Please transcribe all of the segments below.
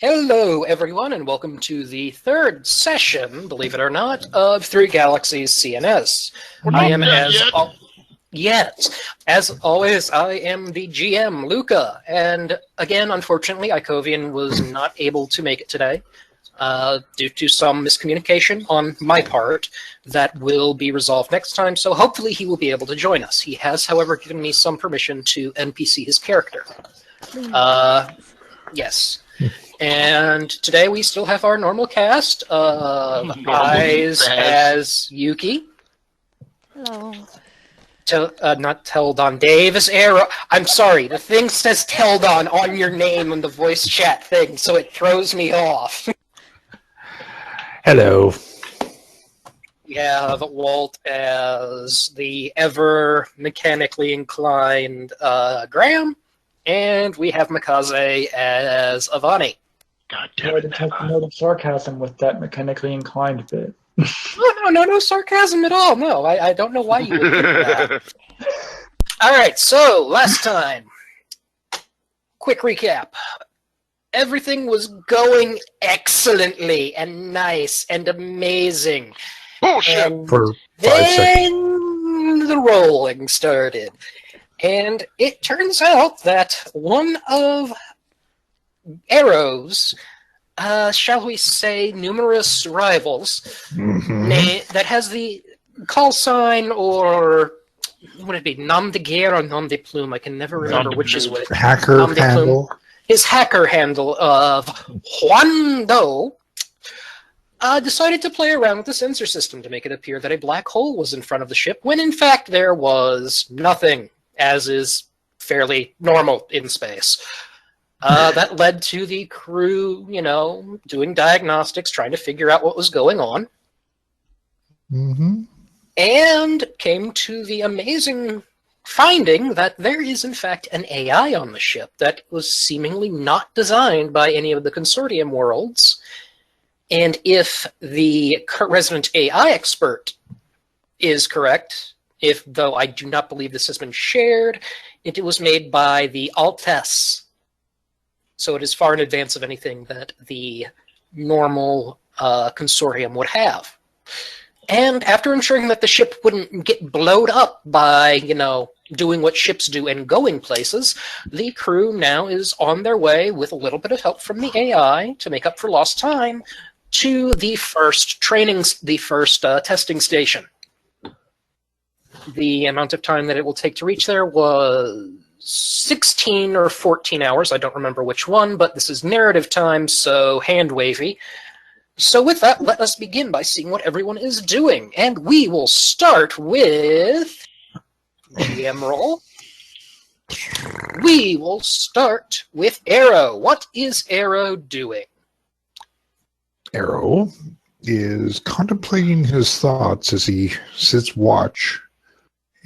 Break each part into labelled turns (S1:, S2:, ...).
S1: Hello, everyone, and welcome to the third session, believe it or not, of Three Galaxies CNS. As always, I am the GM, Luca, and again, unfortunately, Ikovian was not able to make it today due to some miscommunication on my part that will be resolved next time, so hopefully he will be able to join us. He has, however, given me some permission to NPC his character. Yes. And today we still have our normal cast of Eyes as Yuki.
S2: Hello.
S1: Not Teldon. Davis Arrow. I'm sorry, the thing says Teldon on your name in the voice chat thing, so it throws me off.
S3: Hello.
S1: We have Walt as the ever mechanically inclined Graham, and we have Makaze as Avani.
S4: God damn it.
S5: I detect a note of sarcasm with that mechanically inclined bit.
S1: No sarcasm at all. No, I don't know why you would think that. All right, so last time, quick recap. Everything was going excellently and nice and amazing.
S4: Bullshit!
S1: And
S3: For 5
S1: then
S3: seconds.
S1: the rolling started. And it turns out that one of Arrow's, shall we say, numerous rivals that has the call sign, or would it be nom de guerre or nom de plume? I can never remember which is which.
S3: Hacker handle.
S1: His hacker handle of Juan Do decided to play around with the sensor system to make it appear that a black hole was in front of the ship, when in fact there was nothing, as is fairly normal in space. That led to the crew, doing diagnostics, trying to figure out what was going on. And came to the amazing finding that there is, in fact, an AI on the ship that was seemingly not designed by any of the Consortium worlds. And if the resident AI expert is correct, though I do not believe this has been shared, it was made by the Altess. So it is far in advance of anything that the normal Consortium would have. And after ensuring that the ship wouldn't get blowed up by, doing what ships do and going places, the crew now is on their way, with a little bit of help from the AI to make up for lost time, to the first testing station. The amount of time that it will take to reach there was 16 or 14 hours. I don't remember which one, but this is narrative time, so hand wavy. So with that, let us begin by seeing what everyone is doing. And we will start with GM roll. We will start with Arrow. What is Arrow doing?
S3: Arrow is contemplating his thoughts as he sits watch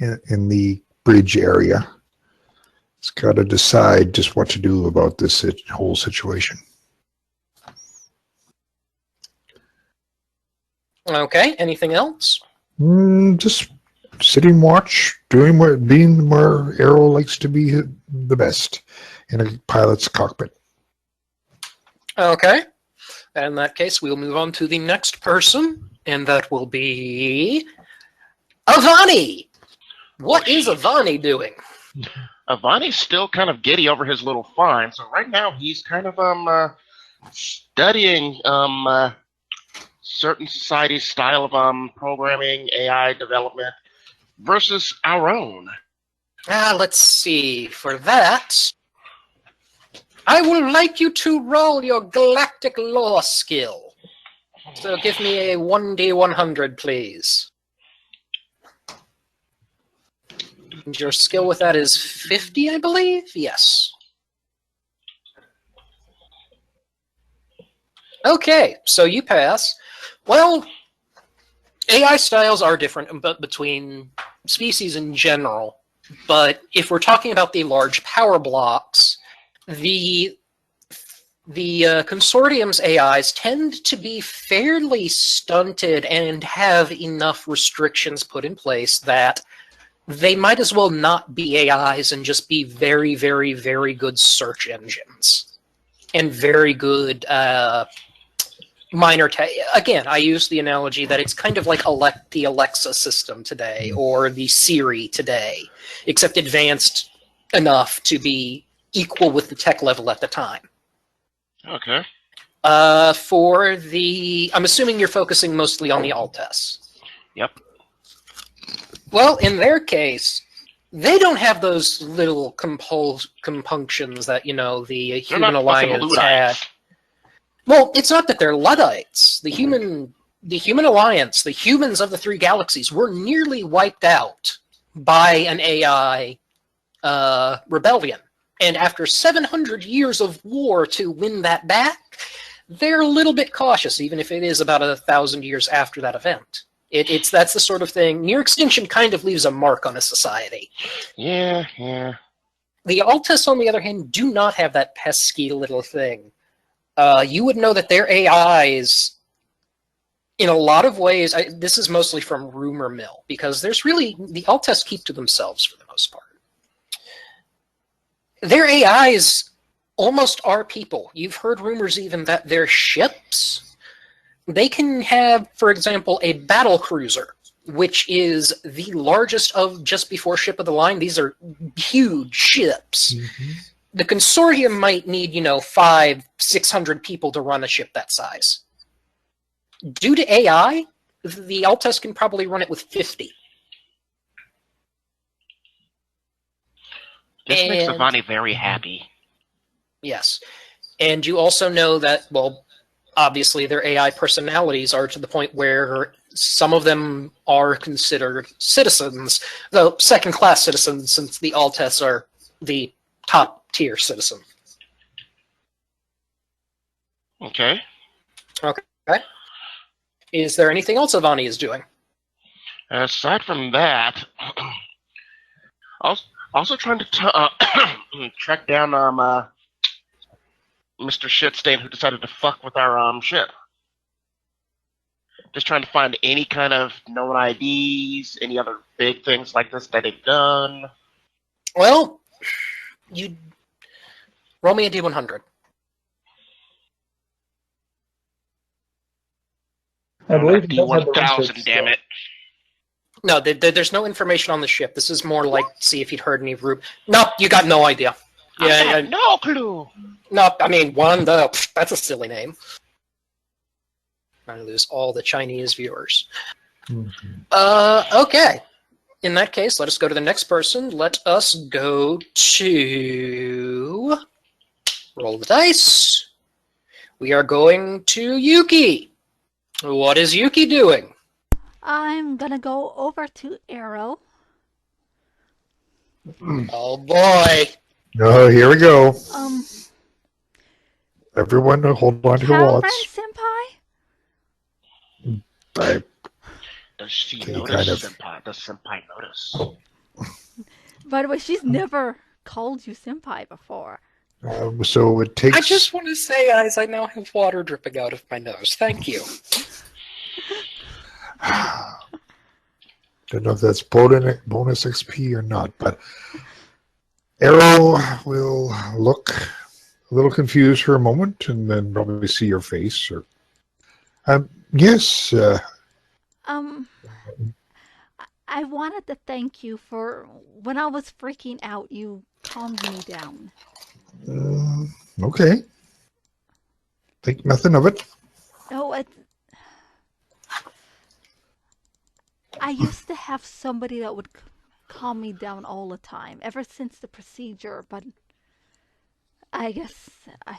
S3: in the bridge area. He's got to decide just what to do about this whole situation.
S1: Okay, anything else?
S3: Just sitting watch, being where Arrow likes to be the best, in a pilot's cockpit.
S1: Okay. In that case, we'll move on to the next person, and that will be Avani. What is Avani doing?
S4: Avani's still kind of giddy over his little find, so right now he's kind of studying certain society's style of programming, AI development versus our own.
S1: Let's see. For that, I would like you to roll your galactic law skill. So give me a 1d100, please. And your skill with that is 50, I believe? Yes. Okay, so you pass. Well, AI styles are different between species in general, but if we're talking about the large power blocks, the Consortium's AIs tend to be fairly stunted and have enough restrictions put in place that they might as well not be AIs and just be very, very, very good search engines. and very good minor again, I use the analogy that it's kind of like the Alexa system today or the Siri today, except advanced enough to be equal with the tech level at the time.
S4: Okay.
S1: For the... I'm assuming you're focusing mostly on the Altes.
S4: Yep.
S1: Well, in their case, they don't have those little compunctions that, the Human Alliance had. Well, it's not that they're Luddites. The Human Alliance, the humans of the Three Galaxies, were nearly wiped out by an AI rebellion. And after 700 years of war to win that back, they're a little bit cautious, even if it is about 1,000 years after that event. That's the sort of thing. Near extinction kind of leaves a mark on a society.
S4: Yeah.
S1: The Altes, on the other hand, do not have that pesky little thing. You would know that their AIs, in a lot of ways, this is mostly from rumor mill, because the Altes keep to themselves for the most part. Their AIs almost are people. You've heard rumors even that their ships, they can have, for example, a battle cruiser, which is the largest of just before ship of the line. These are huge ships. Mm-hmm. The Consortium might need, 500-600 people to run a ship that size. Due to AI, the Altes can probably run it with 50.
S4: This makes Avani very happy.
S1: Yes. And you also know that, well, obviously their AI personalities are to the point where some of them are considered citizens, though second-class citizens, since the Altes are the top-tier citizen.
S4: Okay.
S1: Is there anything else Avani is doing?
S4: Aside from that, also trying to track down Mr. Shitstain who decided to fuck with our ship. Just trying to find any kind of known IDs, any other big things like this that they've done.
S1: Well, you roll me a D100.
S5: I believe
S4: D1000, damn it.
S1: No, there's no information on the ship. This is more like see if you'd heard any root. No, you got no idea.
S4: Yeah, no clue.
S1: No, I mean that's a silly name. I lose all the Chinese viewers. Mm-hmm. Okay. In that case, let us go to the next person. Let us go to roll the dice. We are going to Yuki. What is Yuki doing?
S2: I'm gonna go over to Arrow.
S1: Oh boy.
S3: Oh, here we go. Everyone hold on to your wallets.
S2: Senpai?
S4: Does she notice, Senpai? Does Senpai notice?
S2: By the way, she's never called you Senpai before.
S3: So it takes...
S1: I just want to say, guys, I now have water dripping out of my nose. Thank you.
S3: Don't know if that's bonus XP or not, but Arrow will look a little confused for a moment and then probably see your face. Or yes.
S2: I wanted to thank you for when I was freaking out, you calmed me down.
S3: Okay. Think nothing of it.
S2: Oh, I used to have somebody that would calm me down all the time, ever since the procedure, but I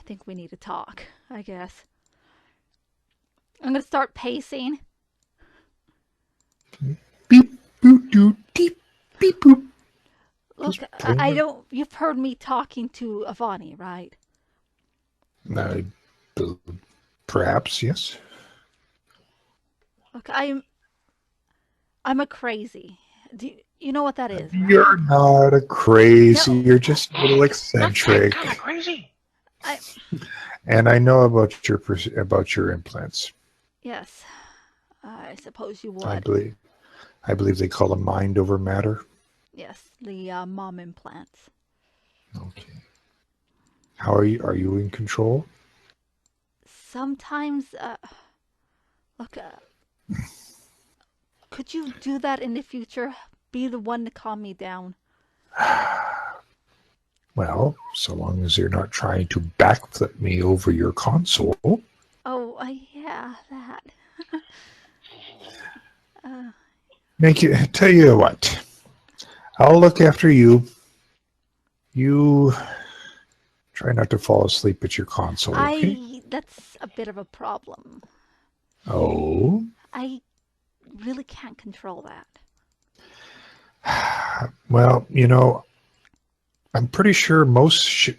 S2: think we need to talk, I guess. I'm going to start pacing.
S3: Beep, boop, doo, deep, beep, boop.
S2: Look, you've heard me talking to Avani, right?
S3: Perhaps, yes.
S2: Look, I'm a crazy. Do you know what that is? Right?
S3: You're not a crazy. No. You're just a little eccentric.
S4: Kind of crazy.
S3: And I know about your implants.
S2: Yes, I suppose you would.
S3: I believe they call them mind over matter.
S2: Yes, the mom implants.
S3: Okay. How are you? Are you in control?
S2: Sometimes, look, could you do that in the future? Be the one to calm me down.
S3: Well, so long as you're not trying to backflip me over your console.
S2: Oh, yeah, that.
S3: Tell you what. I'll look after you. You try not to fall asleep at your console, okay?
S2: That's a bit of a problem.
S3: Oh?
S2: I really can't control that.
S3: Well, I'm pretty sure most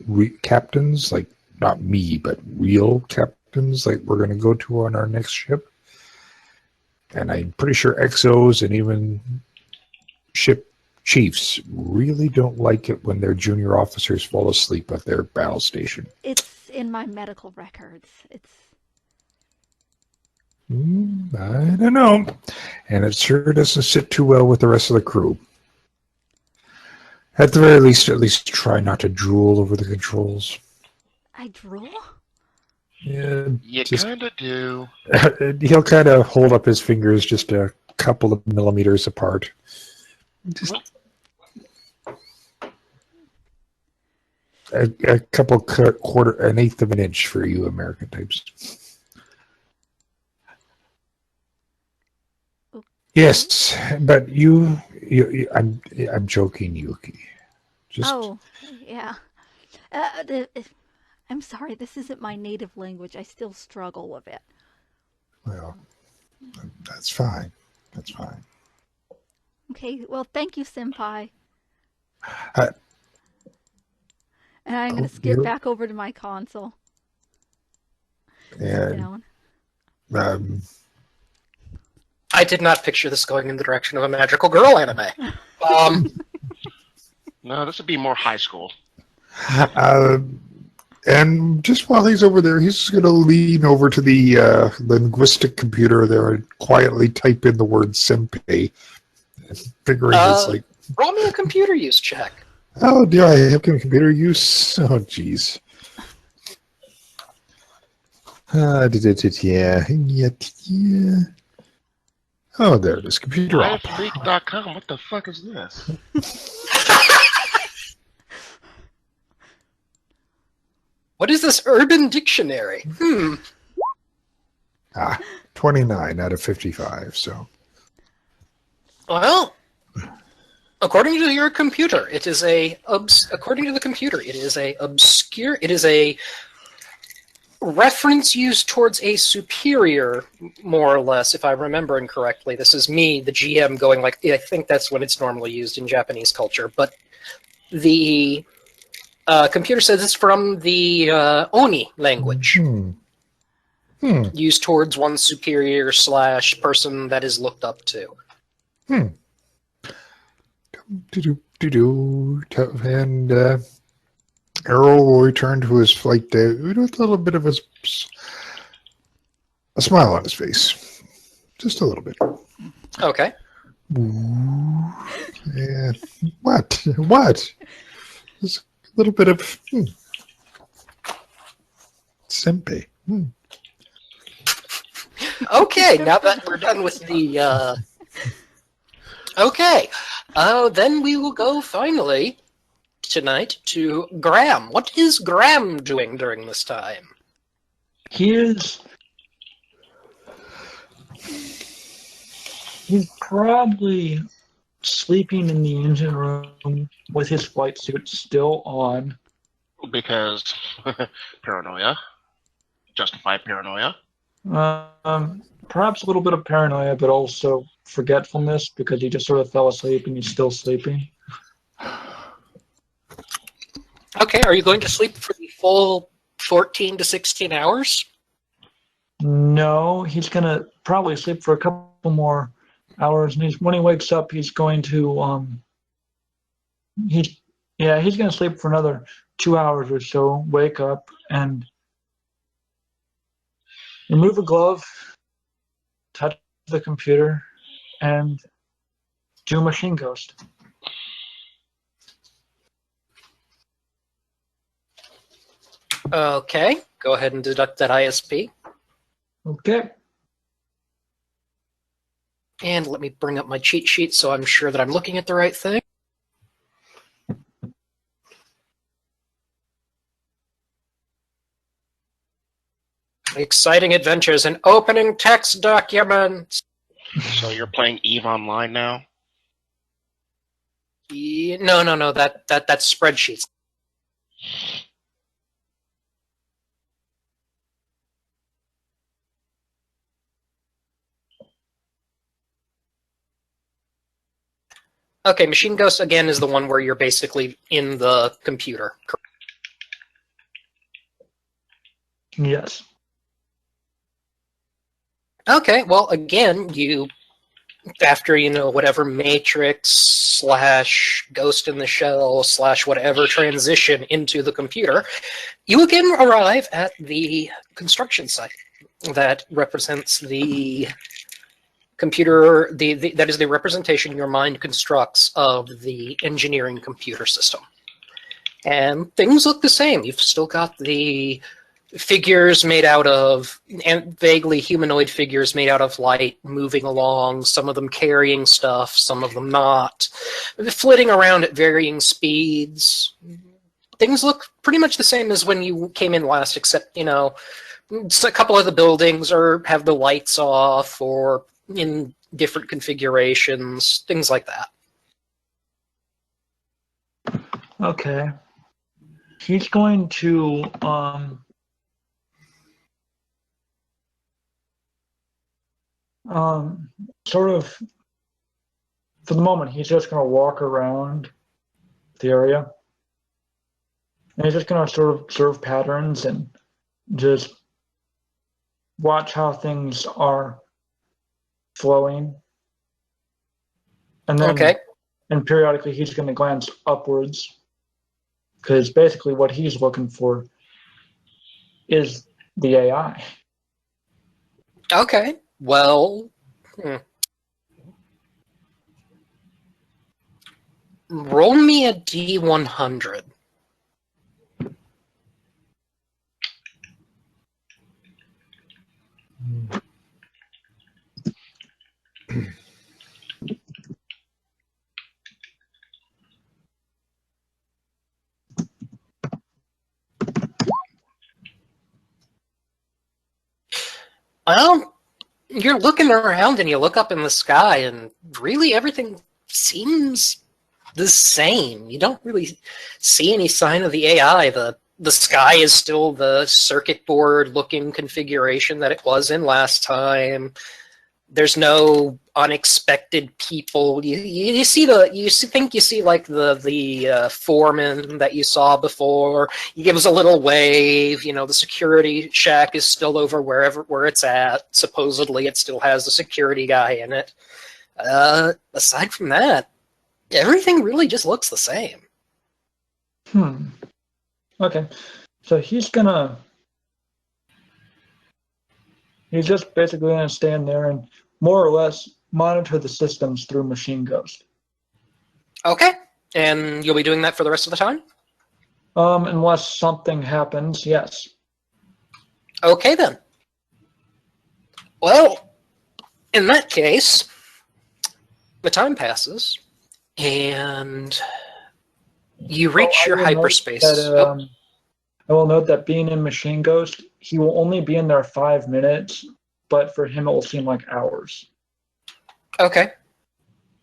S3: captains, like not me, but real captains, like we're going to go to on our next ship. And I'm pretty sure XOs and even ship chiefs really don't like it when their junior officers fall asleep at their battle station.
S2: It's in my medical records.
S3: I don't know. And it sure doesn't sit too well with the rest of the crew. At the very least, at least try not to drool over the controls.
S2: I drool?
S3: Yeah,
S4: You kind of do.
S3: He'll kind of hold up his fingers just a couple of millimeters apart. Just a couple an eighth of an inch for you American types.
S2: Okay.
S3: Yes, but I'm joking, Yuki.
S2: Oh, yeah. I'm sorry, this isn't my native language. I still struggle with it.
S3: Well, that's fine. That's fine.
S2: Okay, well, thank you, Senpai.
S3: Uh,
S2: And I'm going to skip back over to my console. Sit down.
S1: I did not picture this going in the direction of a magical girl anime.
S4: No, this would be more high school.
S3: And just while he's over there, he's just going to lean over to the linguistic computer there and quietly type in the word senpai, figuring it's like...
S1: Roll me a computer use check.
S3: Oh, do I have computer use? Oh, jeez. Yeah. Oh, there it is. Computer op.
S4: Liveleak.com. What the fuck is this?
S1: What is this Urban Dictionary?
S3: 29 out of 55, so...
S1: Well, according to your computer, it is according to the computer, it is a obscure, it is a reference used towards a superior, more or less, if I'm remembering correctly. This is me, the GM, going like, I think that's when it's normally used in Japanese culture, but the computer says it's from the Oni language, used towards one superior / person that is looked up to.
S3: And Errol will return to his flight with a little bit of a smile on his face. Just a little bit.
S1: Okay.
S3: Yeah. What? Just a little bit of senpai.
S1: Okay, now that we're done with the... Okay, then we will go finally tonight to Graham. What is Graham doing during this time?
S5: He's probably sleeping in the engine room with his flight suit still on.
S4: Because paranoia. Justified paranoia.
S5: Perhaps a little bit of paranoia, but also forgetfulness because he just sort of fell asleep and he's still sleeping.
S1: Okay, are you going to sleep for the full 14 to 16 hours?
S5: No, he's going to probably sleep for a couple more hours. And when he wakes up, he's going to he's going to sleep for another 2 hours or so. Wake up and remove a glove, touch the computer, and do Machine Ghost.
S1: Okay, go ahead and deduct that ISP.
S5: Okay.
S1: And let me bring up my cheat sheet so I'm sure that I'm looking at the right thing. Exciting adventures and opening text documents.
S4: So you're playing EVE Online now?
S1: No. That's spreadsheets. Okay, Machine Ghost again is the one where you're basically in the computer.
S5: Yes.
S1: Okay, well, again, you, after, whatever Matrix / Ghost in the Shell / whatever transition into the computer, you again arrive at the construction site that represents the computer, that is the representation your mind constructs of the engineering computer system. And things look the same. You've still got the figures made out of, and vaguely humanoid figures made out of light moving along, some of them carrying stuff, some of them not, flitting around at varying speeds. Things look pretty much the same as when you came in last, except, a couple of the buildings have the lights off or in different configurations, things like that.
S5: Okay. He's going to sort of, for the moment, he's just going to walk around the area. And he's just going to sort of observe patterns and just watch how things are flowing. And then,
S1: Okay.
S5: And periodically he's going to glance upwards, because basically what he's looking for is the AI.
S1: Okay. Well, roll me a D100. Well, you're looking around and you look up in the sky and really everything seems the same. You don't really see any sign of the AI. The sky is still the circuit board looking configuration that it was in last time. There's no unexpected people. You think you see like the foreman that you saw before. He gives a little wave. The security shack is still over where it's at. Supposedly, it still has a security guy in it. Aside from that, everything really just looks the same.
S5: Okay, so he's just basically gonna stand there and more or less monitor the systems through Machine Ghost.
S1: Okay, and you'll be doing that for the rest of the time?
S5: Unless something happens, yes.
S1: Okay then. Well, in that case, the time passes, and you reach your hyperspace.
S5: I will note that being in Machine Ghost, he will only be in there 5 minutes, but for him it will seem like hours.
S1: Okay.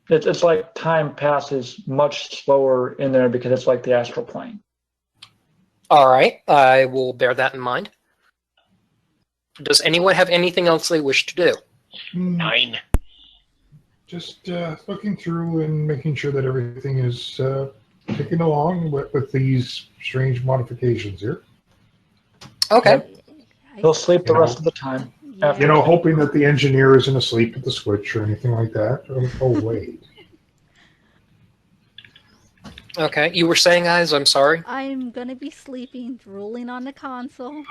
S5: It's like time passes much slower in there because it's like the astral plane.
S1: All right, I will bear that in mind. Does anyone have anything else they wish to do?
S4: 9.
S3: Just looking through and making sure that everything is ticking along with these strange modifications here.
S1: Okay.
S5: He'll sleep the rest of the time.
S2: Yeah.
S3: Hoping that the engineer isn't asleep at the switch or anything like that. Oh, wait.
S1: Okay, you were saying, guys, I'm sorry?
S2: I'm gonna be sleeping, drooling on the console.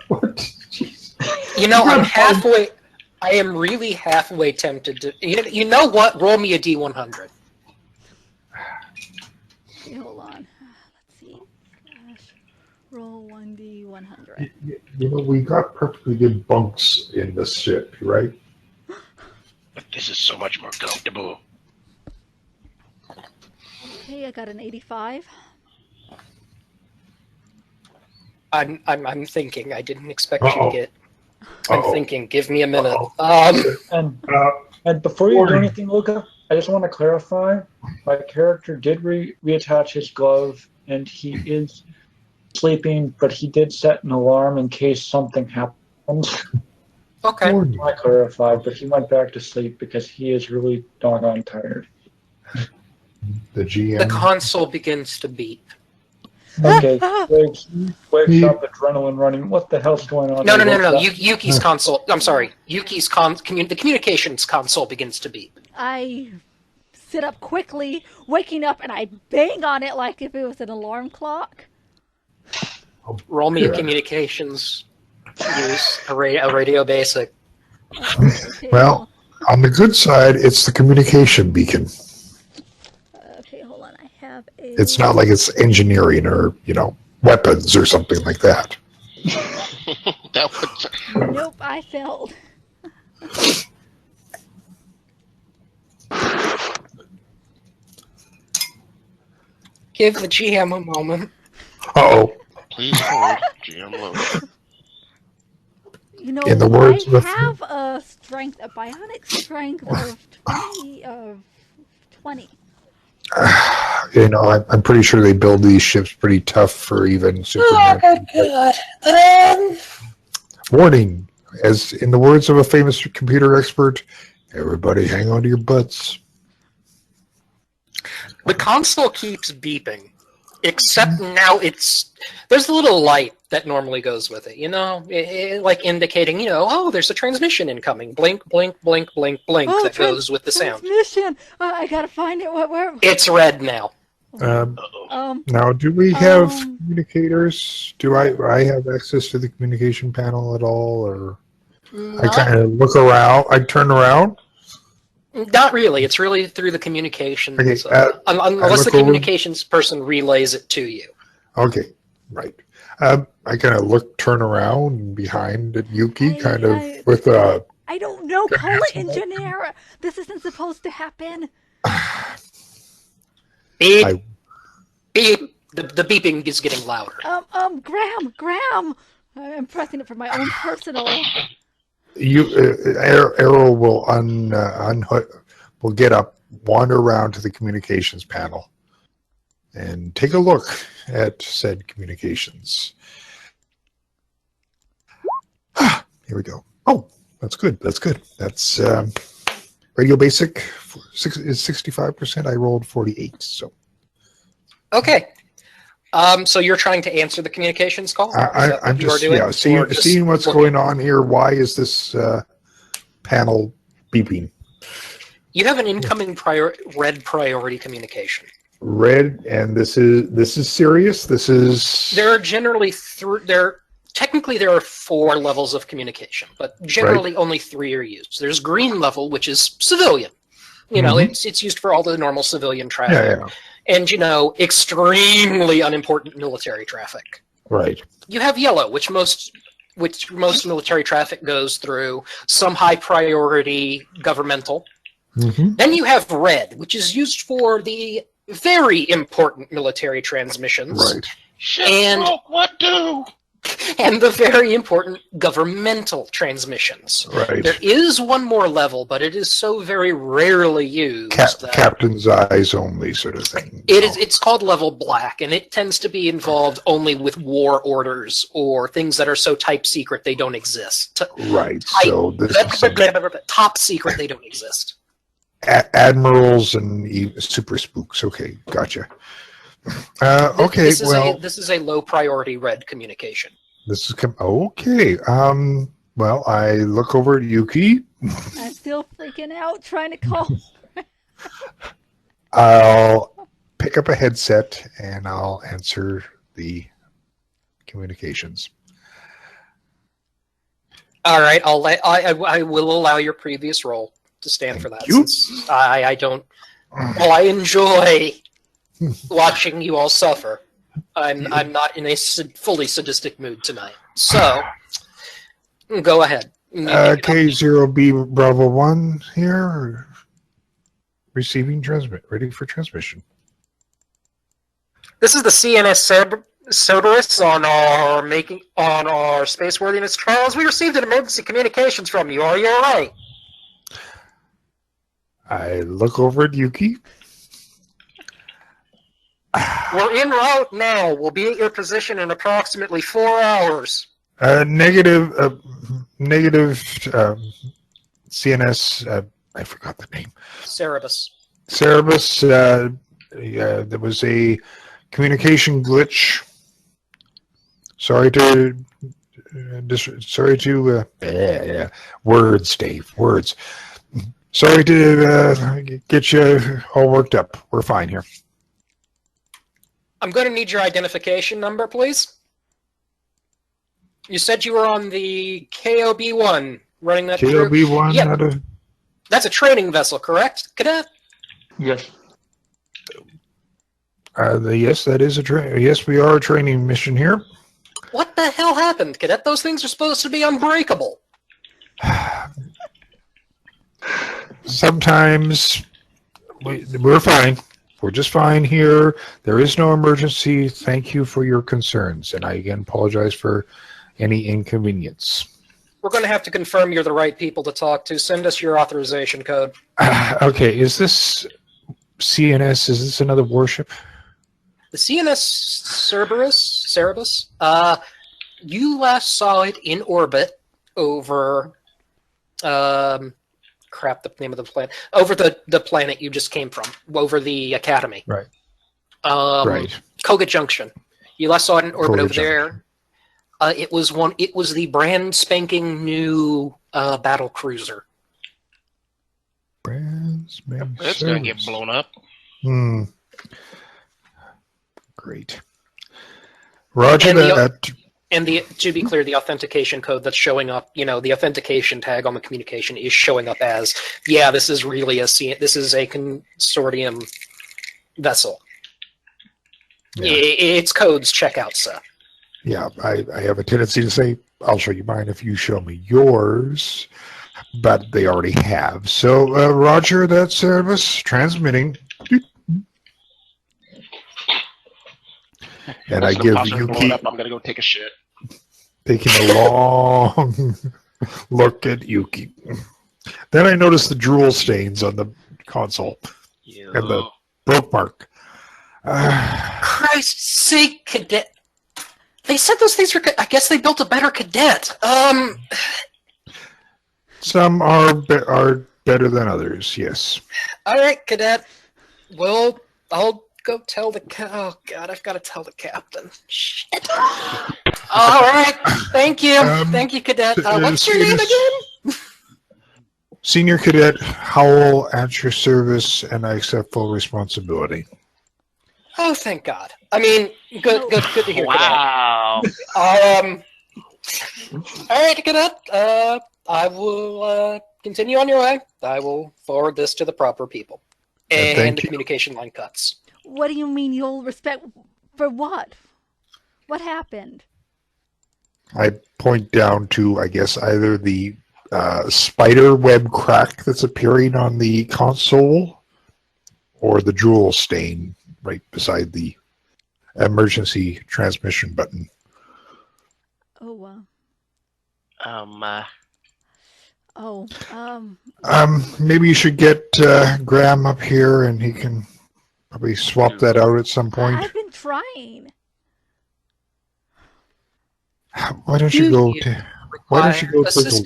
S3: What? Jeez.
S1: I'm halfway... I am really halfway tempted to... You know what? Roll me a D100.
S2: Okay, hold on. Let's see. Roll 1d100.
S3: You know, we got perfectly good bunks in this ship, right?
S4: But this is so much more comfortable.
S2: Okay, I got an 85.
S1: I'm thinking. I didn't expect you to
S3: Uh-oh.
S1: get. I'm
S3: Uh-oh.
S1: thinking. Give me a minute.
S5: And
S3: Uh,
S5: and before you do
S3: Warning.
S5: anything, Luca, I just want to clarify: my character did reattach his glove, and he is sleeping, but he did set an alarm in case something happens.
S1: Okay.
S3: warning.
S5: I clarified, but he went back to sleep because he is really doggone tired.
S3: The GM.
S1: The console begins to beep.
S5: Okay, wakes up, adrenaline running. What the hell's going on?
S1: No.
S5: Wakes up.
S1: Yuki's console. I'm sorry. Yuki's the communications console begins to beep.
S2: I sit up quickly, waking up, and I bang on it like if it was an alarm clock.
S1: Roll me a
S3: Good.
S1: communications use, a radio basic.
S2: Okay,
S3: Well, on the good side, it's the communication beacon.
S2: okay, hold on. I have a.
S3: It's not like it's engineering or, weapons or something like that.
S4: That would...
S2: Nope, I failed.
S1: Give the GM a moment.
S3: Uh-oh.
S4: Please hold GM load.
S2: You know,
S3: In the words
S2: I
S3: of-
S2: have a bionic strength of 20.
S3: I'm pretty sure they build these ships pretty tough for even Superman.
S1: God.
S3: Warning, as in the words of a famous computer expert, everybody hang on to your butts.
S1: The console keeps beeping, except now there's a little light that normally goes with it, like indicating, oh, there's a transmission incoming. Blink, blink, blink, blink, blink,
S2: Oh,
S1: that goes with the sound.
S2: Transmission! I gotta find it. Where?
S1: It's red now.
S3: Now, do we have
S2: Um,
S3: communicators? Do I have access to the communication panel at all, or I
S1: Not,
S3: kind of look around? I turn around.
S1: not really. It's really through the communications,
S3: Okay,
S1: unless the
S3: look over-
S1: communications person relays it to you.
S3: Okay, right. I kind of turn around and behind at Yuki, with a.
S2: I don't know.
S3: Good
S2: Call it
S3: answer.
S2: engineer. This isn't supposed to happen.
S1: Beep, beep. The beeping is getting louder.
S2: Graham. I'm pressing it for my own personal.
S3: Arrow will will get up, wander around to the communications panel, and take a look at said communications. Here we go. Oh, that's good. That's radio basic is 65%. I rolled 48. So
S1: Okay. So you're trying to answer the communications call?
S3: I'm just seeing what's going on here. Why is this panel beeping?
S1: You have an incoming red priority communication.
S3: Red, and this is serious. This is
S1: There are generally technically there are 4 levels of communication, but generally only 3 are used. There's green level, which is civilian. It's used for all the normal civilian traffic.
S3: yeah,
S1: And extremely unimportant military traffic.
S3: right.
S1: You have yellow, which most military traffic goes through, some high priority governmental.
S3: Mm-hmm.
S1: Then you have red, which is used for the very important military transmissions.
S3: Right.
S4: Shit,
S1: And-
S4: broke, what do?
S1: And the very important governmental transmissions.
S3: Right.
S1: There is one more level, but it is so very rarely used. that
S3: Captain's eyes only sort of thing.
S1: It's called level black, and it tends to be involved only with war orders or things that are so type secret they don't exist.
S3: Right. So this is
S1: Top secret they don't exist.
S3: admirals and super spooks. Okay, gotcha. Okay,
S1: This is a low priority red communication.
S3: this is okay. Well, I look over at Yuki.
S2: I'm still freaking out trying to call.
S3: I'll pick up a headset and I'll answer the communications.
S1: All right, I will allow your previous role to stand for that.
S3: Thank you.
S1: Since I don't. Well, I enjoy watching you all suffer. I'm not in a fully sadistic mood tonight. So, go ahead.
S3: K0B Bravo 1 here. Receiving transmit. Ready for transmission.
S1: This is the CNS-3 on our spaceworthiness trials. We received an emergency communications from you. Are you all right?
S3: I look over at Yuki.
S1: We're en route now. We'll be at your position in approximately 4 hours.
S3: Negative CNS. I forgot the name.
S1: Cerebus.
S3: There was a communication glitch. Words, Dave. Words. Sorry to get you all worked up. We're fine here.
S1: I'm going to need your identification number, please. You said you were on the KOB-1, running that through.
S3: KOB-1?
S1: Yep. That's a training vessel, correct, Cadet?
S5: Yes.
S3: Yes, that is yes, we are a training mission here.
S1: What the hell happened, Cadet? Those things are supposed to be unbreakable.
S3: Sometimes we're fine. We're just fine here. There is no emergency. Thank you for your concerns. And I again apologize for any inconvenience.
S1: We're going to have to confirm you're the right people to talk to. Send us your authorization code.
S3: Okay, is this CNS? Is this another warship?
S1: The CNS-Cerebus, you last saw it in orbit over, crap, the name of the planet, over the planet you just came from, over the Academy.
S3: Right.
S1: Right. Koga Junction. You last saw it in orbit
S3: Koga
S1: over there. It was the brand spanking new battle cruiser.
S3: Brand spanking.
S4: It's gonna get blown up.
S3: Great. Roger that.
S1: And to be clear, the authentication code that's showing up, the authentication tag on the communication is showing up as, yeah, this is really this is a consortium vessel. Yeah. Its codes check out, sir.
S3: Yeah, I have a tendency to say, I'll show you mine if you show me yours, but they already have. So, Roger, that service, transmitting. And I give Yuki...
S4: I'm going to go take a shit.
S3: Taking a long look at Yuki. Then I noticed the drool stains on the console. And the broke mark.
S1: Christ's sake, Cadet. They said those things were... I guess they built a better Cadet.
S3: Some are better than others, yes.
S1: All right, Cadet. Well, I'll go tell the... Oh, God, I've got to tell the captain. Shit. All right. Thank you. Thank you, Cadet. What's your name again?
S3: Senior Cadet Howell, at your service, and I accept full responsibility.
S1: Oh, thank God. I mean, good to hear.
S4: Wow.
S1: Cadet. All right, Cadet. I will continue on your way. I will forward this to the proper people. And the communication line cuts.
S2: What do you mean you'll respect... For what? What happened?
S3: I point down to, I guess, either the spider web crack that's appearing on the console or the drool stain right beside the emergency transmission button.
S2: Oh, wow.
S3: Maybe you should get Graham up here and he can probably swap that out at some point.
S2: I've been trying.
S3: Why don't you go take a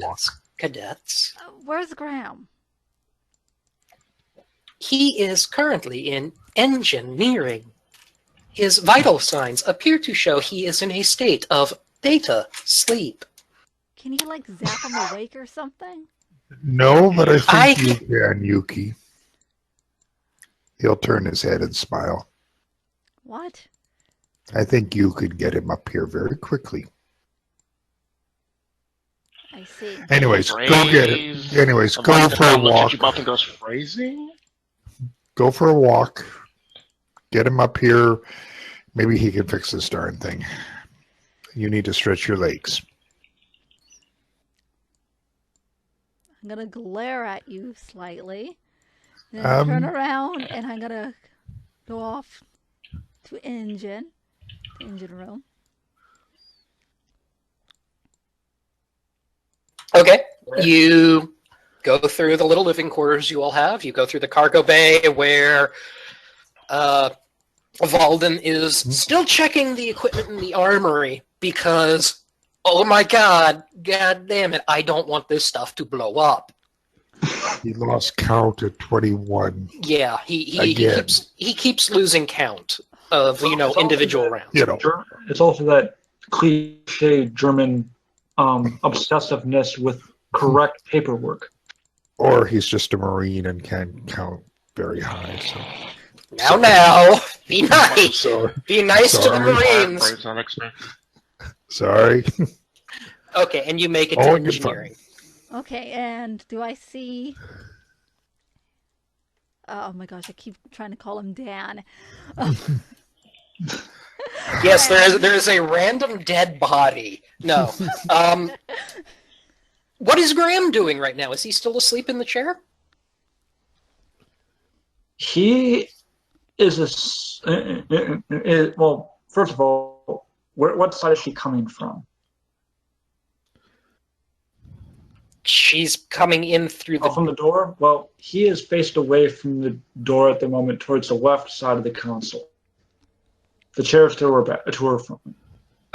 S3: walk?
S1: Cadets.
S2: Where's Graham?
S1: He is currently in engineering. His vital signs appear to show he is in a state of theta sleep.
S2: Can you, zap him awake or something?
S3: No, but I think you can, Yuki. He'll turn his head and smile.
S2: What?
S3: I think you could get him up here very quickly.
S2: I see.
S3: Anyways, go get it. Anyways, go for a walk.
S4: And goes phrasing?
S3: Go for a walk. Get him up here. Maybe he can fix this darn thing. You need to stretch your legs.
S2: I'm gonna glare at you slightly, then turn around, and I'm gonna go off to the engine room.
S1: Okay, you go through the little living quarters you all have. You go through the cargo bay where Walden is still checking the equipment in the armory because, oh my god damn it, I don't want this stuff to blow up.
S3: He lost count at 21.
S1: Yeah, he keeps losing count of individual rounds.
S5: It's also that cliche German obsessiveness with correct paperwork.
S3: Or he's just a Marine and can't count very high. So.
S1: Now, be nice.
S3: Sorry.
S1: Be nice to the Marines.
S3: Sorry.
S1: Okay, and you make it to engineering.
S2: Okay, and do I see... Oh my gosh, I keep trying to call him Dan.
S1: Yes, there is a random dead body. No. What is Graham doing right now? Is he still asleep in the chair?
S5: He is well, first of all, what side is she coming from?
S1: She's coming in through
S5: from the door? Well, he is faced away from the door at the moment towards the left side of the console. The chair is to her front.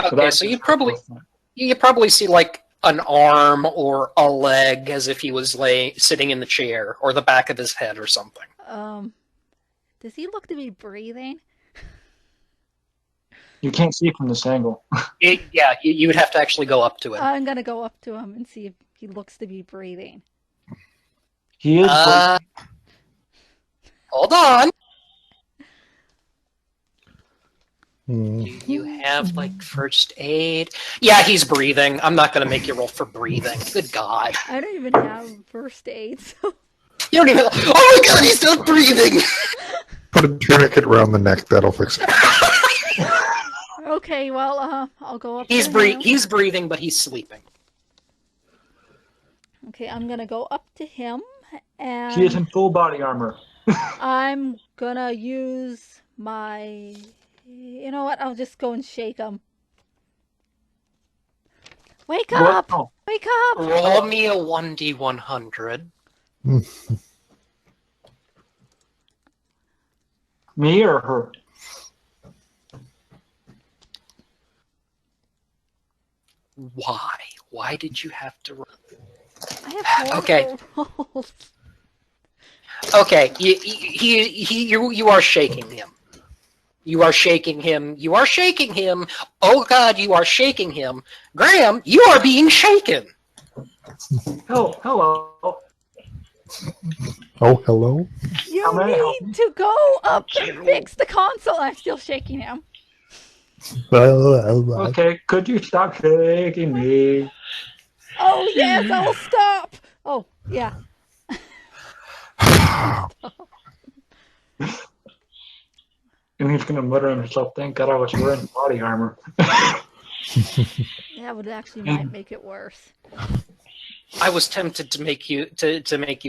S1: Okay, so you probably see like an arm or a leg as if he was sitting in the chair, or the back of his head or something.
S2: Does he look to be breathing?
S5: You can't see from this angle.
S1: You would have to actually go up to him.
S2: I'm gonna go up to him and see if he looks to be breathing.
S5: He is breathing.
S1: Hold on. Do you have, like, first aid? Yeah, he's breathing. I'm not going to make you roll for breathing. Good God.
S2: I don't even have first aid, so...
S1: You don't even... Oh my God, he's still breathing!
S3: Put a tourniquet around the neck. That'll fix it.
S2: Okay, well, I'll go up
S1: He's breathing, but he's sleeping.
S2: Okay, I'm going to go up to him, and...
S5: He is in full body armor.
S2: I'm going to use my... You know what? I'll just go and shake him. Wake up!
S5: Oh.
S2: Wake up!
S1: Roll me a 1d100.
S5: Me or her?
S1: Why? Why did you have to roll?
S2: I have rolls.
S1: Okay, you are shaking him. You are shaking him. You are shaking him. Oh God, you are shaking him. Graham, you are being shaken.
S5: Oh, hello.
S3: Oh, hello?
S2: You need to go up and fix the console. I'm still shaking him.
S5: Okay, could you stop shaking me?
S2: Oh, yes, I'll stop. Oh, yeah.
S5: And he's going to mutter to himself, thank God I was wearing body armor.
S2: That would actually might make it worse.
S1: I was tempted to make you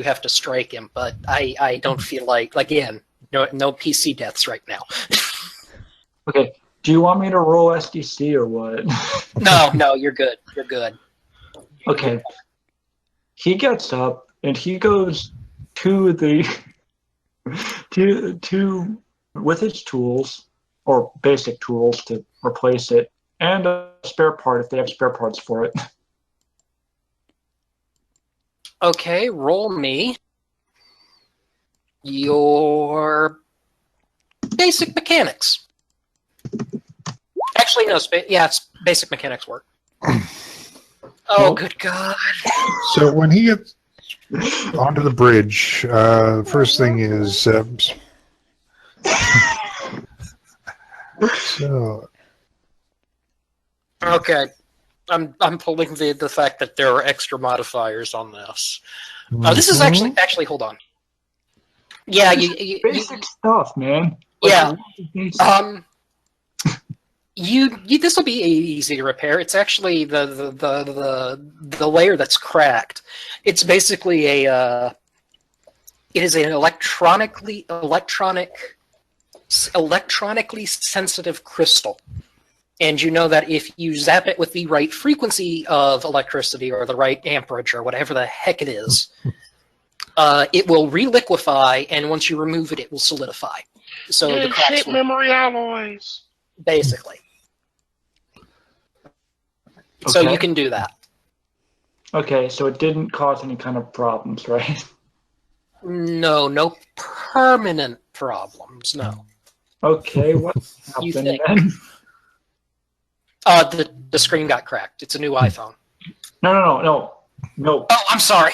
S1: have to strike him, but I don't feel like, again, no PC deaths right now.
S5: Okay, do you want me to roll SDC or what?
S1: No, you're good. You're good.
S5: Okay. He gets up and he goes to the with his tools, or basic tools, to replace it, and a spare part if they have spare parts for it.
S1: Okay, roll me your basic mechanics. Actually, no, it's basic mechanics work. Oh, good God.
S3: So when he gets onto the bridge, first thing is... so...
S1: Okay. I'm pulling the fact that there are extra modifiers on this. This is actually hold on. Yeah,
S5: basic stuff, man.
S1: Yeah. This will be easy to repair. It's actually the layer that's cracked. It's basically it is an electronically sensitive crystal. And you know that if you zap it with the right frequency of electricity or the right amperage or whatever the heck it is, it will reliquify, and once you remove it, it will solidify. So the cracks
S4: shape memory alloys.
S1: Basically.
S5: Okay.
S1: So you can do that.
S5: Okay, so it didn't cause any kind of problems, right?
S1: No permanent problems, no.
S5: Okay, what
S1: You
S5: happened
S1: think.
S5: then?
S1: The screen got cracked. It's a new iPhone.
S5: No.
S1: Oh, I'm sorry.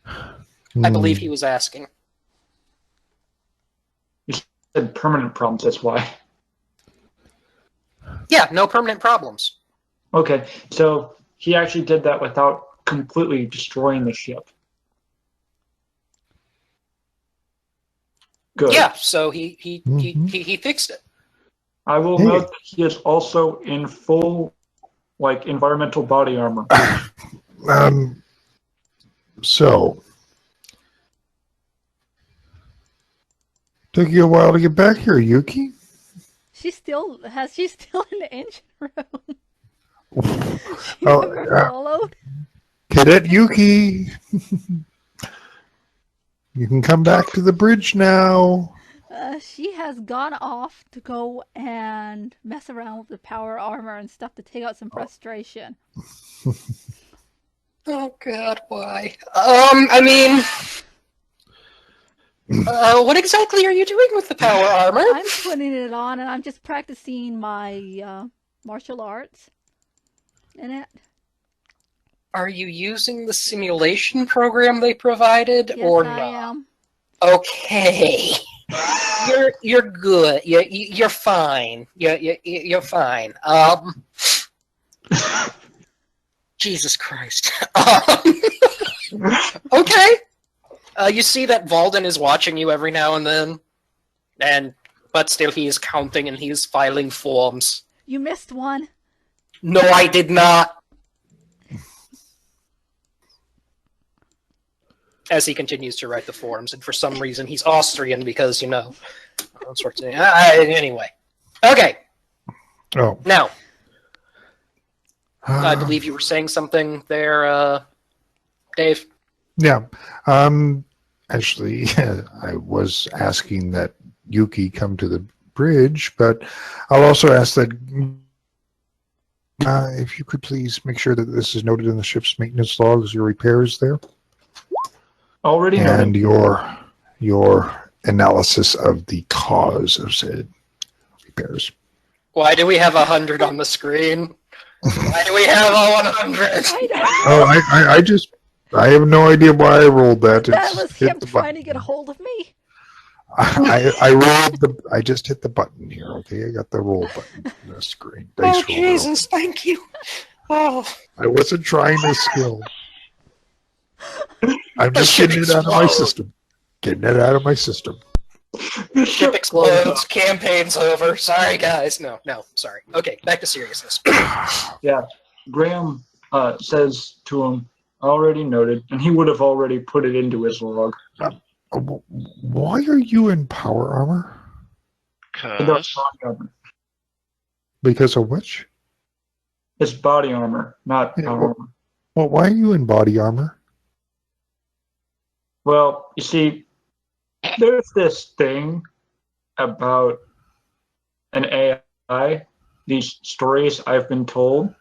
S1: I believe he was asking.
S5: You said permanent problems, that's why.
S1: Yeah, no permanent problems.
S5: Okay, so he actually did that without completely destroying the ship. Good.
S1: Yeah, so he fixed it.
S5: I will
S3: Hey.
S5: note that he is also in full, environmental body armor.
S3: So, took you a while to get back here, Yuki.
S2: She's still in the engine room. She
S3: Oh,
S2: never followed.
S3: Cadet Yuki, you can come back to the bridge now.
S2: She has gone off to go and mess around with the power armor and stuff to take out some frustration.
S1: Oh God, why? I mean, what exactly are you doing with the power armor?
S2: I'm putting it on and I'm just practicing my martial arts in it.
S1: Are you using the simulation program they provided,
S2: Yes,
S1: or
S2: I
S1: not?
S2: am.
S1: Okay, you're good. You're fine. You're fine. Jesus Christ. Okay. You see that Walden is watching you every now and then, but still he is counting and he is filing forms.
S2: You missed one.
S1: No, I did not. As he continues to write the forms, and for some reason he's Austrian because, all sorts of... Anyway. Okay.
S3: Oh,
S1: Now, I believe you were saying something there, Dave.
S3: Yeah. Actually, I was asking that Yuki come to the bridge, but I'll also ask that if you could please make sure that this is noted in the ship's maintenance logs, your repairs there,
S5: Already
S3: and
S5: noted.
S3: your analysis of the cause of said repairs.
S1: Why do we have 100 on the screen? Why do we have a 100?
S2: I don't know.
S3: Oh, I have no idea why I rolled that.
S2: That
S3: It's
S2: was
S3: hit
S2: him
S3: the
S2: trying
S3: button.
S2: to get a hold of me.
S3: I just hit the button here. Okay, I got the roll button on the screen. Dice roll.
S1: Jesus, thank you. Oh,
S3: I wasn't trying to skill. I'm
S1: The
S3: just
S1: ship
S3: getting it out of my
S1: explodes.
S3: system. Getting it out of my system.
S1: Ship explodes, campaign's over. Sorry, guys. No, sorry. Okay, back to seriousness.
S5: Yeah, Graham says to him, already noted, and he would have already put it into his log.
S3: Why are you in power armor?
S5: That's body armor.
S3: Because of which?
S5: It's body armor, not
S3: Yeah,
S5: power
S3: well-
S5: armor.
S3: Well, why are you in body armor?
S5: Well, you see, there's this thing about an AI, these stories I've been told.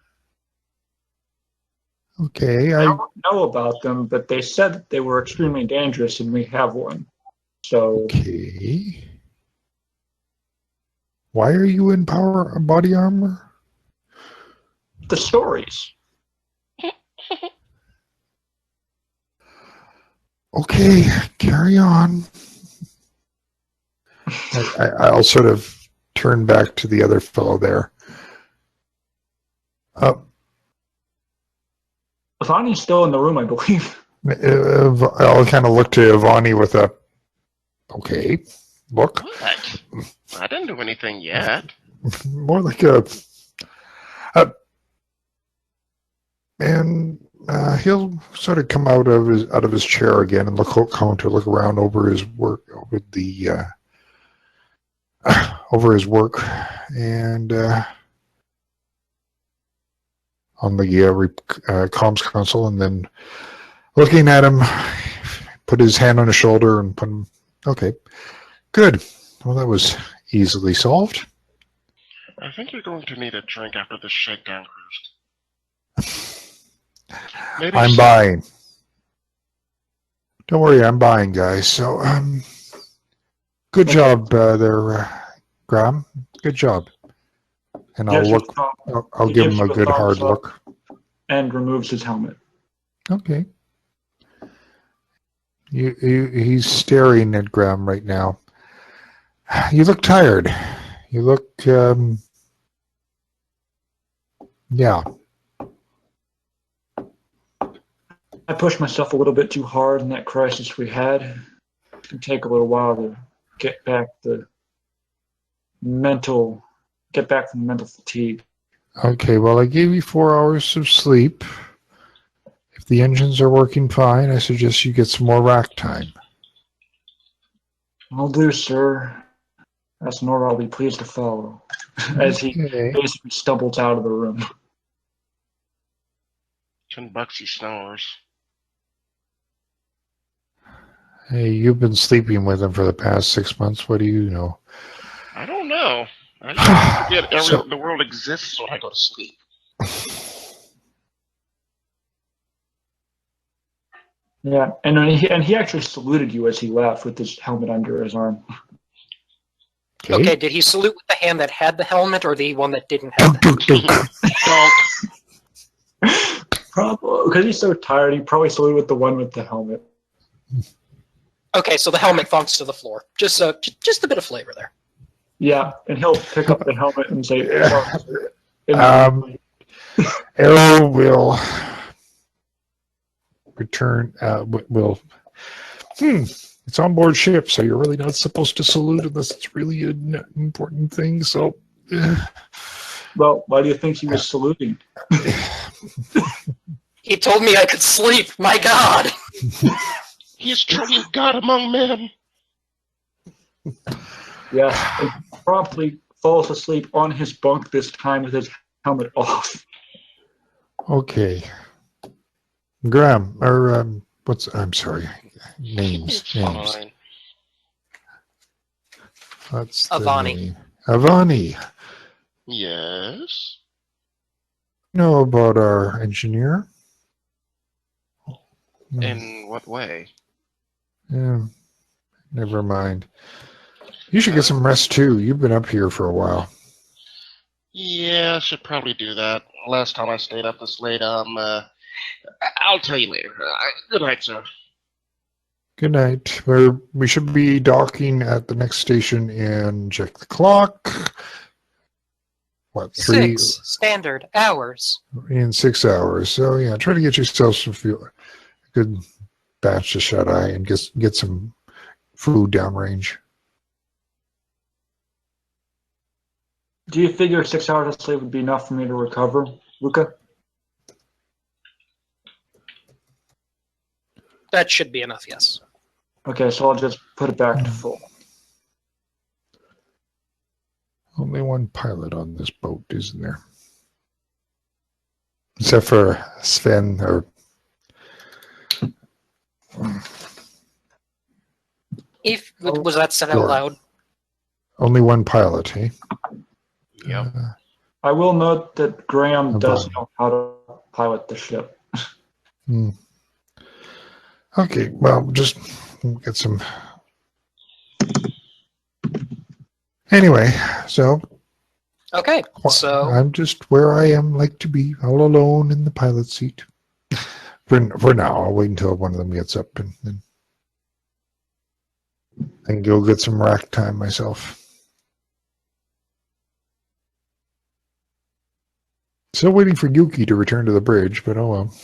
S3: Okay,
S5: I don't know about them, but they said that they were extremely dangerous, and we have one. So,
S3: okay. Why are you in body armor?
S5: the stories.
S3: Okay, carry on. I'll sort of turn back to the other fellow there.
S5: Avani's still in the room, I believe.
S3: I'll kind of look to Avani with a, okay. look.
S4: What? I didn't do anything yet.
S3: More like and he'll sort of come out of his chair again and look around over his work, over his work, and on the comms console, and then looking at him, put his hand on his shoulder and put him. Okay, good. Well, that was easily solved.
S4: I think you're going to need a drink after this shakedown cruise. Maybe
S3: I'm buying. Don't worry, I'm buying, guys. So, good job there, Graham. Good job. And I'll look. I'll give him a good hard look.
S5: And removes his helmet.
S3: Okay. He's staring at Graham right now. You look tired. You look, yeah.
S5: I pushed myself a little bit too hard in that crisis we had. It can take a little while to get back from the mental fatigue.
S3: Okay, well, I gave you 4 hours of sleep. If the engines are working fine, I suggest you get some more rack time.
S5: I'll do, sir. That's an order I'll be pleased to follow. As he basically stumbles out of the room.
S4: $10 he snores.
S3: Hey, you've been sleeping with him for the past 6 months. What do you know?
S4: I don't know. I forget the world exists when I go to sleep.
S5: Yeah, and he actually saluted you as he left with his helmet under his arm.
S1: Okay, did he salute with the hand that had the helmet or the one that didn't have the helmet?
S5: Probably, because he's so tired, he probably saluted with the one with the helmet.
S1: Okay, so the helmet thonks to the floor. Just a bit of flavor there.
S5: Yeah, and he'll pick up the helmet and say,
S3: Arrow will return, it's on board ship, so you're really not supposed to salute unless it's really an important thing, so...
S5: Well, why do you think he was saluting?
S1: He told me I could sleep, my God!
S4: He is truly God among men.
S5: Yeah, and promptly falls asleep on his bunk this time with his helmet off.
S3: Okay. Graham, or, I'm sorry, names.
S4: Fine.
S3: That's
S1: Avani.
S3: the name. Avani.
S4: Yes?
S3: You know about our engineer?
S4: In what way?
S3: Yeah, never mind. You should get some rest too. You've been up here for a while.
S4: Yeah, I should probably do that. Last time I stayed up this late, I'll tell you later. Good night, sir.
S3: Good night. We should be docking at the next station and check the clock. What,
S1: 6 standard hours.
S3: in 6 hours. So yeah, try to get yourself some fuel, a good batch of shut-eye, and get some food downrange.
S5: Do you figure 6 hours of sleep would be enough for me to recover, Luca?
S1: That should be enough, yes.
S5: Okay, so I'll just put it back to full.
S3: Only one pilot on this boat, isn't there? Except for Sven, or...
S1: Was that said out loud?
S3: Only one pilot, eh?
S4: Yep.
S5: I will note that Graham does know how to pilot the ship.
S3: Okay, well, just get some... Anyway, so...
S1: Okay, so...
S3: I'm just where I like to be, all alone in the pilot seat. For now, I'll wait until one of them gets up and then I can go get some rack time myself. Still waiting for Yuki to return to the bridge, but oh well.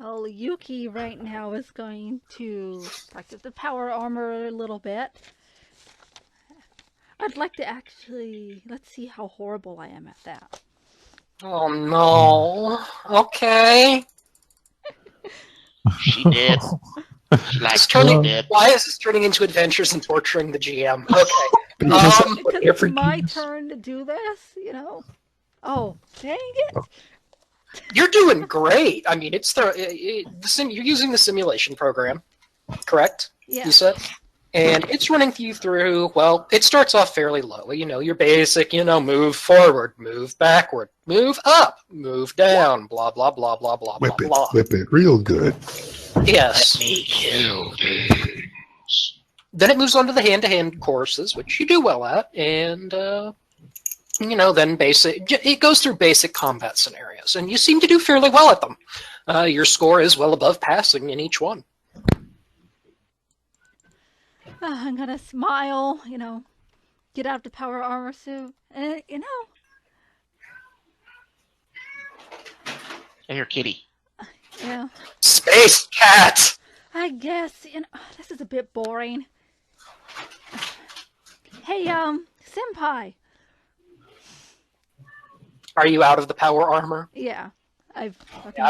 S2: Well, Well, Yuki right now is going to practice the power armor a little bit. I'd like to actually... Let's see how horrible I am at that.
S1: Oh no. Okay.
S4: She did. She likes
S1: It's
S4: what
S1: turning,
S4: she did.
S1: why is this turning into adventures and torturing the GM? Okay.
S3: Because
S2: Because it's
S3: every
S2: my
S3: game's-
S2: turn to do this, you know? Oh, dang it.
S1: You're doing great. I mean, it's you're using the simulation program, correct?
S2: Yeah.
S1: You said? And it's running you through, well, it starts off fairly low. You know, your basic, move forward, move backward, move up, move down, blah, blah, blah, blah, blah, blah, blah.
S3: whip it real good.
S1: Yes.
S4: Me kill things.
S1: Then it moves on to the hand-to-hand courses, which you do well at, and, then it goes through basic combat scenarios, and you seem to do fairly well at them. Your score is well above passing in each one.
S2: I'm gonna smile, get out the power armor suit, and,
S4: Hey, here, kitty.
S2: yeah.
S1: Space cat!
S2: I guess, this is a bit boring. Hey, senpai.
S1: Are you out of the power armor?
S2: Yeah, I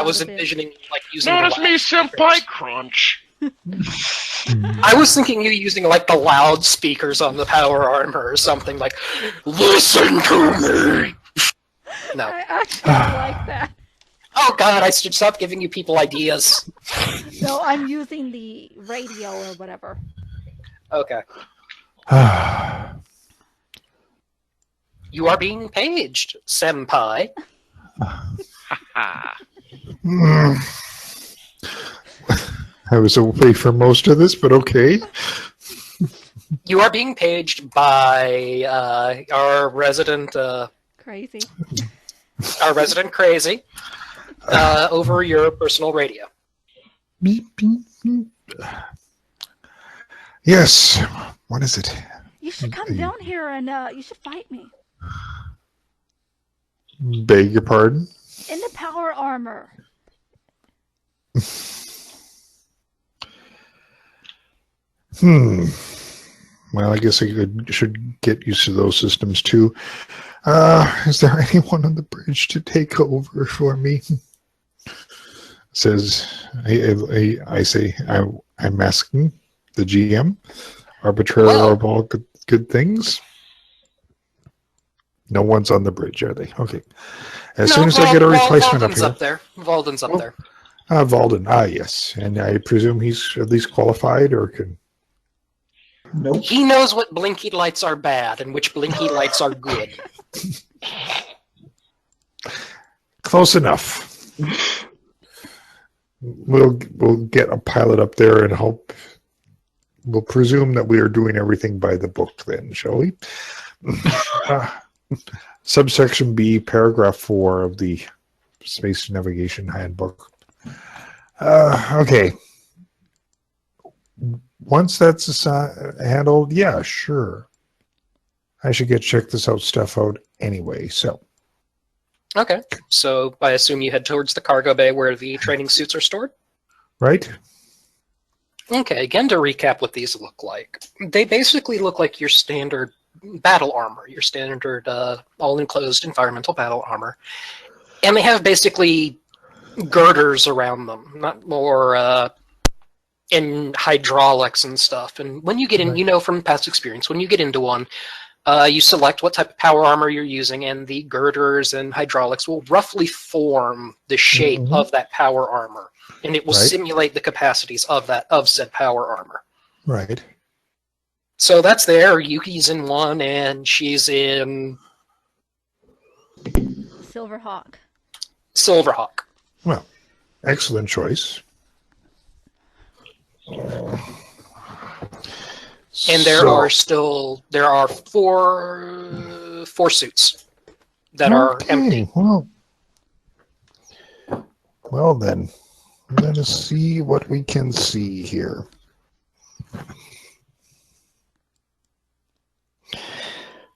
S1: was envisioning using
S4: Notice
S1: the
S4: me,
S1: loud
S4: senpai crunch.
S1: I was thinking you using the loudspeakers on the power armor or something like, listen to me! No.
S2: I actually like that.
S1: Oh god, I should stop giving you people ideas.
S2: No, I'm using the radio or whatever.
S1: Okay. You are being paged, senpai.
S3: I was away for most of this, but okay.
S1: You are being paged by our resident
S2: Crazy.
S1: crazy over your personal radio.
S3: Beep, beep, beep. Yes. What is it?
S2: You should come down here and you should fight me.
S3: Beg your pardon?
S2: In the power armor.
S3: Well, I guess I should get used to those systems too. Is there anyone on the bridge to take over for me? Says I say I'm asking the GM, arbitrator of all good things. No one's on the bridge, are they? Okay. As soon as I get a replacement
S1: Walden's
S3: up here.
S1: Walden's up there.
S3: Walden. Yes. And I presume he's at least qualified or can...
S5: Nope.
S1: He knows what blinky lights are bad and which blinky lights are good.
S3: Close enough. We'll get a pilot up there and hope. We'll presume that we are doing everything by the book then, shall we? Subsection B, paragraph 4 of the Space Navigation Handbook. Okay. Once that's handled, yeah, sure. I should check this stuff out anyway, so.
S1: Okay, so I assume you head towards the cargo bay where the training suits are stored?
S3: Right?
S1: Okay, again to recap what these look like. They basically look like your standard battle armor, your standard all-enclosed environmental battle armor. And they have basically girders around them, not more in hydraulics and stuff. And when you get in,
S3: Right.
S1: from past experience, when you get into one, you select what type of power armor you're using, and the girders and hydraulics will roughly form the shape of that power armor, and it will simulate the capacities of said power armor.
S3: Right.
S1: So that's there. Yuki's in one, and she's in
S2: Silverhawk.
S1: Silverhawk.
S3: Well, excellent choice.
S1: And there are four suits that are empty.
S3: Well then, let us see what we can see here.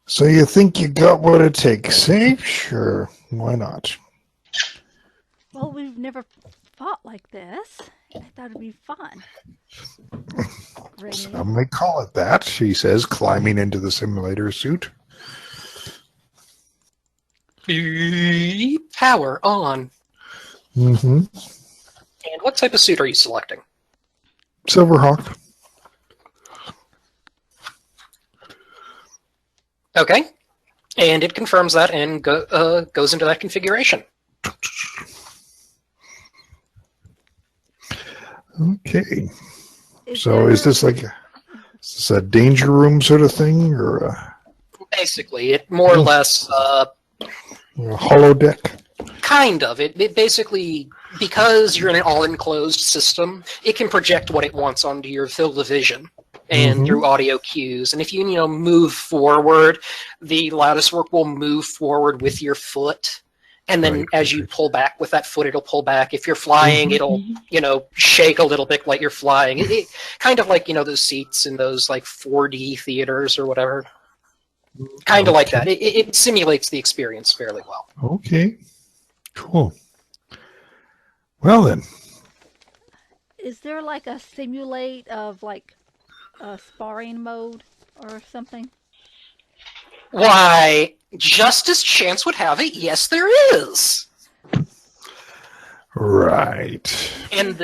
S3: So you think you got what it takes, eh? Sure, why not?
S2: Well, we've never fought like this. I thought it'd be fun. Ringing.
S3: Some may call it that, she says, climbing into the simulator suit.
S1: Power on.
S3: Mm-hmm.
S1: And what type of suit are you selecting?
S3: Silverhawk.
S1: Okay. And it confirms that and goes into that configuration.
S3: Okay.
S2: Is
S3: Is this like is this a danger room sort of thing, or a
S1: Basically, it more or less,
S3: holodeck?
S1: kind of. It basically, because you're in an all-enclosed system, it can project what it wants onto your field of vision and through audio cues. And if you move forward, the lattice work will move forward with your foot. And then as you pull back with that foot, it'll pull back. If you're flying, it'll, shake a little bit like you're flying. It kind of like, those seats in those like 4D theaters or whatever. Kind of like that. It simulates the experience fairly well.
S3: Okay. Cool. Well then.
S2: Is there like a simulate of like a sparring mode or something?
S1: Why, just as chance would have it, yes, there is.
S3: Right.
S1: And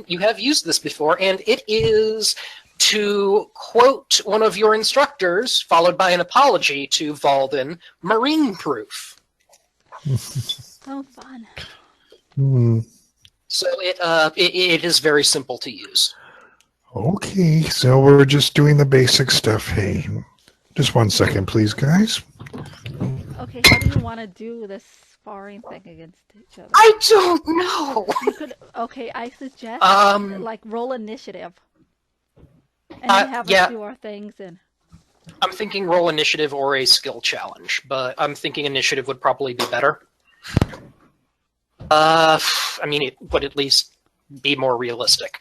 S1: you have used this before, and it is, to quote one of your instructors, followed by an apology to Walden, marine proof.
S2: So fun.
S1: So it is very simple to use.
S3: Okay, so we're just doing the basic stuff. Hey, just 1 second, please, guys.
S2: Okay, how do you want to do this sparring thing against each other?
S1: I don't know.
S2: You could. Okay, I suggest like roll initiative, and then have us do our things. And
S1: I'm thinking roll initiative or a skill challenge, but I'm thinking initiative would probably be better. I mean, it would at least be more realistic.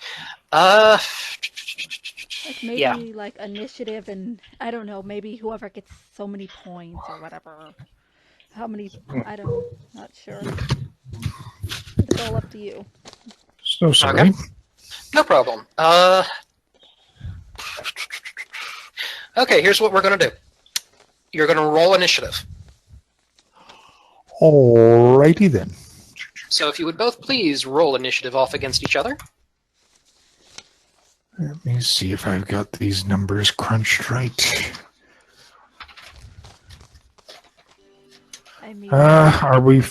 S2: Maybe like initiative, and I don't know, maybe whoever gets so many points or whatever. How many? Not sure. It's all up to you.
S3: So sorry.
S1: Okay. No problem. Okay, here's what we're going to do. You're going to roll initiative.
S3: Alrighty then.
S1: So if you would both please roll initiative off against each other.
S3: Let me see if I've got these numbers crunched right.
S2: I mean,
S3: Are we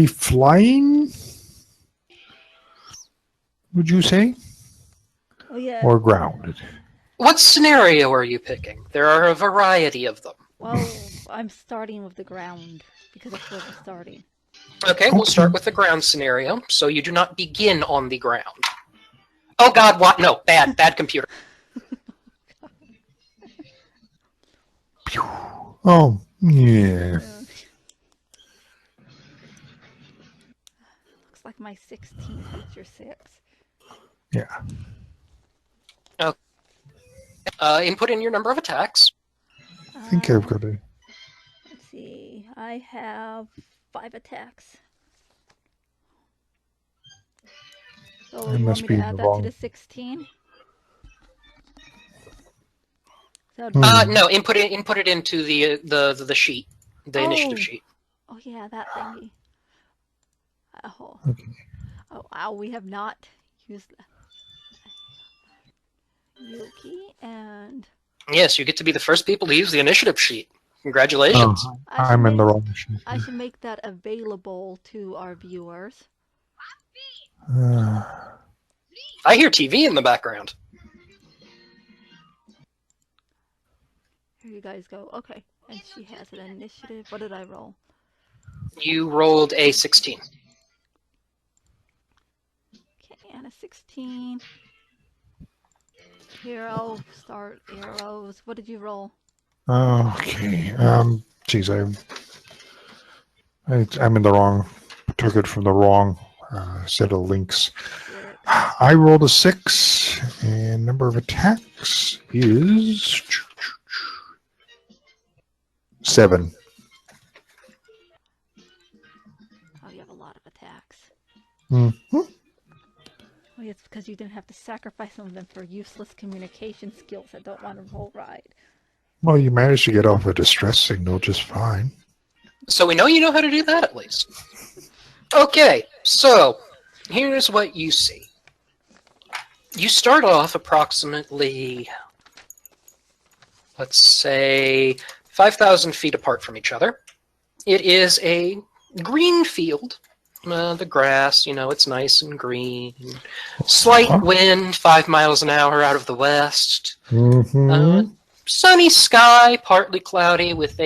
S3: flying? Would you say?
S2: oh yeah.
S3: Or grounded?
S1: What scenario are you picking? There are a variety of them.
S2: Well, I'm starting with the ground because that's where we're starting.
S1: Okay, we'll start with the ground scenario. So you do not begin on the ground. Oh God, what? No, bad computer.
S3: Oh, yeah.
S2: Looks like my 16 beats your 6.
S3: Yeah.
S1: Input in your number of attacks.
S3: I think I've got a...
S2: Let's see. I have 5 attacks. So
S3: I
S2: you
S3: must
S2: want me
S3: be
S2: to add that
S3: wrong.
S2: to the 16?
S1: No, input it into the sheet, the initiative sheet.
S2: Oh yeah, that thingy. Oh.
S3: Okay.
S2: Oh wow, we have not used that. Yuki and...
S1: Yes, you get to be the first people to use the initiative sheet. Congratulations.
S3: Oh, I'm in the wrong machine.
S2: I should make that available to our viewers.
S1: I hear TV in the background.
S2: Here you guys go. Okay, and she has an initiative. What did I roll?
S1: You rolled a 16.
S2: Okay, and a 16. Hero, start arrows. What did you roll?
S3: Okay. Geez, I'm in the wrong. Took it from the wrong set of links. I rolled a 6, and number of attacks is 7.
S2: Oh, you have a lot of attacks.
S3: Mm-hmm.
S2: you didn't have to sacrifice some of them for useless communication skills that don't want to roll right.
S3: Well, you managed to get off a distress signal just fine.
S1: So we know you know how to do that, at least. Okay, so here's what you see. You start off approximately, let's say, 5,000 feet apart from each other. It is a green field. The grass, it's nice and green. Slight wind, 5 miles an hour out of the west. Sunny sky, partly cloudy with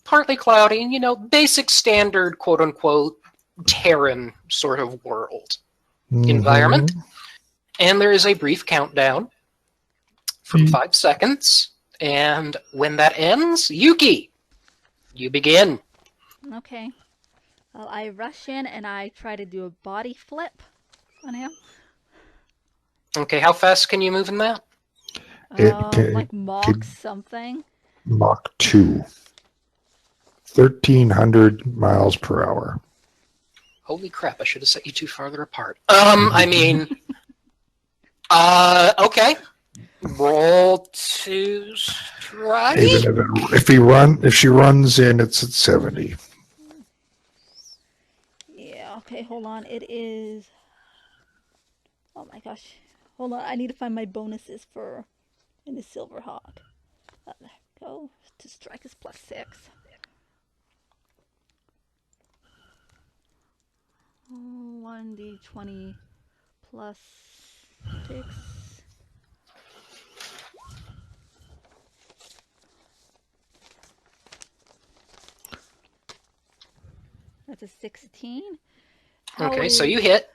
S1: partly cloudy, basic standard, quote unquote, Terran sort of world environment. And there is a brief countdown from 5 seconds. And when that ends, Yuki, you begin.
S2: Okay. Well, I rush in and I try to do a body flip on him.
S1: Okay, how fast can you move in that?
S2: Like Mach something.
S3: Mach 2. 1,300 miles per hour.
S1: Holy crap, I should have set you two farther apart. Okay. Roll to strike.
S3: Even if she runs in, it's at 70.
S2: Yeah, okay, hold on. It is... Oh my gosh. Hold on, I need to find my bonuses in the Silver Hawk. There we go. To strike is +6. 1d20 +6. That's a 16.
S1: Okay, so you hit.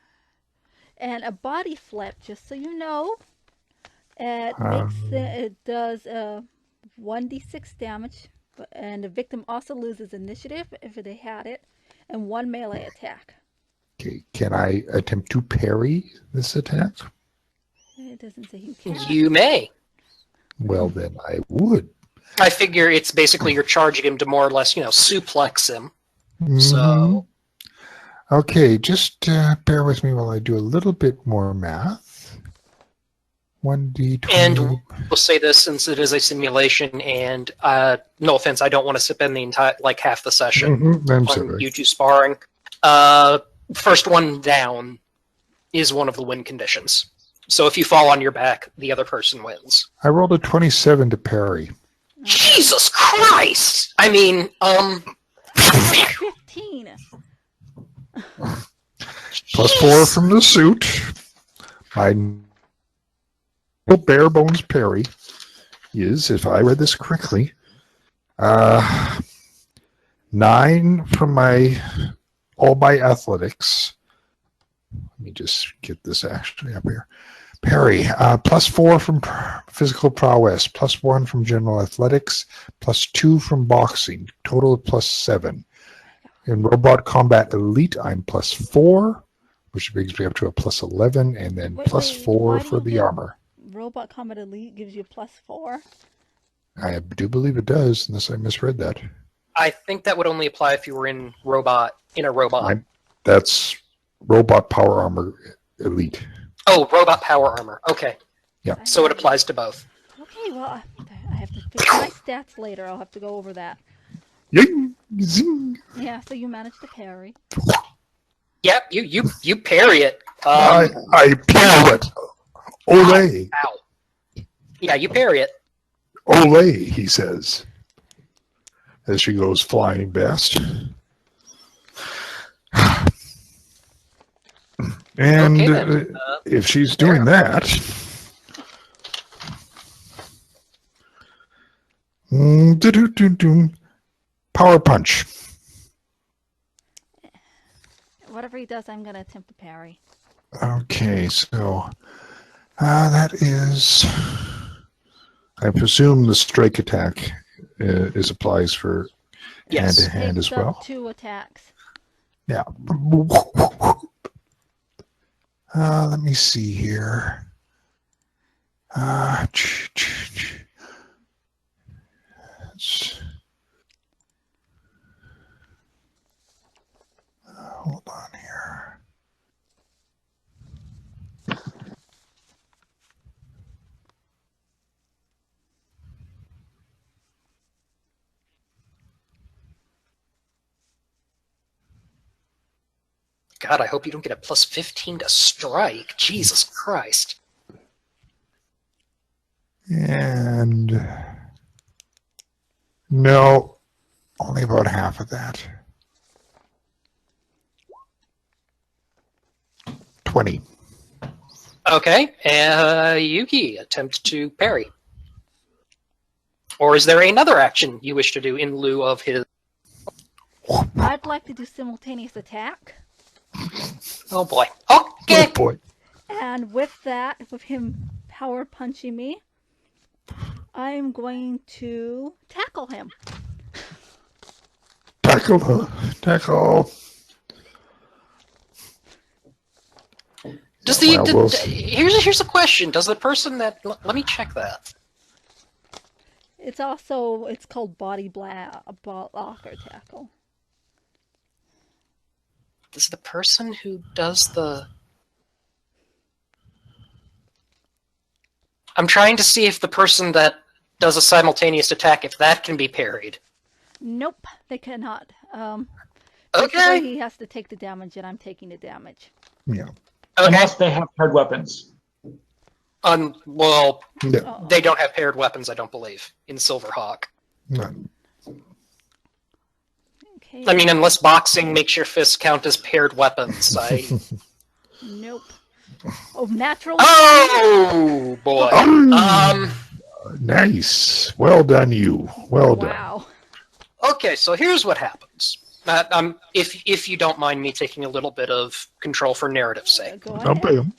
S2: And a body flip, just so you know, it does 1d6 damage, and the victim also loses initiative if they had it, and 1 melee attack.
S3: Okay, can I attempt to parry this attack?
S2: It doesn't say you can.
S1: You may.
S3: Well, then I would.
S1: I figure it's basically you're charging him to more or less, suplex him. So.
S3: Okay, just bear with me while I do a little bit more math. 1d20.
S1: And we'll say this since it is a simulation, and no offense, I don't want to sip in the entire half the session on you two sparring. First one down is one of the win conditions. So if you fall on your back, the other person wins.
S3: I rolled a 27 to parry.
S1: Jesus Christ! I mean,
S2: 15.
S3: +4 from the suit. My bare bones parry is, if I read this correctly, 9 from my athletics. Let me just get this actually up here. Parry, +4 from physical prowess, +1 from general athletics, +2 from boxing, total of +7. In robot combat elite, I'm +4, which brings me up to a +11, and then +4 for the armor.
S2: Robot combat elite gives you +4?
S3: I do believe it does, unless I misread that.
S1: I think that would only apply if you were in a robot.
S3: That's robot power armor elite.
S1: Oh, robot power armor. Okay.
S3: Yeah.
S1: So it applies to both.
S2: Okay, well, I have to fix my stats later. I'll have to go over that.
S3: Ying, zing.
S2: Yeah, so you managed to parry.
S1: Yep, you parry it.
S3: I parry it. Olay.
S1: Ow. Yeah, you parry it.
S3: Olay, he says, as she goes flying past. And
S1: okay,
S3: if she's doing that, power punch.
S2: Whatever he does, I'm going to attempt to parry.
S3: Okay, so that is, I presume the strike attack applies for hand-to-hand as well.
S2: 2 attacks.
S3: Yeah. Let me see here. Hold on here.
S1: God, I hope you don't get a plus 15 to strike. Jesus Christ.
S3: And no, only about half of that. 20.
S1: Okay, Yuki, attempt to parry. Or is there another action you wish to do in lieu of his...
S2: I'd like to do simultaneous attack.
S1: Oh boy. Okay!
S3: Oh boy.
S2: And with that, with him power punching me, I'm going to tackle him.
S3: Tackle.
S1: Does here's a question. Does the person that... Let me check that.
S2: It's called body block or tackle.
S1: Does the person who does the... I'm trying to see if the person that does a simultaneous attack, if that can be parried.
S2: Nope, they cannot.
S1: Okay.
S2: He has to take the damage, and I'm taking the damage.
S3: Yeah.
S1: Okay.
S5: Unless they have paired weapons.
S1: Well,
S3: No.
S1: they don't have paired weapons, I don't believe, in Silverhawk.
S3: None.
S2: Okay.
S1: I mean, unless boxing makes your fists count as paired weapons.
S2: Nope. Oh, natural.
S1: Oh boy.
S3: Nice. Well done, you. Well done.
S2: Wow.
S1: Okay, so here's what happens. If you don't mind me taking a little bit of control for narrative's sake.
S2: Go ahead.
S3: Bam.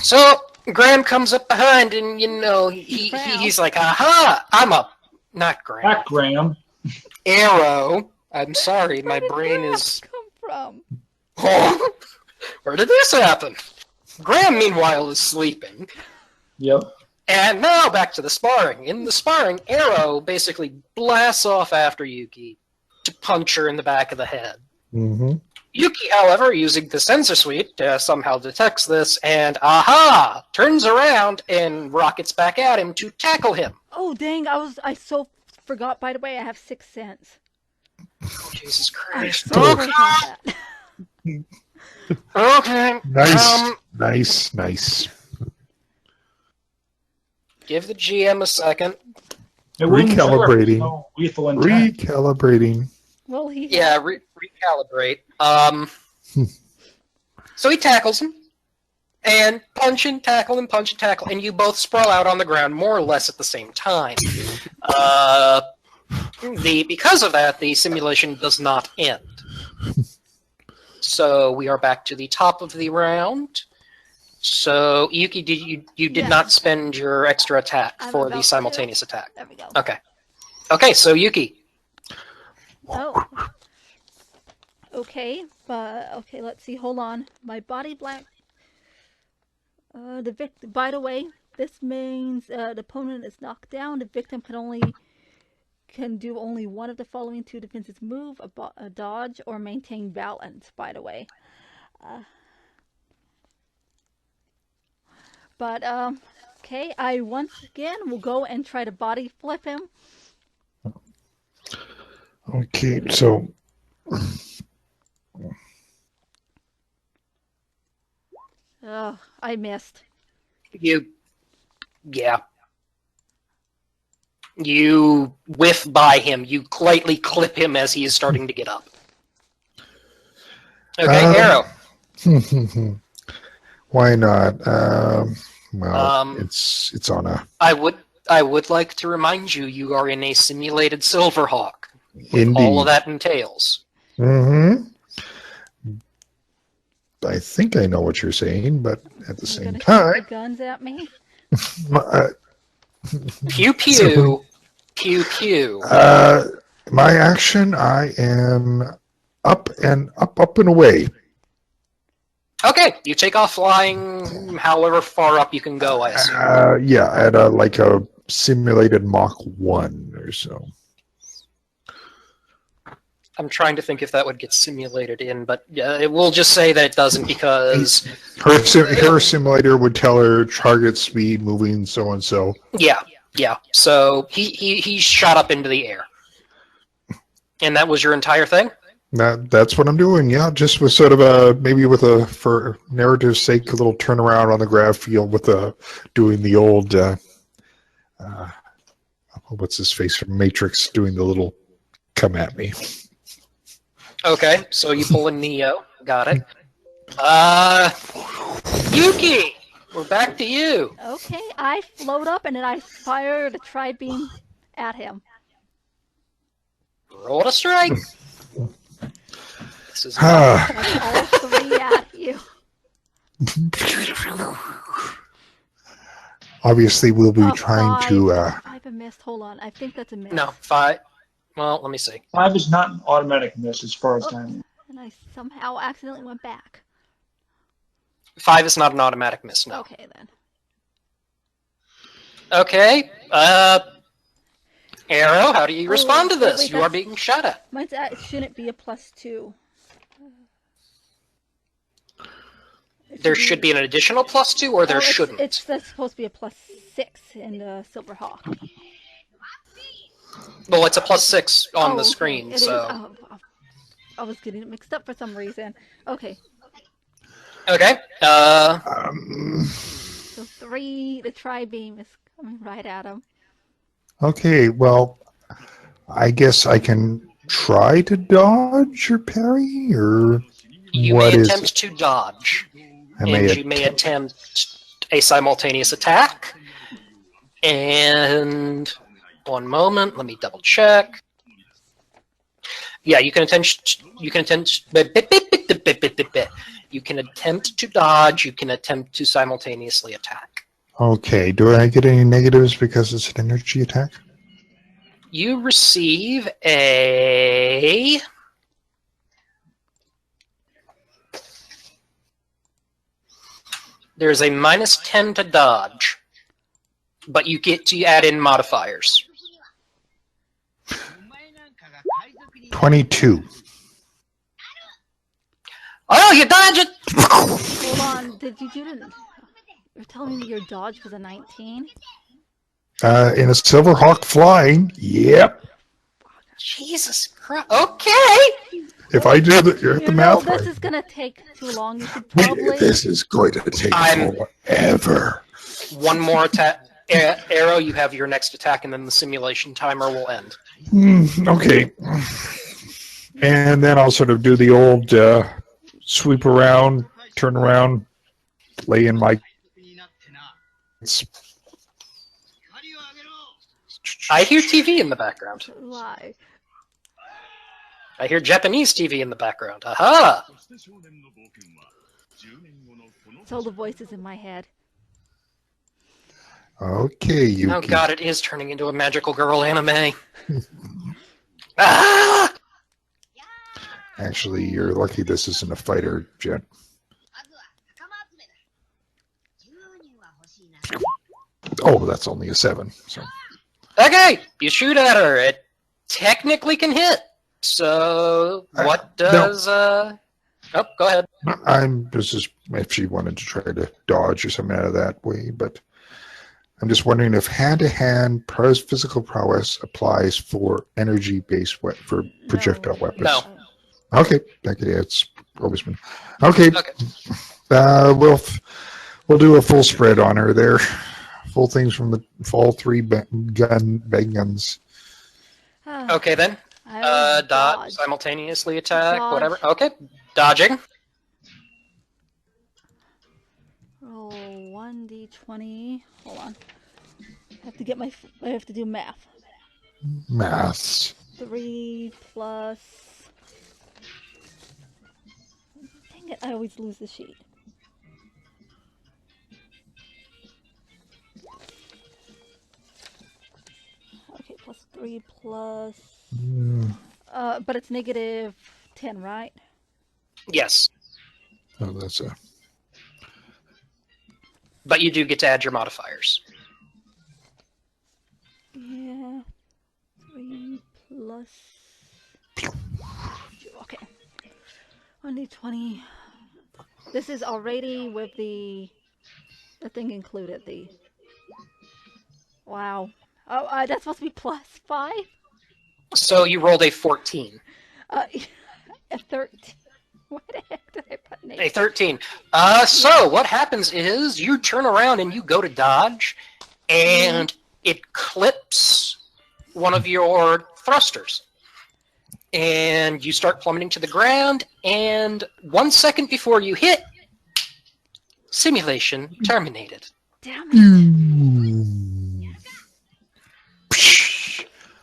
S1: So Graham comes up behind, and he's like, "Aha! I'm up." Not Graham.
S5: Back, Graham.
S1: Arrow. I'm sorry, my
S2: Where did
S1: brain
S2: that
S1: is.
S2: come from?
S1: Where did this happen? Graham, meanwhile, is sleeping.
S5: Yep.
S1: And now back to the sparring. In the sparring, Arrow basically blasts off after Yuki to punch her in the back of the head.
S3: Mm-hmm.
S1: Yuki, however, using the sensor suite, somehow detects this and, turns around and rockets back at him to tackle him.
S2: Oh dang! I so forgot. By the way, I have 6 cents.
S1: Oh, Jesus
S2: I
S1: Christ.
S2: so forgot that.
S1: Okay.
S3: Nice.
S1: Give the GM a second.
S5: It wouldn't trigger if there's
S3: Recalibrating.
S5: no lethal intent.
S3: Recalibrating.
S2: Well, he.
S1: Yeah, recalibrate. So he tackles him, and punch and tackle, and you both sprawl out on the ground more or less at the same time. Because of that, the simulation does not end. So we are back to the top of the round. So Yuki, you did
S2: Yes.
S1: not spend your extra attack
S2: I'm
S1: for
S2: about
S1: the
S2: to.
S1: simultaneous attack.
S2: There we go.
S1: Okay, so Yuki.
S2: Oh. Okay, let's see. Hold on. My body black. The victim. By the way, this means the opponent is knocked down. The victim can do only one of the following 2 defensive move: a dodge or maintain balance. By the way. Okay. I once again will go and try to body flip him.
S3: Okay, so
S2: Oh, I missed.
S1: You whiff by him. You lightly clip him as he is starting to get up. Okay, Arrow.
S3: Why not? It's on a.
S1: I would like to remind you, you are in a simulated Silverhawk.
S3: Indeed.
S1: All of that entails.
S3: Mm-hmm. I think I know what you're saying, but at the
S2: You're
S3: same
S2: gonna shoot
S3: time,
S2: the guns at me.
S1: Pew pew. Pew pew.
S3: my action, I am up and away.
S1: Okay, you take off flying however far up you can go, I assume.
S3: At a simulated Mach 1 or so.
S1: I'm trying to think if that would get simulated in, but it will just say that it doesn't because...
S3: Her simulator would tell her target speed, moving, so and so.
S1: Yeah. So he shot up into the air. And that was your entire thing?
S3: That's what I'm doing. Yeah, just with sort of a maybe with a for narrative's sake, a little turnaround on the graph field with doing the old what's his face from Matrix doing the little come at me.
S1: Okay, so you pull in Neo. Got it. Yuki, we're back to you.
S2: Okay, I float up and then I fire the tri-beam at him.
S1: Roll to strike. This is
S2: That's all three at you.
S3: Obviously, we'll be trying to.
S2: Five a miss. Hold on, I think that's a miss.
S1: no 5. Well, let me see.
S5: 5 is not an automatic miss as far as time.
S2: And I somehow accidentally went back.
S1: 5 is not an automatic miss. No.
S2: Okay then.
S1: Okay. Arrow, how do you respond to this?
S2: wait,
S1: You are being shot at.
S2: Mine's shouldn't be a +2.
S1: There should be an additional +2, or there shouldn't.
S2: It's supposed to be a +6 in the Silver Hawk.
S1: Well, it's a +6 on the
S2: okay.
S1: screen,
S2: It
S1: so.
S2: is. I was getting it mixed up for some reason. Okay.
S1: Okay.
S2: So 3, the tri-beam is coming right at him.
S3: Okay, well, I guess I can try to dodge or parry, or
S1: You
S3: what
S1: may
S3: is
S1: attempt to dodge,
S3: I
S1: and
S3: may
S1: you may attempt a simultaneous attack. And one moment, let me double check. Yeah, you can attempt. You can attempt. You can attempt to dodge. You can attempt to simultaneously attack.
S3: Okay, do I get any negatives because it's an energy attack?
S1: You receive a. There's a -10 to dodge, but you get to add in modifiers.
S3: 22.
S1: Oh, you dodge it!
S2: Hold on, did you do the... You're telling me your dodge was a 19?
S3: In a Silver Hawk flying, yep.
S1: Jesus Christ. Okay!
S3: If I do the math
S2: this
S3: right,
S2: is going to take too long. You should probably...
S3: this is going to take forever.
S1: One more attack. Arrow, you have your next attack, and then the simulation timer will end.
S3: Okay. And then I'll sort of do the old sweep around, turn around, lay in my...
S1: I hear TV in the background.
S2: Lie.
S1: I hear Japanese TV in the background. Aha!
S2: It's all the voices in my head.
S3: Okay, Yuki.
S1: Oh god, it is turning into a magical girl anime. Ah!
S3: Actually, you're lucky this isn't a fighter jet. Oh, that's only a 7. So.
S1: Okay, you shoot at her. It technically can hit. So, what does... Oh, go ahead.
S3: This is if she wanted to try to dodge or something out of that way, but I'm just wondering if hand-to-hand physical prowess applies for energy-based for projectile weapons.
S1: No.
S3: Okay, it's always been okay.
S1: Okay.
S3: We'll do a full spread on her there. Full things from the all 3 big guns.
S1: Okay then. Dodge, simultaneously attack, whatever. Okay, dodging.
S2: Roll 1d20. Hold on. I have to do math.
S3: Maths.
S2: 3 plus... Dang it, I always lose the sheet. Okay, plus 3 plus... but it's -10, right?
S1: Yes.
S3: Oh, that's a...
S1: But you do get to add your modifiers.
S2: Yeah. 3 plus... Okay. 1d20. This is already with the thing included. Wow. Oh, that's supposed to be +5?
S1: So you rolled a 14.
S2: A 13. Why the heck did I put an
S1: A
S2: 8?
S1: 13. So what happens is you turn around and you go to dodge, and it clips one of your thrusters. And you start plummeting to the ground, and 1 second before you hit, simulation terminated.
S2: Damn it.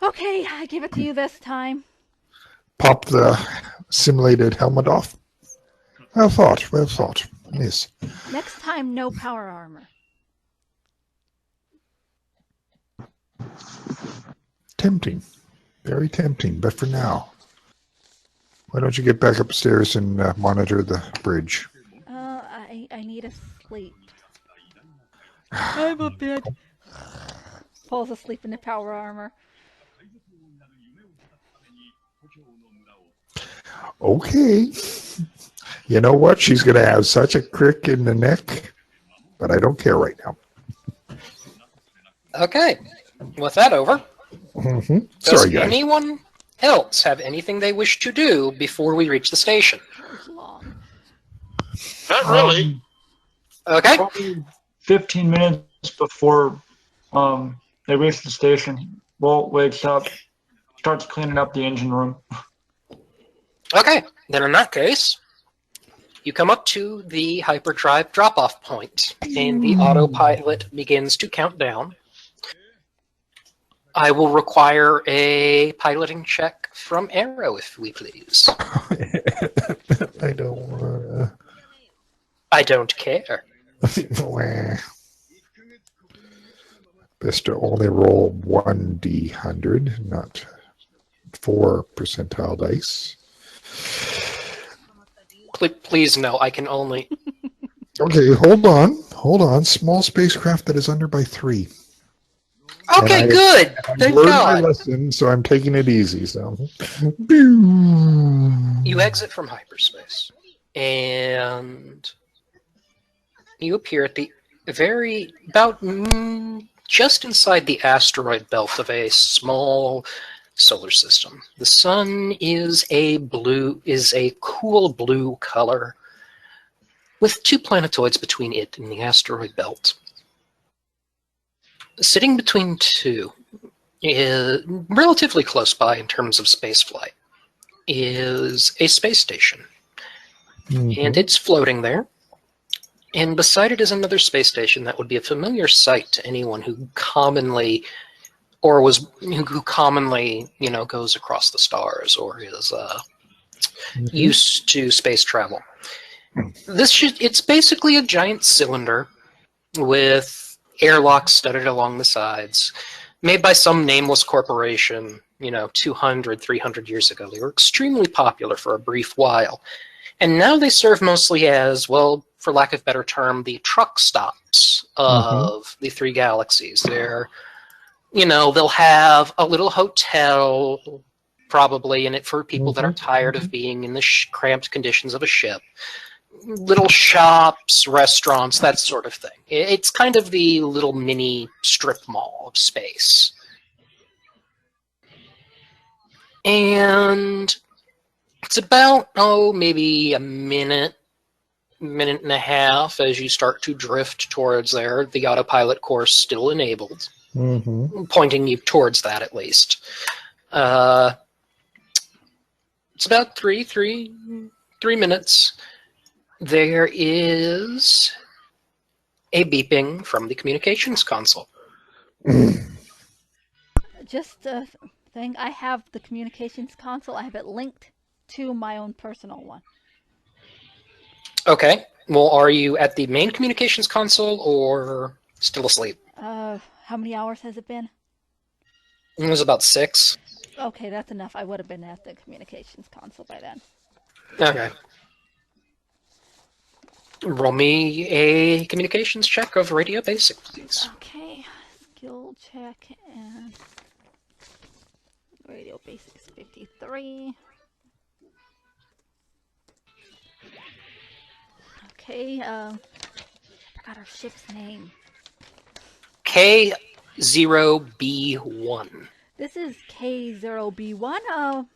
S2: Okay, I give it to you this time.
S3: Pop the simulated helmet off. Well thought, well thought. Yes.
S2: Next time, no power armor.
S3: Tempting. Very tempting, but for now. Why don't you get back upstairs and monitor the bridge?
S2: I need to sleep. I'm a bit. Falls asleep in the power armor.
S3: Okay. You know what? She's going to have such a crick in the neck, but I don't care right now.
S1: Okay. With that over,
S3: Mm-hmm.
S1: does
S3: Sorry, guys.
S1: anyone else have anything they wish to do before we reach the station?
S2: That was long.
S4: Not really.
S1: Okay.
S5: Probably 15 minutes before they reach the station, Walt wakes up, starts cleaning up the engine room.
S1: Okay. Then in that case, you come up to the hyperdrive drop-off point, and the autopilot begins to count down. I will require a piloting check from Arrow, if we please.
S3: I don't want
S1: I don't care.
S3: to. Best to only roll 1d100, not 4 percentile dice.
S1: Please, no, I can only...
S3: Okay, hold on. Small spacecraft that is under by 3.
S1: Okay,
S3: And
S1: good. Thank
S3: learned my
S1: God.
S3: lesson, so I'm taking it easy. So,
S1: You exit from hyperspace, and you appear at the just inside the asteroid belt of a small solar system. The sun is a cool blue color, with 2 planetoids between it and the asteroid belt. Sitting between 2, is relatively close by in terms of spaceflight, is a space station. And it's floating there. And beside it is another space station that would be a familiar sight to anyone who commonly, goes across the stars or is used to space travel. It's basically a giant cylinder with airlocks studded along the sides, made by some nameless corporation, 200, 300 years ago. They were extremely popular for a brief while. And now they serve mostly as, well, for lack of a better term, the truck stops of the Three Galaxies. They're, they'll have a little hotel probably in it for people that are tired of being in the cramped conditions of a ship. Little shops, restaurants, that sort of thing. It's kind of the little mini strip mall of space. And it's about, maybe a minute and a half as you start to drift towards there. The autopilot course still enabled, pointing you towards that at least. It's about three minutes. There is a beeping from the communications console.
S2: Just a thing, I have the communications console. I have it linked to my own personal one.
S1: Okay. Well, are you at the main communications console or still asleep?
S2: How many hours has it been?
S1: It was about 6.
S2: Okay, that's enough. I would have been at the communications console by then.
S1: Okay. Roll me a communications check of radio basic, please.
S2: Okay, skill check and radio basics 53. Okay, I forgot our ship's name.
S1: K0B1.
S2: This is K0B1.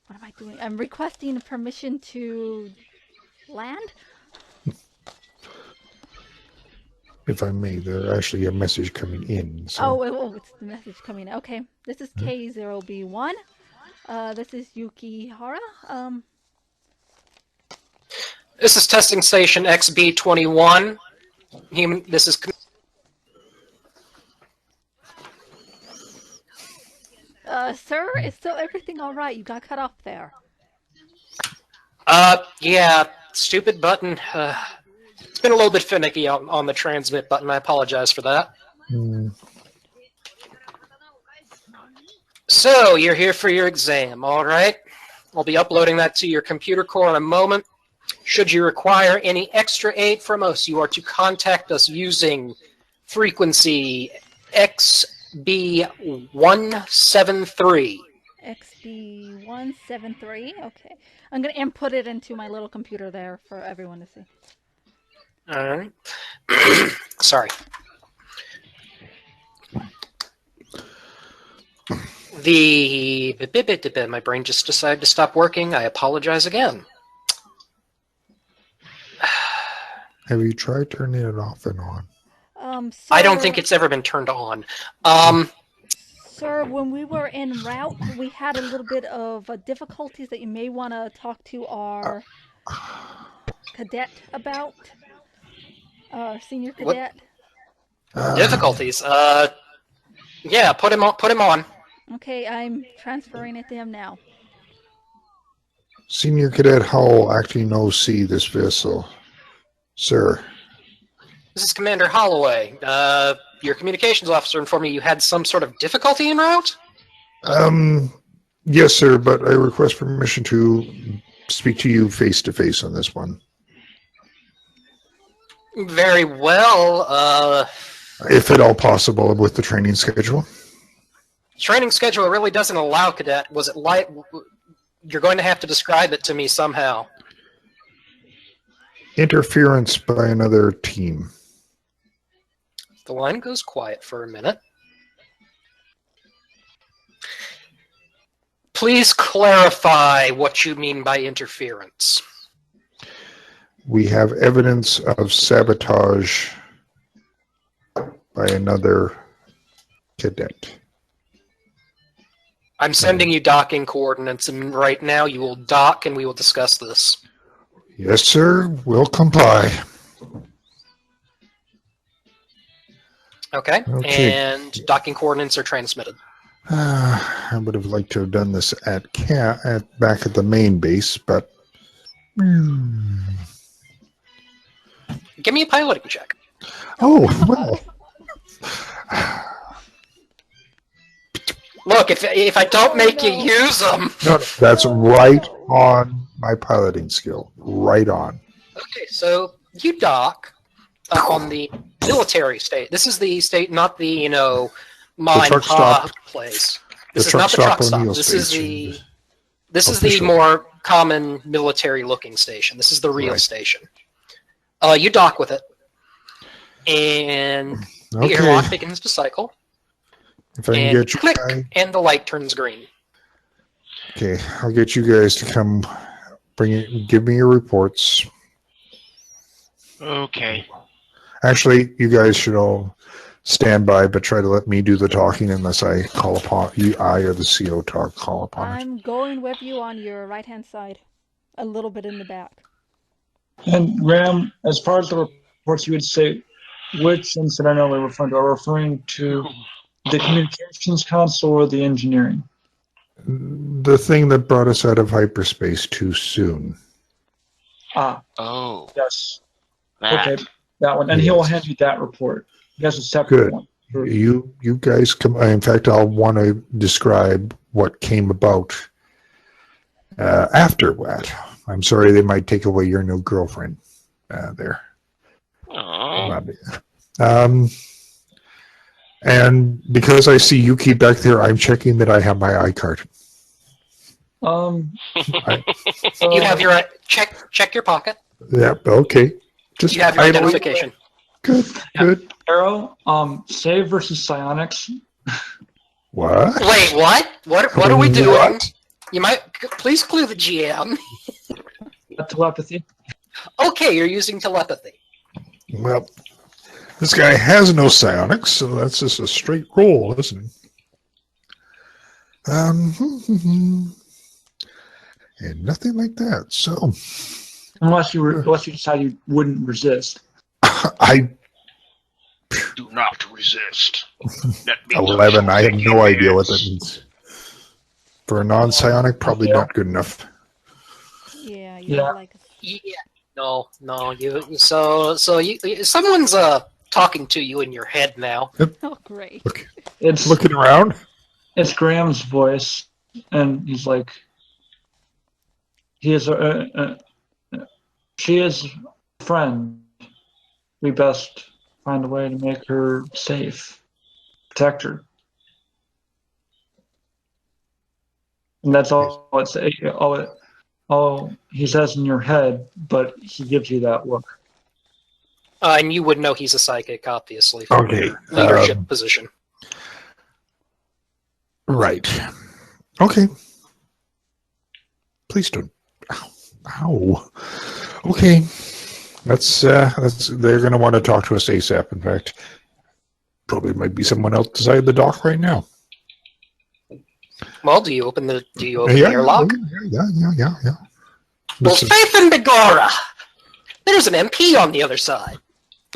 S2: What am I doing? I'm requesting permission to land?
S3: If I may, there's actually a message coming in. So.
S2: Oh, it's the message coming in. Okay, this is K0B1. This is Yuki Hara.
S1: This is testing station XB21. This is...
S2: Sir, is still everything all right? You got cut off there.
S1: Yeah, stupid button. It's been a little bit finicky on the transmit button. I apologize for that. So, you're here for your exam, all right? I'll be uploading that to your computer core in a moment. Should you require any extra aid from us, you are to contact us using frequency XB173.
S2: XB173, okay. I'm going to input it into my little computer there for everyone to see.
S1: All right. Sorry. My brain just decided to stop working. I apologize again.
S3: Have you tried turning it off and on?
S2: Sir,
S1: I don't think it's ever been turned on.
S2: Sir, when we were en route, we had a little bit of difficulties that you may want to talk to our cadet about. Our senior cadet.
S1: Difficulties? Yeah, put him on.
S2: Okay, I'm transferring it to him now.
S3: Senior Cadet Howell acting OC this vessel. Sir.
S1: This is Commander Holloway. Your communications officer informed me you had some sort of difficulty en route?
S3: Yes, sir, but I request permission to speak to you face-to-face on this one.
S1: Very well,
S3: If at all possible with the training schedule.
S1: Training schedule really doesn't allow cadet. Was it light? You're going to have to describe it to me somehow.
S3: Interference by another team.
S1: The line goes quiet for a minute. Please clarify what you mean by interference.
S3: We have evidence of sabotage by another cadet.
S1: I'm sending you docking coordinates, and right now you will dock and we will discuss this.
S3: Yes, sir. We'll comply.
S1: Okay. And docking coordinates are transmitted.
S3: I would have liked to have done this back at the main base, but...
S1: Give me a piloting check.
S3: Oh, well.
S1: Look, if I don't make you use them...
S3: No, that's right on my piloting skill. Right on.
S1: Okay, so you dock on the military state. This is the state, not the, mine pub place. This is not the truck stop. This is the more common military-looking station. This is the real station. You dock with it, and the airlock begins to cycle.
S3: If I can get you,
S1: click, and the light turns green.
S3: Okay, I'll get you guys to come give me your reports.
S4: Okay.
S3: Actually, you guys should all stand by, but try to let me do the talking unless I call upon you. I or the CO call upon it.
S2: I'm going with you on your right-hand side, a little bit in the back.
S5: And Graham, as far as the reports, you would say which incident are we referring to? Are we referring to the communications console or the engineering?
S3: The thing that brought us out of hyperspace too soon.
S5: Ah.
S4: Oh.
S5: Yes.
S4: That.
S5: Okay, that one. And he'll hand you that report. He has a separate one.
S3: You guys come. In fact, I'll want to describe what came about after that. I'm sorry, they might take away your new girlfriend there. And because I see Yuki back there, I'm checking that I have my iCard.
S1: You have your check your pocket.
S3: Yep. Okay.
S1: You have your identification.
S3: Good.
S5: Arrow, save versus psionics.
S3: What?
S1: Wait, what? What are we doing?
S3: What?
S1: You might please clue the GM.
S5: Telepathy.
S1: Okay, you're using telepathy.
S3: Well, this guy has no psionics, so that's just a straight roll, isn't it? And nothing like that. So,
S5: Unless you decide you wouldn't resist.
S3: I
S4: Do not resist. That means
S3: 11. I have
S4: choosing
S3: no idea what that
S4: is.
S3: means. For a non-psionic, probably not good enough.
S2: Yeah,
S5: Yeah.
S2: like
S1: Yeah. No. You. So someone's talking to you in your head now.
S2: oh great.
S5: It's
S3: Looking around.
S5: It's Graham's voice, and he's like, she is a friend. We best find a way to make her safe, protect her. And that's all he says in your head, but he gives you that look.
S1: And you would know he's a psychic, obviously, from
S3: Okay,
S1: your leadership position.
S3: Right. Okay. Please don't. Ow. Okay. That's they're going to want to talk to us ASAP. In fact, probably might be someone outside the dock right now.
S1: Well, do you open the
S3: Yeah,
S1: airlock?
S3: Yeah.
S1: Well,
S3: This is
S1: Faith and Begora! There's an MP on the other side.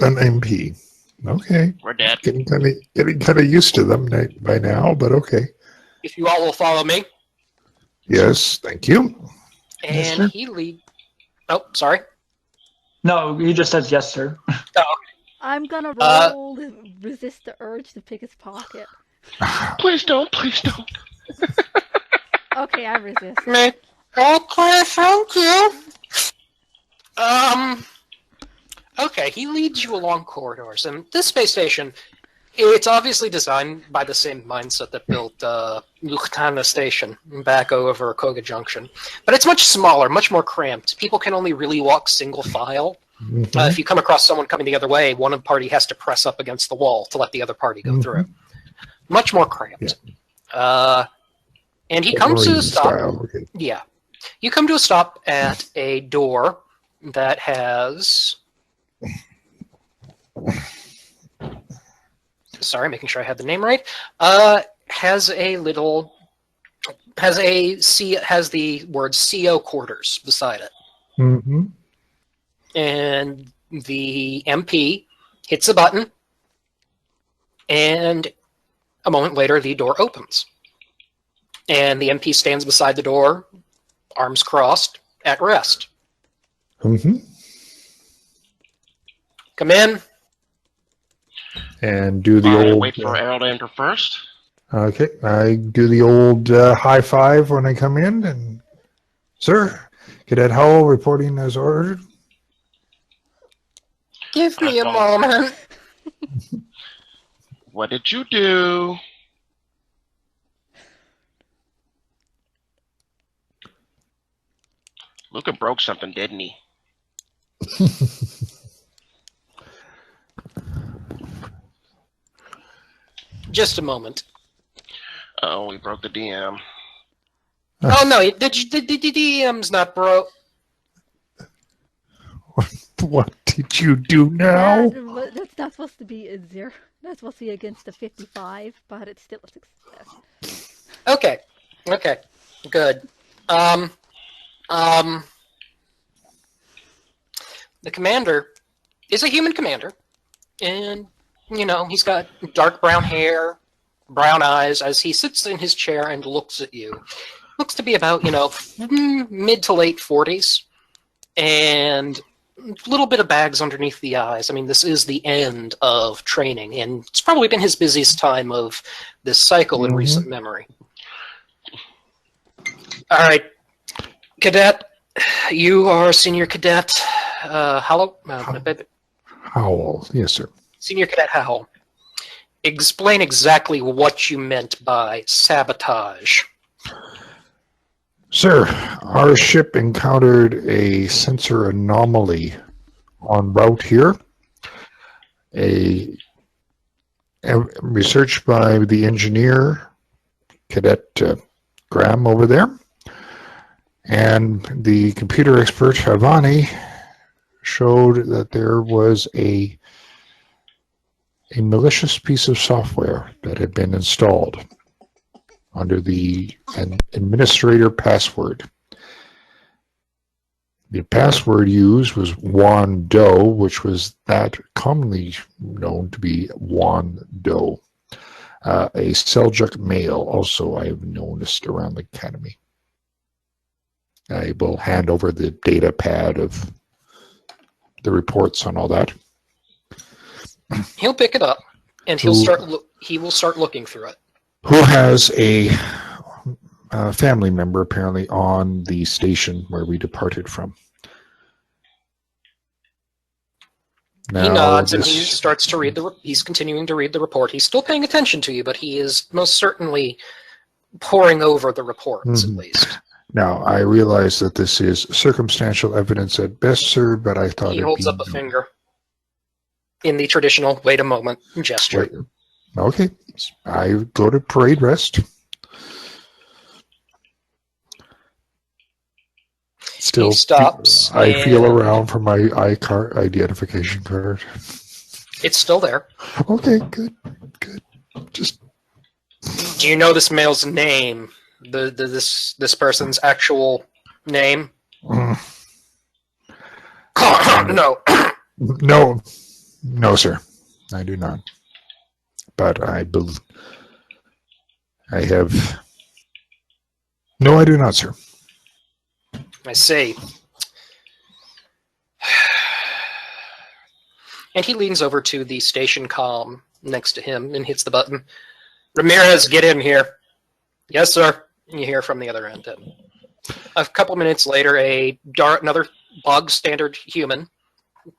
S3: an MP. Okay.
S4: We're dead.
S3: Getting kind of used to them by now, but okay.
S1: If you all will follow me.
S3: Yes, thank you.
S5: Yes,
S1: And
S5: sir.
S1: he lead. Oh, sorry.
S5: No, he just says yes, sir.
S2: I'm gonna roll to resist the urge to pick his pocket.
S4: Please don't. Please don't.
S2: Okay, I resist.
S1: Me. Okay, thank you. Okay, he leads you along corridors, and this space station, it's obviously designed by the same mindset that built Luchthansa Station back over Koga Junction. But it's much smaller, much more cramped. People can only really walk single file. If you come across someone coming the other way, one party has to press up against the wall to let the other party go through. Much more cramped. And he comes to a stop.
S3: Style. Okay.
S1: Yeah. You come to a stop at a door that has... Sorry, making sure I have the name right. Has the word CO quarters beside it.
S3: Mm-hmm.
S1: And the MP hits a button, and a moment later the door opens. And the MP stands beside the door, arms crossed, at rest.
S3: Mm-hmm.
S1: Come in.
S3: And do the old.
S4: Wait for Errol to enter first.
S3: Okay, I do the old high five when I come in, and sir, Cadet Howell reporting as ordered.
S1: Give me a moment.
S4: What did you do? Luca broke something, didn't he?
S1: Just a moment.
S4: Oh, we broke the DM.
S1: Oh no, the DM's not broke.
S3: What did you do now?
S2: That's not supposed to be a 0. That's supposed to be against a 55, but it's still a success.
S1: Okay, good. The commander is a human commander, and he's got dark brown hair, brown eyes. As he sits in his chair and looks at you, looks to be about mid to late 40s, and a little bit of bags underneath the eyes. I mean, this is the end of training, and it's probably been his busiest time of this cycle in recent memory. All right, Cadet, you are a senior cadet. Howell?
S3: Howell, yes, sir.
S1: Senior Cadet Howell. Explain exactly what you meant by sabotage.
S3: Sir, our ship encountered a sensor anomaly en route here. A research by the engineer, Cadet Graham over there, And the computer expert, Avani, showed that there was a malicious piece of software that had been installed under the administrator password. The password used was Wan Do, which was that commonly known to be Wan Do. A Seljuk male, also I have noticed around the academy. I will hand over the data pad of the reports on all that.
S1: He'll pick it up, and he will start looking through it.
S3: Who has a family member apparently on the station where we departed from. Now,
S1: he nods and he starts to read he's continuing to read the report. He's still paying attention to you, but he is most certainly poring over the reports, at least.
S3: Now, I realize that this is circumstantial evidence at best, sir, but I thought
S1: he holds up a finger in the traditional wait a moment gesture.
S3: Wait. Okay. I go to parade rest. Still,
S1: he stops.
S3: I feel around for my identification card.
S1: It's still there.
S3: Okay, good. Just.
S1: Do you know this male's name? This person's actual name? No.
S3: No, sir. I do not. But I have. No, I do not, sir.
S1: I see. And he leans over to the station comm next to him and hits the button. Ramirez, get in here. Yes, sir. You hear from the other end. A couple minutes later, another bog standard human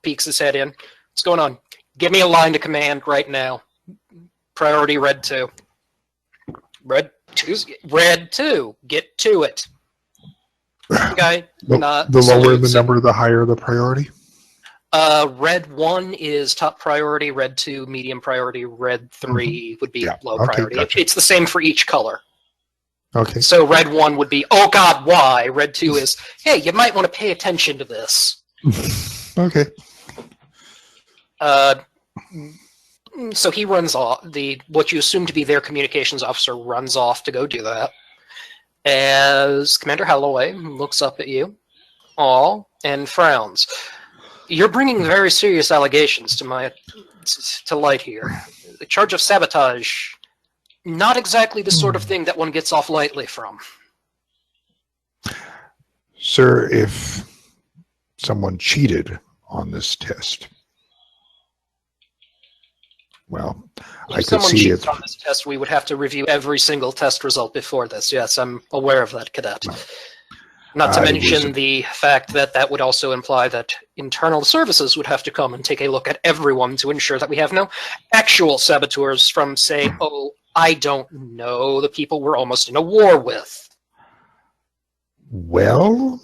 S1: peeks his head in. What's going on? Give me a line to command right now. Priority Red 2. Red 2. Get to it. Guy,
S3: the lower the number, the higher the priority?
S1: Red 1 is top priority, Red 2 medium priority, Red 3 would be low priority. Gotcha. It's the same for each color.
S3: Okay.
S1: So Red 1 would be, oh God, why? Red 2 is, hey, you might want to pay attention to this.
S3: Okay.
S1: So he runs off. What you assume to be their communications officer runs off to go do that. As Commander Holloway looks up at you all and frowns. You're bringing very serious allegations to light here. The charge of sabotage, not exactly the sort of thing that one gets off lightly from.
S3: Sir, if someone cheated on this test, well, I could see it. If someone cheated
S1: on this test, we would have to review every single test result before this. Yes, I'm aware of that, Cadet. Not to mention the fact that would also imply that internal services would have to come and take a look at everyone to ensure that we have no actual saboteurs from, say, I don't know, the people we're almost in a war with.
S3: Well,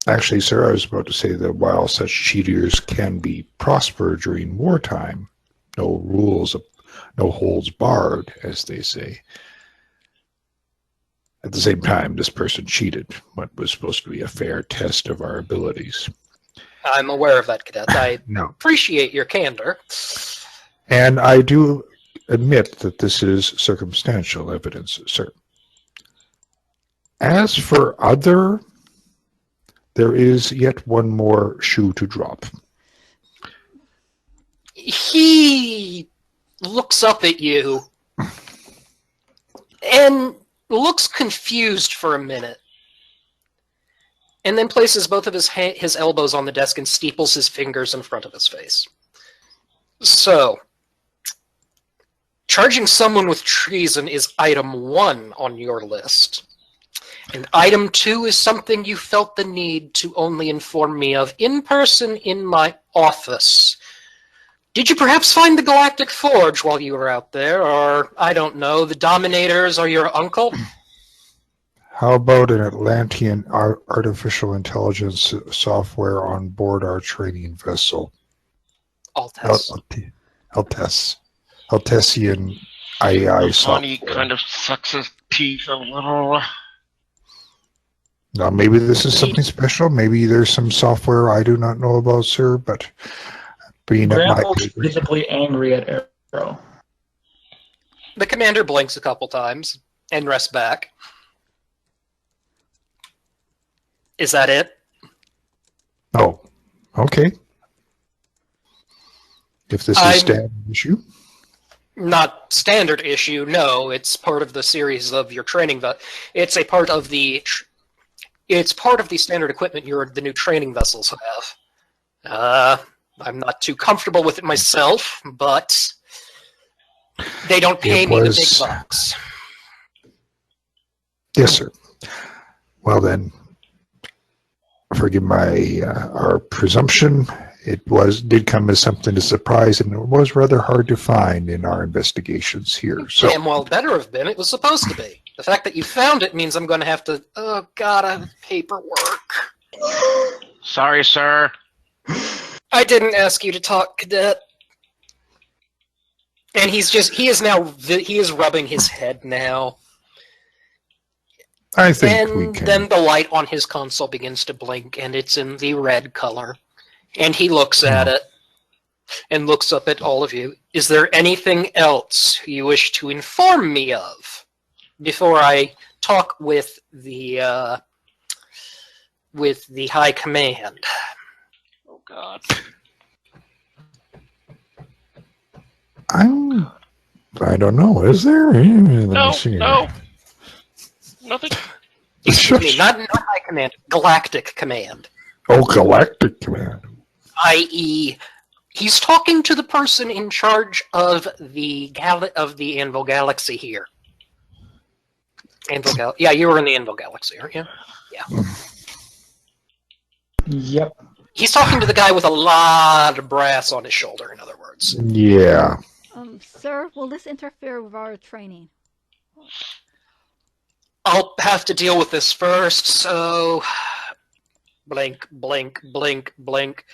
S3: actually, sir, I was about to say that while such cheaters can be prosper during wartime, no rules, no holds barred, as they say. At the same time, this person cheated what was supposed to be a fair test of our abilities.
S1: I'm aware of that, Cadet. I appreciate your candor.
S3: And I do admit that this is circumstantial evidence, sir. As for there is yet one more shoe to drop.
S1: He looks up at you and looks confused for a minute, and then places both of his elbows on the desk and steeples his fingers in front of his face. So, charging someone with treason is item 1 on your list. And item 2 is something you felt the need to only inform me of in person in my office. Did you perhaps find the Galactic Forge while you were out there? Or, I don't know, the Dominators or your uncle?
S3: How about an Atlantean artificial intelligence software on board our training vessel? Altessian AI software.
S4: Avani kind of sucks his teeth a little.
S3: Now, maybe this is something special. Maybe there's some software I do not know about, sir, but being at my
S5: Graham looks visibly angry at Arrow.
S1: The commander blinks a couple times and rests back. Is that it?
S3: Oh, okay. If this is standard issue.
S1: Not standard issue, no. It's part of the series of your training. It's a part of the. It's part of the standard equipment the new training vessels have. I'm not too comfortable with it myself, but they don't pay me the big bucks.
S3: Yes, sir. Well then, forgive my our presumption. It did come as something to surprise, and it was rather hard to find in our investigations here. So,
S1: damn well better have been. It was supposed to be. The fact that you found it means I'm going to have to. Oh God, I have paperwork.
S4: Sorry, sir.
S1: I didn't ask you to talk, Cadet. And he is rubbing his head now.
S3: I think we
S1: And
S3: can.
S1: then the light on his console begins to blink, and it's in the red color. And he looks at it, and looks up at all of you. Is there anything else you wish to inform me of before I talk with the High Command?
S4: Oh, God.
S3: I don't know. Is there? Let me see.
S4: No. Nothing.
S1: Excuse me, not High Command, Galactic Command.
S3: Oh, Galactic Command.
S1: I.e., he's talking to the person in charge of the Anvil Galaxy here. Yeah, you were in the Anvil Galaxy, aren't you? Yeah.
S5: Yep.
S1: He's talking to the guy with a lot of brass on his shoulder, in other words.
S3: Yeah.
S2: Sir, will this interfere with our training?
S1: I'll have to deal with this first, so... Blink, blink, blink, blink.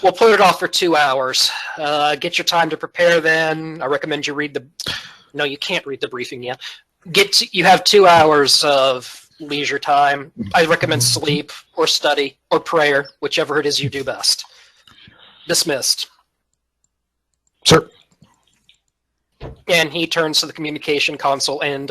S1: We'll put it off for 2 hours. Get your time to prepare then. I recommend you read the... No, you can't read the briefing yet. You have 2 hours of leisure time. I recommend sleep, or study, or prayer, whichever it is you do best. Dismissed.
S3: Sir.
S1: And he turns to the communication console, and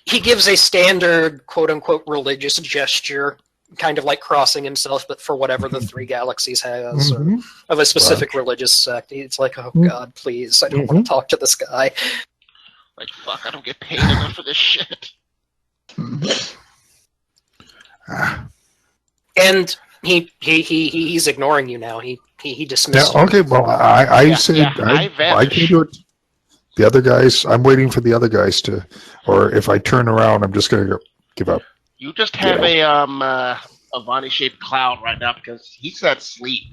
S1: he gives a standard, quote-unquote, religious gesture, kind of like crossing himself, but for whatever the Three Galaxies has, or of a specific religious sect. It's like, oh God, please, I don't want to talk to this guy.
S4: Like, fuck, I don't get paid enough for this shit.
S1: And he's ignoring you now. He dismissed you.
S3: Okay, well, I said
S4: I
S3: can do it. The other guys, I'm waiting for the other guys to, or if I turn around, I'm just going to give up.
S4: You just have a Avani-shaped cloud right now because he's at sleep.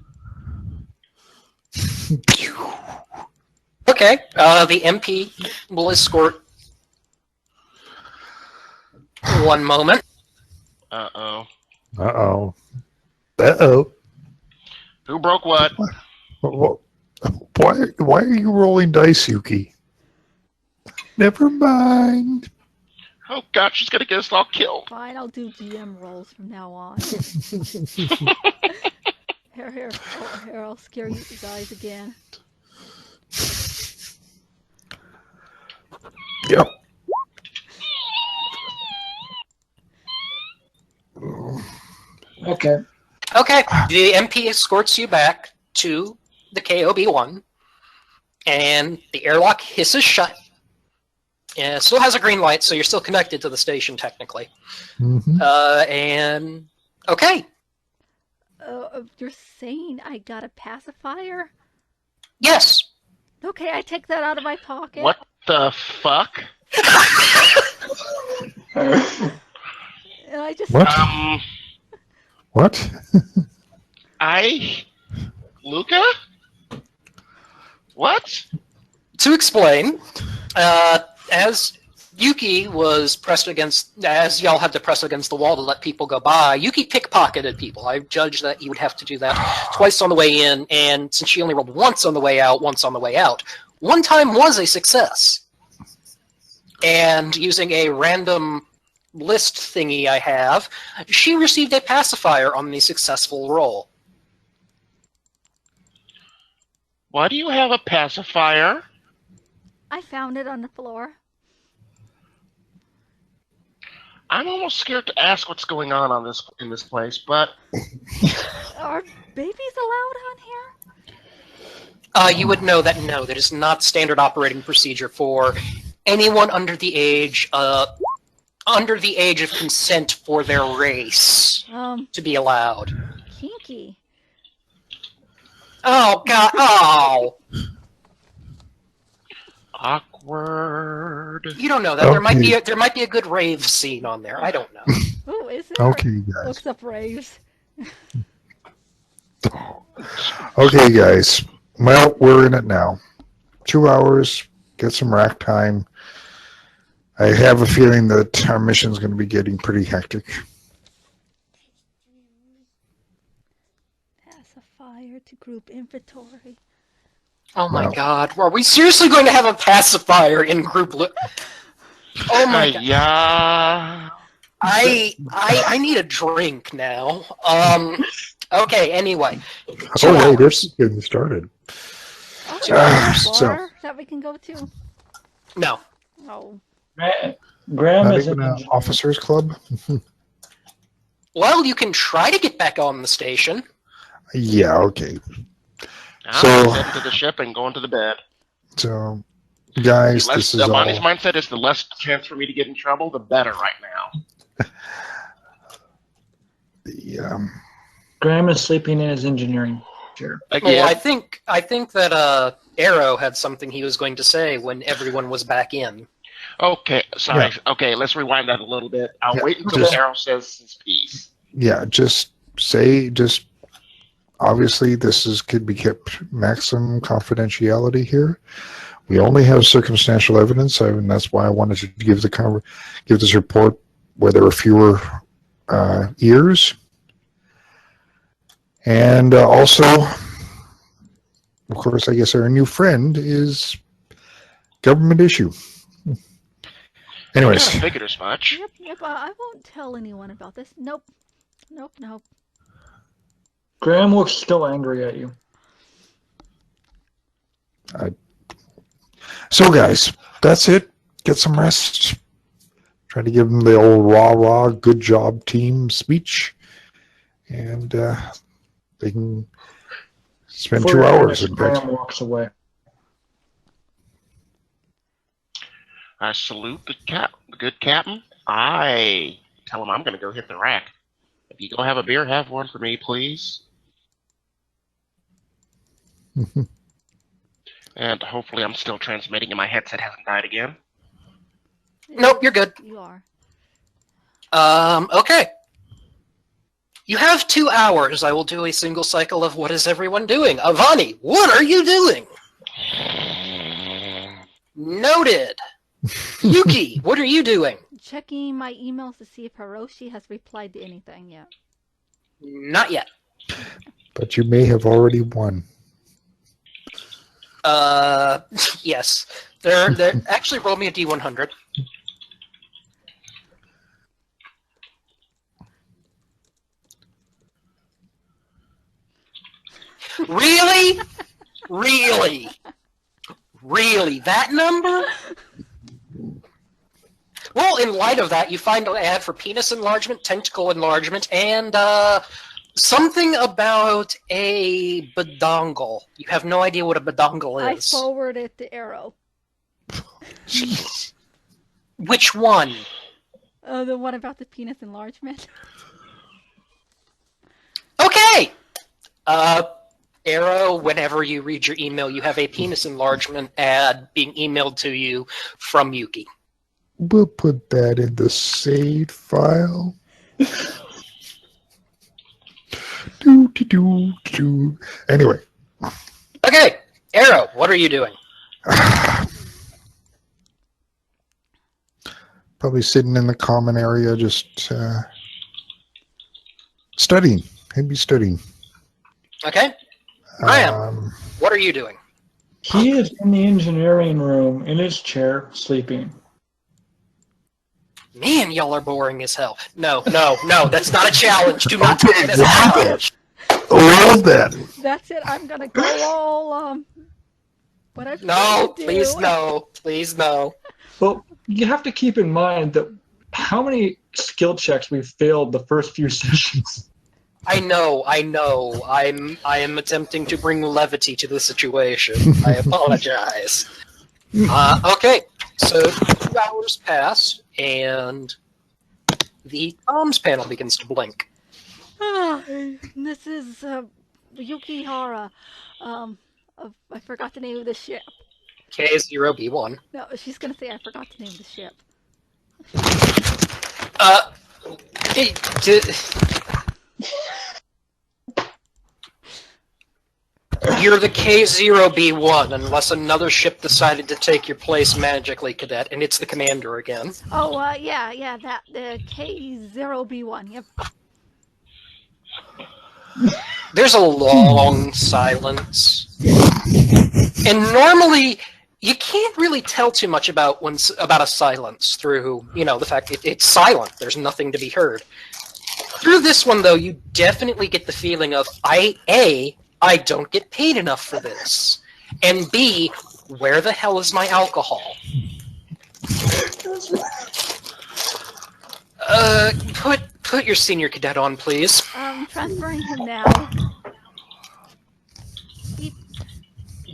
S1: Okay, the MP will escort. One moment.
S4: Uh-oh.
S3: Uh-oh. Uh-oh.
S4: Who broke what?
S3: Why are you rolling dice, Yuki? Never mind.
S4: Oh God, she's gonna get us all killed.
S2: Fine, I'll do GM rolls from now on. Here, I'll scare you guys again.
S3: Yep.
S5: Okay.
S1: Okay, the MP escorts you back to the KOB-1, and the airlock hisses shut. It still has a green light, so you're still connected to the station, technically. And, okay.
S2: You're saying I got a pacifier?
S1: Yes.
S2: Okay, I take that out of my pocket.
S4: What the fuck?
S2: And I just...
S3: What? What?
S4: Luca? What?
S1: To explain, as Yuki was pressed against, as y'all had to press against the wall to let people go by, Yuki pickpocketed people. I judged that you would have to do that twice on the way in, and since she only rolled once on the way out, once on the way out, one time was a success. And using a random list thingy I have, she received a pacifier on the successful roll.
S4: Why do you have a pacifier?
S2: I found it on the floor.
S4: I'm almost scared to ask what's going on in this place, but
S2: Are babies allowed on here?
S1: You would know that no, that is not standard operating procedure for anyone under the age of consent for their race to be allowed.
S2: Kinky.
S1: Oh God! Oh,
S4: awkward.
S1: you don't know that.
S3: Okay.
S1: There might be a good rave scene on there. I don't know.
S2: Oh, is it?
S3: Okay, guys.
S2: Looks up raves.
S3: Okay, guys. Well, we're in it now. 2 hours. Get some rack time. I have a feeling that our mission's going to be getting pretty hectic.
S2: Pacifier to group inventory.
S1: Oh my
S3: Wow.
S1: God! Are we seriously going to have a pacifier in group? Oh my God!
S4: Yeah.
S1: I need a drink now. Okay. Anyway.
S3: Oh, wait, this is getting started.
S2: Oh,
S1: So-
S2: there's a bar that we can go to.
S1: No.
S2: Oh,
S5: Graham
S3: Not
S5: is
S3: even
S5: an
S3: an
S5: engineer.
S3: officers club?
S1: Well, you can try to get back on the station.
S3: Yeah, okay.
S4: I'm heading to the ship and going to the bed.
S3: So, guys, this is all...
S4: Avani's mindset is the less chance for me to get in trouble, the better right now.
S3: The,
S5: Graham is sleeping in his engineering chair.
S4: Again,
S1: Well, I think that Arrow had something he was going to say when everyone was back in.
S4: okay, sorry.
S3: Yeah.
S4: Okay, let's rewind that a little bit. I'll
S3: Yeah,
S4: wait until
S3: just-
S4: Arrow says his piece.
S3: yeah, just obviously this could be kept maximum confidentiality here. We only have circumstantial evidence, and that's why I wanted to give this report where there were fewer ears. And also, of course, I guess our new friend is government issue.
S4: I
S3: Anyways,
S4: kind of figured as much.
S2: yep. I won't tell anyone about this. Nope.
S5: Graham looks still angry at you.
S3: so guys, that's it. Get some rest. Try to give them the old rah, good job team speech. And they can spend
S5: For
S3: 2
S5: your
S3: hours
S5: awareness,
S3: in bed.
S5: Graham walks away.
S4: I salute the good captain. I tell him I'm going to go hit the rack. If you go have a beer, have one for me, please. And hopefully I'm still transmitting and my headset hasn't died again.
S1: Nope, you're good.
S2: You are.
S1: Okay. You have 2 hours. I will do a single cycle of what is everyone doing. Avani, what are you doing? Noted. Yuki, what are you doing?
S2: Checking my emails to see if Hiroshi has replied to anything yet.
S1: Not yet.
S3: But you may have already won.
S1: Yes. They're actually roll me a D100. Really? Really? Really? That number? Well, in light of that, you find an ad for penis enlargement, tentacle enlargement, and something about a badongle. You have no idea what a badongle
S2: I
S1: is.
S2: forwarded the arrow.
S1: Which one?
S2: The one about the penis enlargement.
S1: Okay! Arrow, whenever you read your email, you have a penis enlargement ad being emailed to you from Yuki.
S3: We'll put that in the saved file. do. Anyway.
S1: Okay, Arrow, what are you doing?
S3: Probably sitting in the common area, just studying. Maybe studying.
S1: Okay, Graham, what are you doing?
S5: He is in the engineering room in his chair, sleeping.
S1: Man, y'all are boring as hell. No, that's not a challenge. Do not take it as a challenge.
S3: Well then.
S2: That's it. I'm gonna go all what I've
S1: No,
S2: tried to do.
S1: please no.
S5: Well, you have to keep in mind that how many skill checks we've failed the first few sessions.
S1: I know. I am attempting to bring levity to the situation. I apologize. Okay, so 2 hours pass, and the comms panel begins to blink.
S2: This is Yuki Hara. I forgot the name of the ship.
S1: K0B1.
S2: No, she's gonna say I forgot the name of the ship.
S1: You're the K0B1, unless another ship decided to take your place magically, Cadet, and it's the commander again.
S2: Oh, yeah, that the K0B1. Yep.
S1: There's a long silence. And normally, you can't really tell too much about a silence through, the fact it's silent. There's nothing to be heard. Through this one, though, you definitely get the feeling of, I don't get paid enough for this. And B, where the hell is my alcohol? Put your senior cadet on, please.
S2: Transferring him now.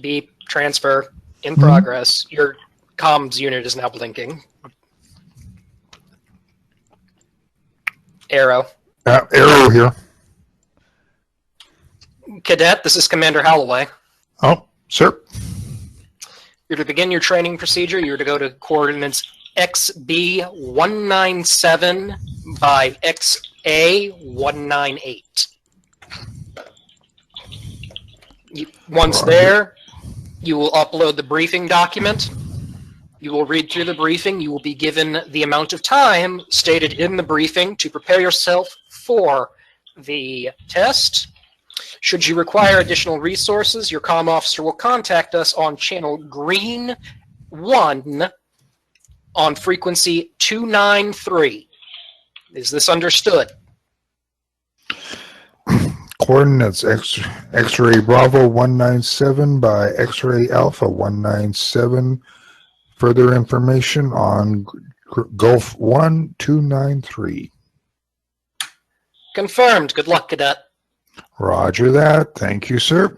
S1: Beep, transfer, in progress. Your comms unit is now blinking. Arrow.
S3: Arrow here.
S1: Cadet, this is Commander Holloway.
S3: Oh, sir.
S1: You're to begin your training procedure. You're to go to coordinates XB197 by XA198. Once there, you will upload the briefing document. You will read through the briefing. You will be given the amount of time stated in the briefing to prepare yourself for the test. Should you require additional resources, your comm officer will contact us on channel Green 1 on frequency 293. Is this understood?
S3: Coordinates X-ray Bravo 197 by X-ray Alpha 197. Further information on Gulf 1293.
S1: Confirmed. Good luck, Cadet.
S3: Roger that. Thank you, sir.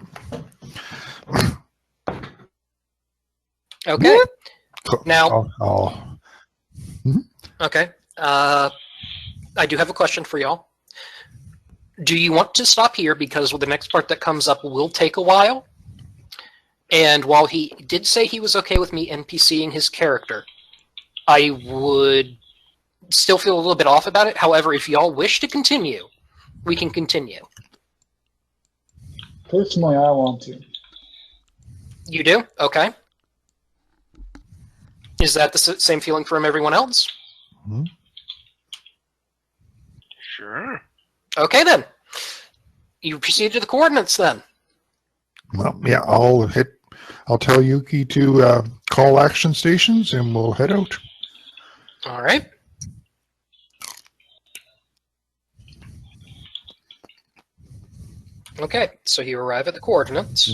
S1: Okay. Now, okay. I do have a question for y'all. Do you want to stop here because the next part that comes up will take a while? And while he did say he was okay with me NPCing his character, I would still feel a little bit off about it. However, if y'all wish to continue, we can continue.
S5: Personally, I want to.
S1: You do? Okay. Is that the same feeling from everyone else?
S3: Mm-hmm.
S4: Sure.
S1: Okay, then. You proceed to the coordinates, then.
S3: Well, yeah, I'll tell Yuki to call action stations, and we'll head out.
S1: All right. Okay, so you arrive at the coordinates,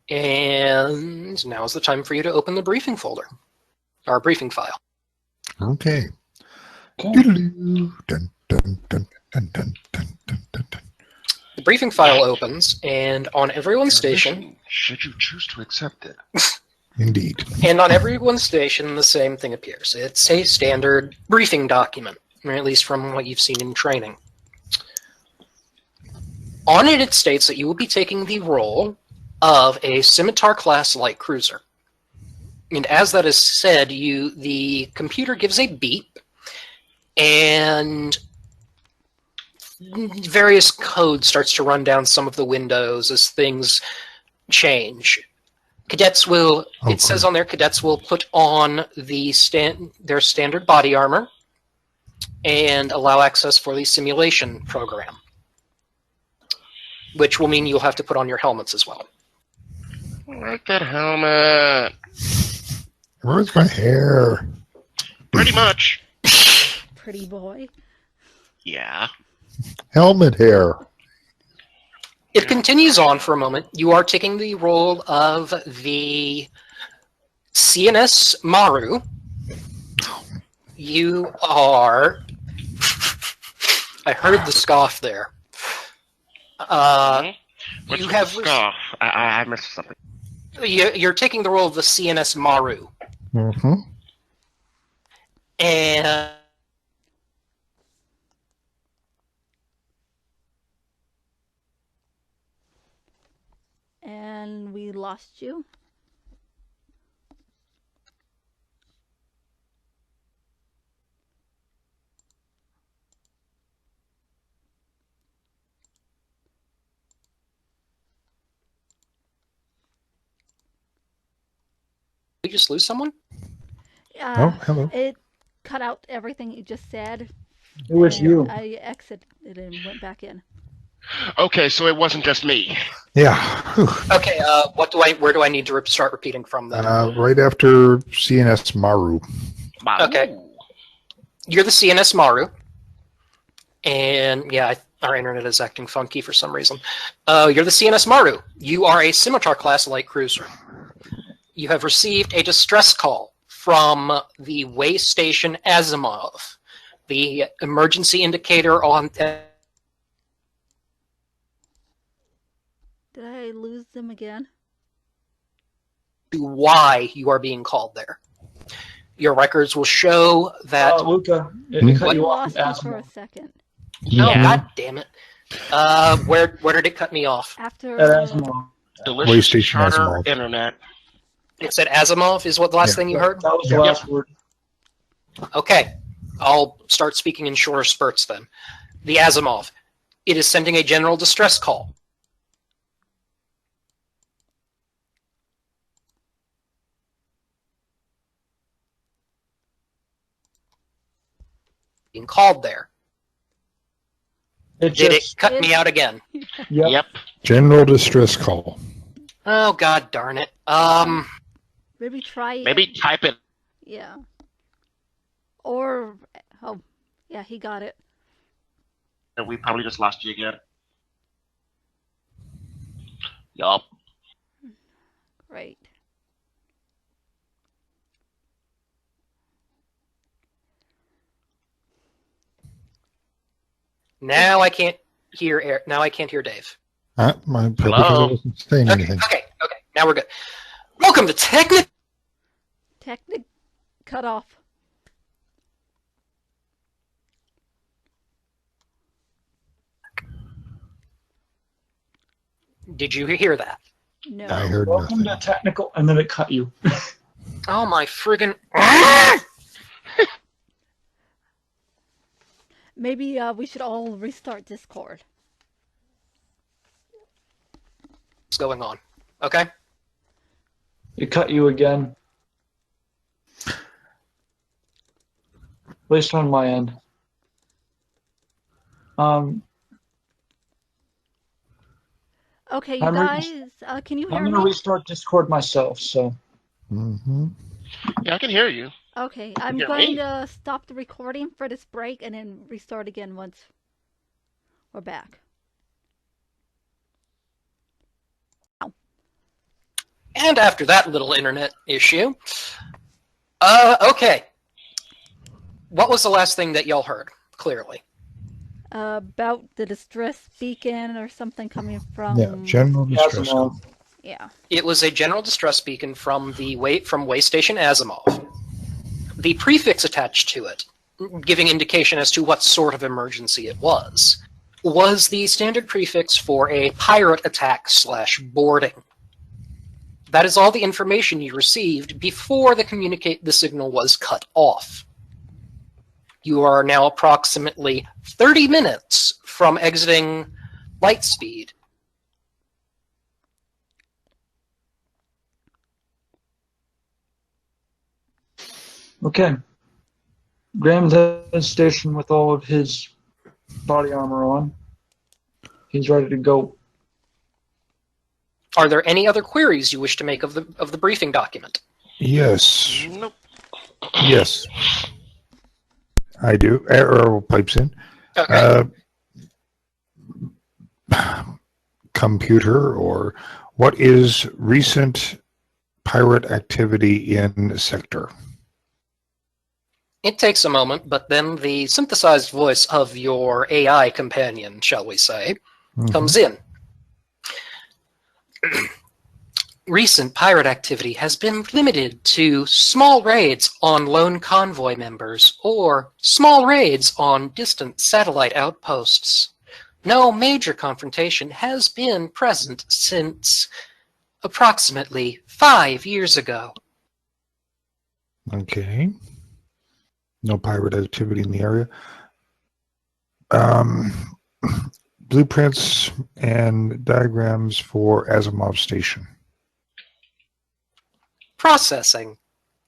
S1: and now is the time for you to open the briefing folder, or briefing file.
S3: Okay. Dun, dun, dun, dun, dun, dun, dun, dun, dun.
S1: The briefing file opens, and on everyone's station...
S4: Should you choose to accept it.
S3: Indeed.
S1: And on everyone's station, the same thing appears. It's a standard briefing document, or at least from what you've seen in training. On it, it states that you will be taking the role of a Scimitar-class light cruiser. And as that is said, the computer gives a beep, and various code starts to run down some of the windows as things change. Cadets will, it says on there, cadets will put on their standard body armor and allow access for the simulation program, which will mean you'll have to put on your helmets as well.
S4: I like that helmet.
S3: Where's my hair?
S4: Pretty much.
S2: pretty boy.
S4: Yeah.
S3: Helmet hair.
S1: It continues on for a moment. You are taking the role of the CNS Maru. You are... I heard the scoff there.
S4: What's
S1: You
S4: with
S1: have
S4: the scoff? I missed something.
S1: You're taking the role of the CNS Maru.
S3: Mm-hmm.
S1: And
S2: And we lost you.
S1: did we just lose someone?
S3: Oh, hello.
S2: It cut out everything you just said.
S5: It was
S2: and
S5: you.
S2: I exited and went back in.
S4: Okay, so it wasn't just me.
S3: Yeah. Whew.
S1: Okay, where do I need to start repeating from then?
S3: Right after CNS Maru.
S1: Okay. You're the CNS Maru. And yeah, our internet is acting funky for some reason. You're the CNS Maru. You are a Scimitar class light cruiser. You have received a distress call from the way station Asimov. The emergency indicator on...
S2: Did I lose them again?
S1: why you are being called there. Your records will show that...
S5: Luca, it cut
S2: You
S5: you off
S2: lost
S5: at
S2: me for a
S5: Asimov.
S2: second.
S1: Oh,
S4: Yeah.
S1: God damn it. Where did it cut me off?
S2: After
S5: At Asimov.
S4: Delicious
S3: PlayStation
S4: charter
S3: Asimov.
S4: internet.
S1: It said Asimov is what the last
S3: Yeah.
S1: thing you heard?
S5: That was the
S4: Yep.
S5: last word.
S1: Okay. I'll start speaking in shorter spurts then. The Asimov. It is sending a general distress call. Being called there.
S5: It
S1: Did it
S5: just,
S1: cut me out again?
S5: yep.
S4: Yep.
S3: General distress call.
S1: Oh, God darn it.
S2: maybe try
S4: Maybe type it.
S2: Yeah. Or oh yeah, he got it.
S4: We probably just lost you again. Yup.
S2: Great.
S1: Now I can't hear Dave.
S3: My because I
S4: Hello?
S3: wasn't saying anything.
S1: Okay. Now we're good. Welcome to Technic.
S2: Technic cut off.
S1: Did you hear that?
S2: No.
S3: I heard
S5: Welcome
S3: nothing.
S5: to technical, and then it cut you.
S1: Oh my friggin'...
S2: Maybe we should all restart Discord.
S1: What's going on? Okay.
S5: It cut you again. At least on my end.
S2: Okay, you
S5: I'm
S2: guys, can you hear
S5: I'm going to
S2: me?
S5: restart Discord myself, so.
S3: Mm-hmm.
S4: Yeah, I can hear you.
S2: Okay, I'm
S4: hear
S2: going
S4: me?
S2: to stop the recording for this break and then restart again once we're back.
S1: And after that little internet issue, okay. What was the last thing that y'all heard? Clearly.
S2: About the distress beacon or something coming from...
S3: Yeah, general distress call.
S5: Asimov.
S2: Yeah.
S1: It was a general distress beacon from the way station Asimov. The prefix attached to it, giving indication as to what sort of emergency it was the standard prefix for a pirate attack / boarding. That is all the information you received before the signal was cut off. You are now approximately 30 minutes from exiting Lightspeed.
S5: Okay. Graham's at his station with all of his body armor on. He's ready to go.
S1: Are there any other queries you wish to make of the briefing document?
S3: Yes.
S4: Nope.
S3: Yes. I do. Arrow pipes in.
S1: Okay.
S3: Computer, or what is recent pirate activity in Sector?
S1: It takes a moment, but then the synthesized voice of your AI companion, shall we say, comes in. Recent pirate activity has been limited to small raids on lone convoy members or small raids on distant satellite outposts. No major confrontation has been present since approximately 5 years ago.
S3: Okay. No pirate activity in the area. Blueprints and diagrams for Asimov Station.
S1: Processing.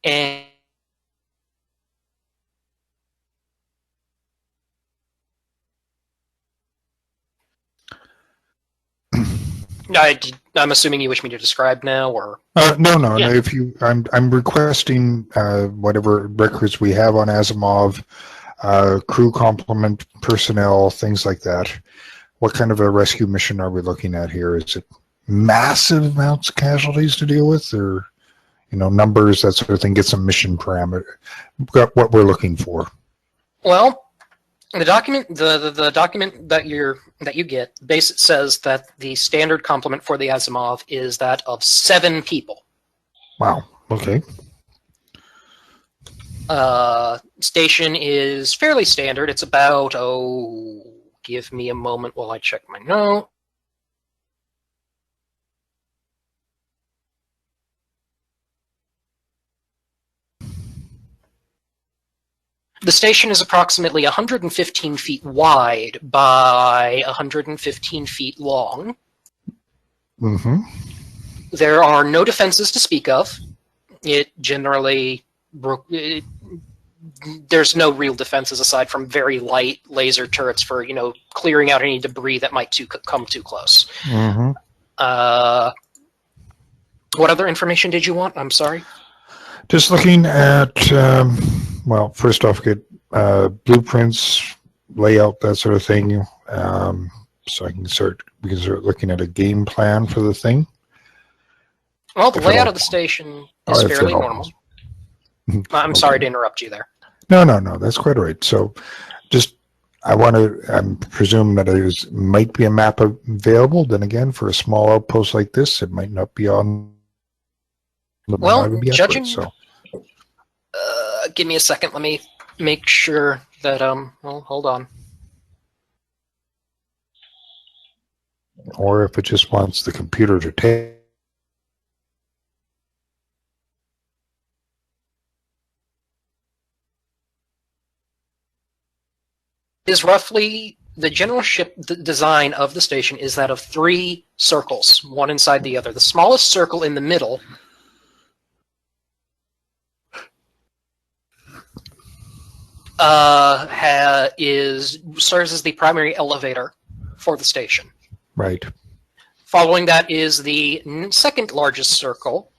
S1: And I'm assuming you wish me to describe now, or
S3: No.
S4: Yeah.
S3: If you, I'm requesting whatever records we have on Asimov, crew complement, personnel, things like that. What kind of a rescue mission are we looking at here? Is it massive amounts of casualties to deal with, or numbers, that sort of thing? Get some mission parameter. What we're looking for.
S1: well, the document the document that you get says that the standard complement for the Asimov is that of 7 people.
S3: Wow. Okay.
S1: Station is fairly standard. It's about give me a moment while I check my note. The station is approximately 115 feet wide by 115 feet long.
S3: Mm-hmm.
S1: There are no defenses to speak of. There's no real defenses aside from very light laser turrets for, clearing out any debris that might come too close.
S3: Mm-hmm.
S1: What other information did you want? I'm sorry.
S3: Just looking at, first off, get blueprints, layout, that sort of thing. So we can start looking at a game plan for the thing.
S1: Well, the layout of the station is fairly normal. I'm sorry to interrupt you there.
S3: No, that's quite all right. So I presume that might be a map available. Then again, for a small outpost like this, it might not be on the
S1: judging.
S3: So.
S1: Give me a second. Let me make sure that, hold on.
S3: Or if it just wants the computer to take.
S1: Is roughly the general ship design of the station is that of 3 circles, one inside the other. The smallest circle in the middle serves as the primary elevator for the station.
S3: Right.
S1: Following that is the second largest circle,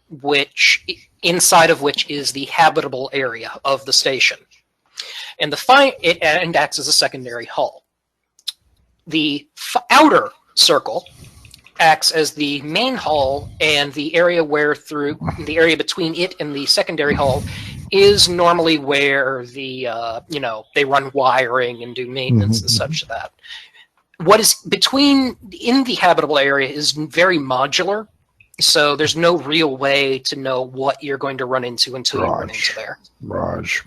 S1: inside of which is the habitable area of the station. And it acts as a secondary hull. The outer circle acts as the main hull, and the area between it and the secondary hull is normally where they run wiring and do maintenance and such to that. What is in the habitable area is very modular, so there's no real way to know what you're going to run into until you run into there.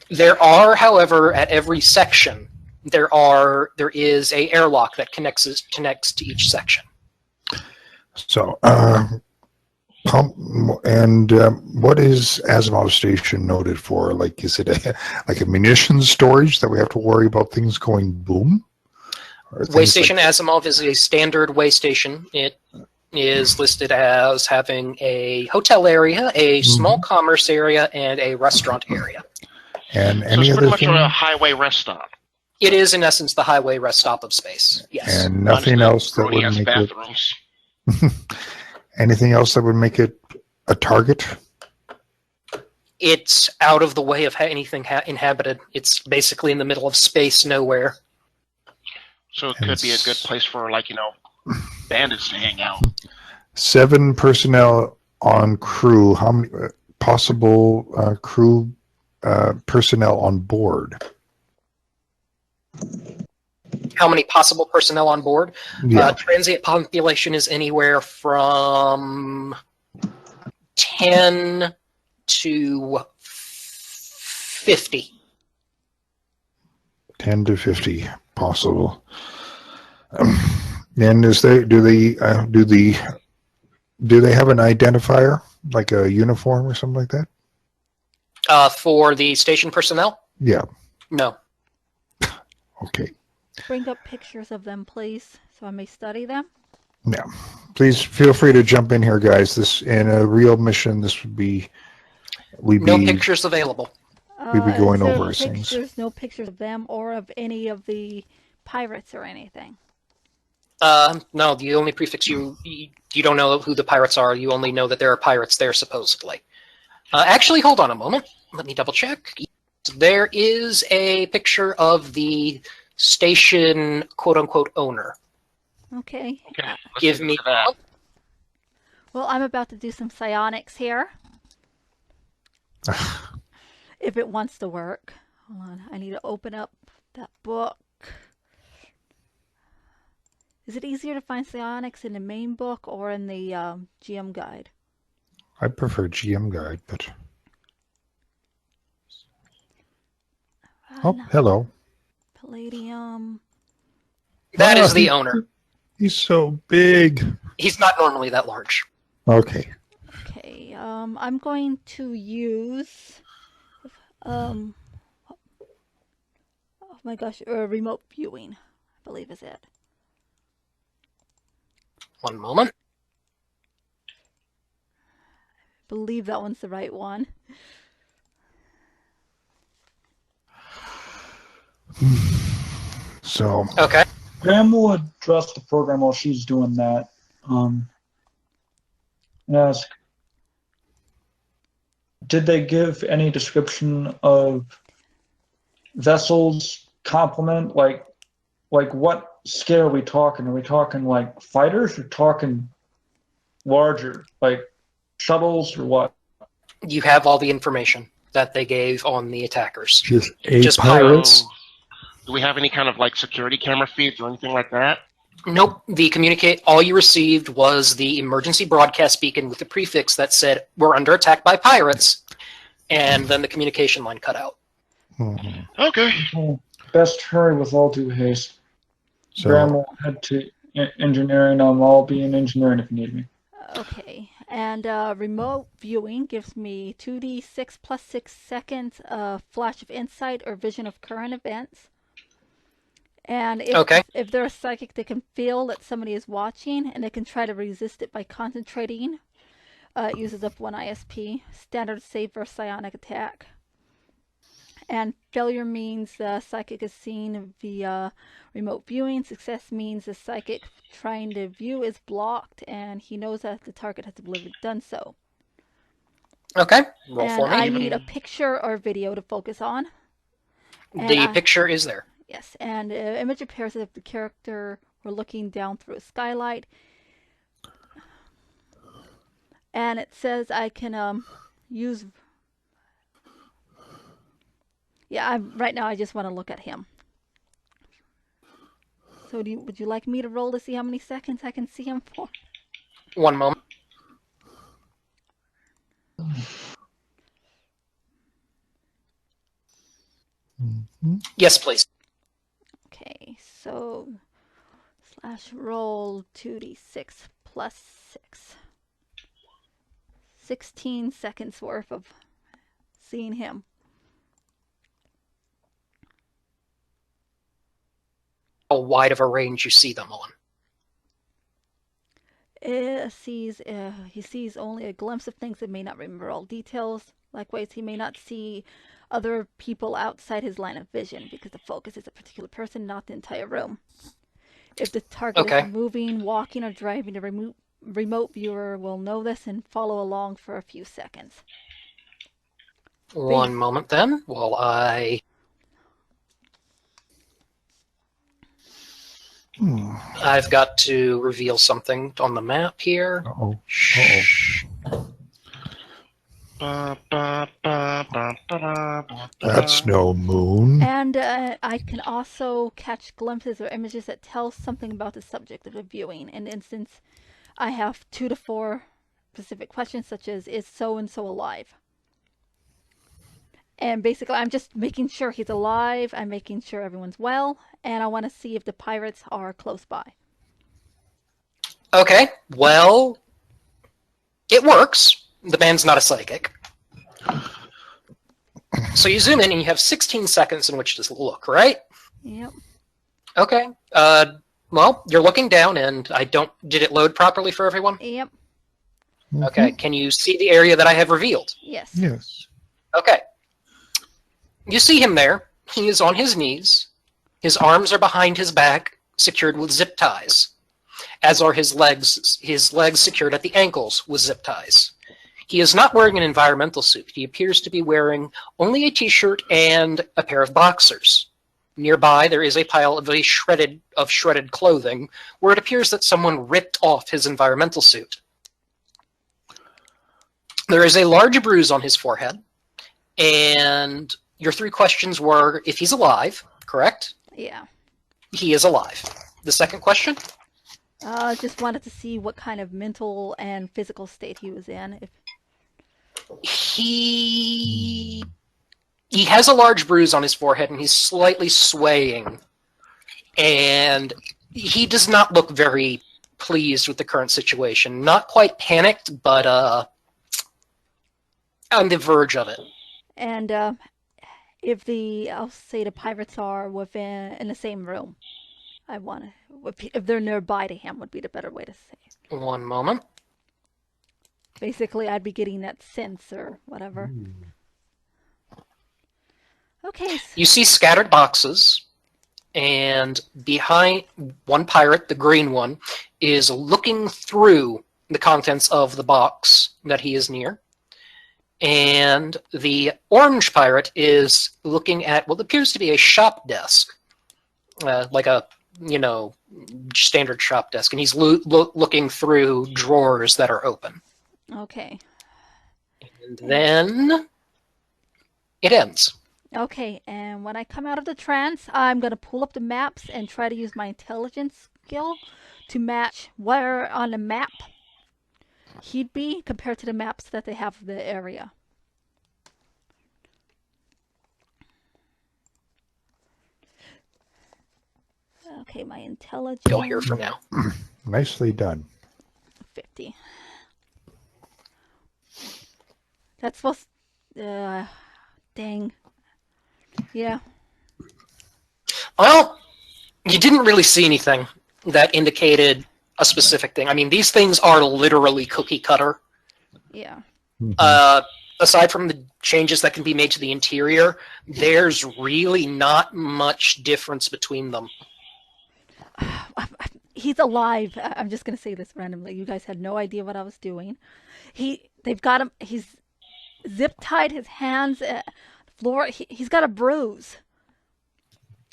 S1: There are, however, at every section, there is a airlock that connects to each section.
S3: So, what is Asimov Station noted for? Like, is it a munitions storage that we have to worry about things going boom?
S1: Way Station Asimov is a standard way station. It is listed as having a hotel area, a small commerce area, and a restaurant area.
S3: And
S4: so
S3: any
S4: it's
S3: other
S4: pretty
S3: thing?
S4: much a highway rest stop.
S1: It is, in essence, the highway rest stop of space. Yes.
S3: And nothing else that would make
S4: bathrooms.
S3: Anything else that would make it a target?
S1: It's out of the way of anything inhabited. It's basically in the middle of space, nowhere.
S4: So it could be a good place for, like, bandits to hang out.
S3: 7 personnel on crew. How many possible crew personnel on board?
S1: How many possible personnel on board?
S3: Yeah.
S1: Transient population is anywhere from 10 to 50.
S3: 10 to 50 possible. And do they have an identifier, like a uniform or something like that?
S1: For the station personnel?
S3: Yeah.
S1: No.
S3: Okay.
S2: Bring up pictures of them, please, so I may study them.
S3: Yeah. Please feel free to jump in here, guys. This in a real mission. This would be
S1: no pictures available.
S3: We'd be going over things.
S2: There's no pictures of them or of any of the pirates or anything.
S1: No, the only prefix you don't know who the pirates are. You only know that there are pirates there, supposedly. Actually, hold on a moment. Let me double check. There is a picture of the station, quote-unquote, owner.
S2: Okay.
S1: Give me
S4: that.
S2: Well, I'm about to do some psionics here. If it wants to work. Hold on. I need to open up that book. Is it easier to find psionics in the main book or in the GM guide?
S3: I prefer GM guide, but... Oh,
S2: No.
S3: hello.
S2: Palladium.
S1: That is the owner.
S3: He's so big.
S1: He's not normally that large.
S3: Okay.
S2: Okay, I'm going to use, oh my gosh, remote viewing, I believe is it.
S1: One moment.
S2: I believe that one's the right one.
S3: So.
S1: Okay.
S5: Graham will address the program while she's doing that. Ask, did they give any description of vessels complement? Like what scale are we talking? Are we talking like fighters or talking larger, like shuttles or what?
S1: You have all the information that they gave on the attackers.
S3: Just
S1: pirates.
S4: Do we have any kind of like security camera feeds or anything like that?
S1: Nope. All you received was the emergency broadcast beacon with the prefix that said, "We're under attack by pirates," and then the communication line cut out.
S4: Okay.
S5: Best hurry with all due haste.
S3: So,
S5: Graham will head to engineering. I'll be in engineering if you need me.
S2: Okay, and remote viewing gives me 2d6 plus 6 seconds flash of insight or vision of current events. And if they're a psychic, they can feel that somebody is watching, and they can try to resist it by concentrating. It uses up 1 ISP. Standard save for a psionic attack. And failure means the psychic is seen via remote viewing. Success means the psychic trying to view is blocked, and he knows that the target has done so.
S1: Okay. Roll
S2: and
S1: for me.
S2: I need a picture or video to focus on.
S1: The picture is there.
S2: Yes, and image appears as if the character were looking down through a skylight. And it says I can use... Yeah, right now I just want to look at him. So would you like me to roll to see how many seconds I can see him for?
S1: One moment. Yes, please.
S2: Okay, so /roll 2d6 plus 6. 16 seconds worth of seeing him.
S1: How wide of a range you see them on?
S2: He sees only a glimpse of things and may not remember all details. Likewise, he may not see other people outside his line of vision because the focus is a particular person, not the entire room. If the target is moving, walking, or driving, the remote viewer will know this and follow along for a few seconds.
S1: One moment then, while I've got to reveal something on the map here.
S3: Uh-oh. That's no moon.
S2: And I can also catch glimpses or images that tell something about the subject of the viewing. In instance, I have 2 to 4 specific questions, such as, is so-and-so alive? And basically, I'm just making sure he's alive, I'm making sure everyone's well, and I want to see if the pirates are close by.
S1: Okay, well, it works. The man's not a psychic. So you zoom in and you have 16 seconds in which to look, right?
S2: Yep.
S1: Okay. Well, you're looking down and did it load properly for everyone?
S2: Yep.
S1: Okay. Can you see the area that I have revealed?
S2: Yes.
S3: Yes.
S1: Okay. You see him there. He is on his knees. His arms are behind his back, secured with zip ties, as are his legs secured at the ankles with zip ties. He is not wearing an environmental suit. He appears to be wearing only a t-shirt and a pair of boxers. Nearby, there is a pile of shredded clothing, where it appears that someone ripped off his environmental suit. There is a large bruise on his forehead, and your 3 questions were if he's alive, correct?
S2: Yeah.
S1: He is alive. The second question?
S2: Just wanted to see what kind of mental and physical state he was in.
S1: He has a large bruise on his forehead, and he's slightly swaying. And he does not look very pleased with the current situation. Not quite panicked, but on the verge of it.
S2: And if I'll say the pirates are in the same room, if they're nearby to him would be the better way to say it.
S1: One moment.
S2: Basically, I'd be getting that sense or whatever. Okay.
S1: You see scattered boxes, and behind one pirate, the green one, is looking through the contents of the box that he is near. And the orange pirate is looking at what appears to be a shop desk, like a, standard shop desk. And he's looking through drawers that are open.
S2: Okay.
S1: And then it ends.
S2: Okay, and when I come out of the trance, I'm going to pull up the maps and try to use my intelligence skill to match where on the map he'd be compared to the maps that they have of the area. Okay, my intelligence...
S1: Go here for now.
S3: Nicely done.
S2: 50. That's supposed... dang. Yeah.
S1: Well, you didn't really see anything that indicated a specific thing. I mean, these things are literally cookie cutter.
S2: Yeah.
S1: Aside from the changes that can be made to the interior, there's really not much difference between them.
S2: He's alive. I'm just going to say this randomly. You guys had no idea what I was doing. They've got him. He's zip-tied his hands at the floor. He's got a bruise.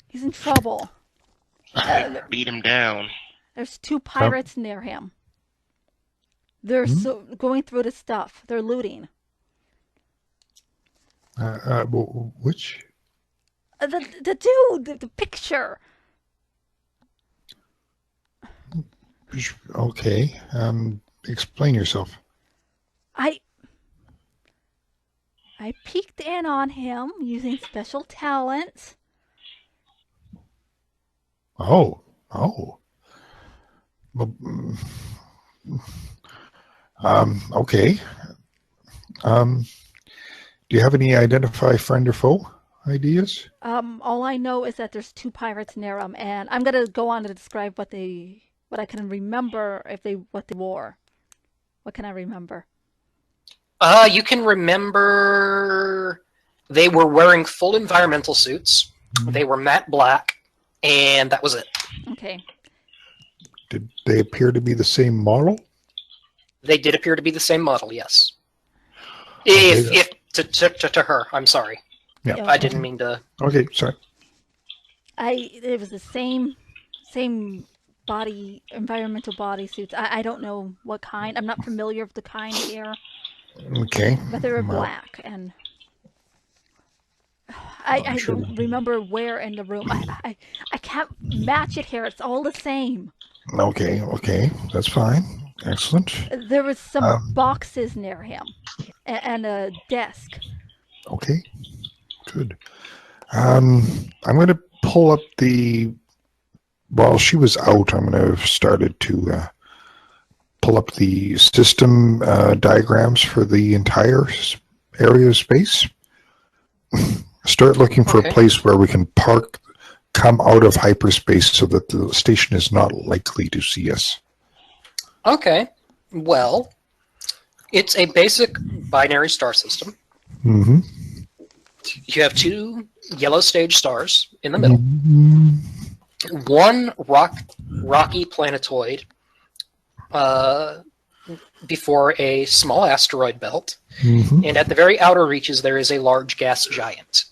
S2: He's in trouble.
S4: Beat him down.
S2: There's 2 pirates near him. They're going through the stuff. They're looting.
S3: Which?
S2: The dude, the picture.
S3: Okay. Explain yourself.
S2: I peeked in on him using special talents.
S3: Oh. Okay. Do you have any identify friend or foe ideas?
S2: All I know is that there's 2 pirates near him, and I'm gonna go on to describe what I can remember what they wore. What can I remember?
S1: You can remember they were wearing full environmental suits. They were matte black, and that was it.
S2: Okay.
S3: Did they appear to be the same model?
S1: They did appear to be the same model, yes.
S3: Okay.
S1: To her. I'm sorry.
S3: Yeah.
S1: I didn't mean to.
S3: Okay, sorry.
S2: It was the same environmental bodysuits. I don't know what kind. I'm not familiar with the kind here.
S3: Okay.
S2: But they were
S3: Well,
S2: black, and I
S3: sure.
S2: don't remember where in the room. I can't match it here. It's all the same.
S3: Okay, that's fine. Excellent.
S2: There was some boxes near him, and a desk.
S3: Okay, good. I'm going to pull up the. While she was out, I'm going to have started to pull up the system diagrams for the entire area of space. Start looking for a place where we can park, come out of hyperspace so that the station is not likely to see us.
S1: Okay. Well, it's a basic binary star system.
S3: Mm-hmm.
S1: You have 2 yellow stage stars in the middle.
S3: Mm-hmm.
S1: 1 rocky planetoid before a small asteroid belt.
S3: Mm-hmm.
S1: And at the very outer reaches, there is a large gas giant.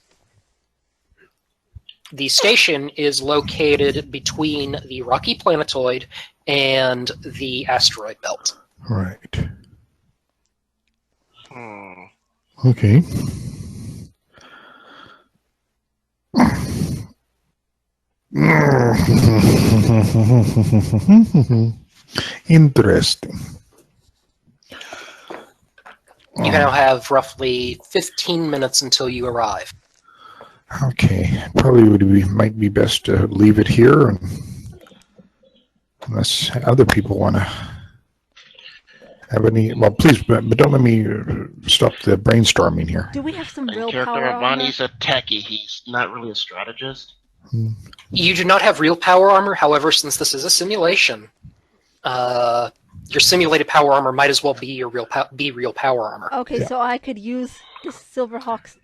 S1: The station is located between the rocky planetoid and the asteroid belt.
S3: Right. Okay. Interesting.
S1: You now have roughly 15 minutes until you arrive.
S3: Okay, probably might be best to leave it here, unless other people want to have any. Well, please, but don't let me stop the brainstorming here.
S2: Do we have some real
S4: Character
S2: power armor?
S4: Avani's a techie. He's not really a strategist.
S1: You do not have real power armor, however, since this is a simulation, your simulated power armor might as well be your real power armor.
S2: Okay,
S3: Yeah.
S2: so I could use the Silverhawks,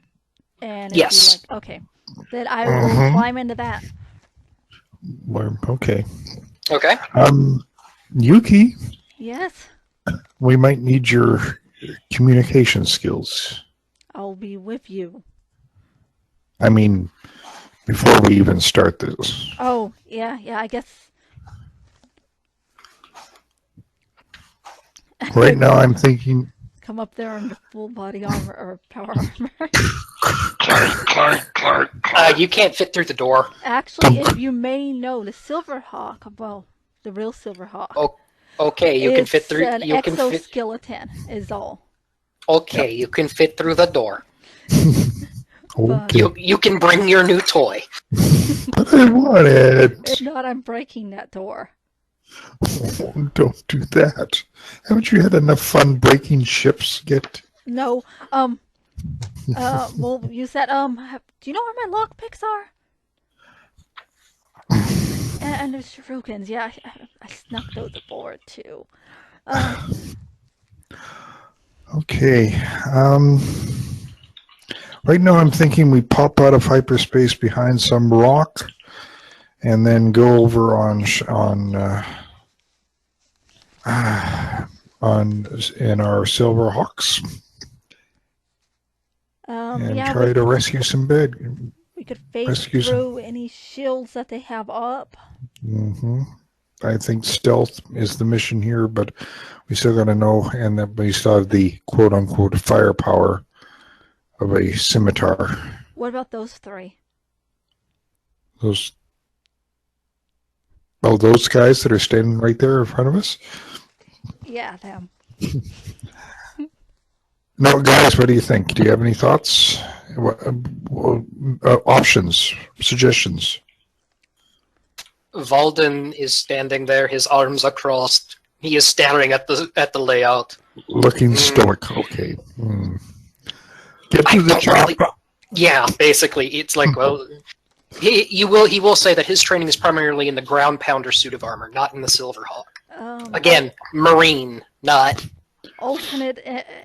S2: and it'd
S1: Yes.
S2: be like, okay, then I will climb into that.
S3: Well, okay.
S1: Okay.
S3: Yuki,
S2: Yes,
S3: we might need your communication skills.
S2: I'll be with you.
S3: I mean, before we even start this.
S2: Oh, yeah, I guess.
S3: Right now, I'm thinking.
S2: Come up there in the full body armor or power armor.
S1: You can't fit through the door.
S2: Actually, if you may know, the Silverhawk, well, the real Silverhawk.
S1: Oh, okay, you can fit through.
S2: It's an
S1: You can fit.
S2: exoskeleton, is all.
S1: Okay, you can fit through the door.
S3: Okay.
S1: You can bring your new toy.
S3: But I want it.
S2: If not, I'm breaking that door.
S3: Oh, don't do that. Haven't you had enough fun breaking ships yet?
S2: No, we'll use that, do you know where my lockpicks are? and there's shurikens, yeah, I snuck those aboard, too.
S3: Okay. Right now I'm thinking we pop out of hyperspace behind some rock and then go over on in our Silverhawks and
S2: yeah,
S3: try to rescue some bed.
S2: we could phase
S3: rescue
S2: through any shields that they have up.
S3: I think stealth is the mission here, but we still got to know, and that we still have the quote-unquote firepower of a scimitar.
S2: What about those 3?
S3: Those guys that are standing right there in front of us?
S2: Yeah, them.
S3: No, guys, what do you think? Do you have any thoughts? Options, suggestions?
S1: Walden is standing there, his arms crossed. He is staring at the layout.
S3: Looking stoic. Okay. Get to the chopper.
S1: Yeah, basically, it's like, well, he will say that his training is primarily in the ground pounder suit of armor, not in the Silverhawk. Again, Marine, not
S2: alternate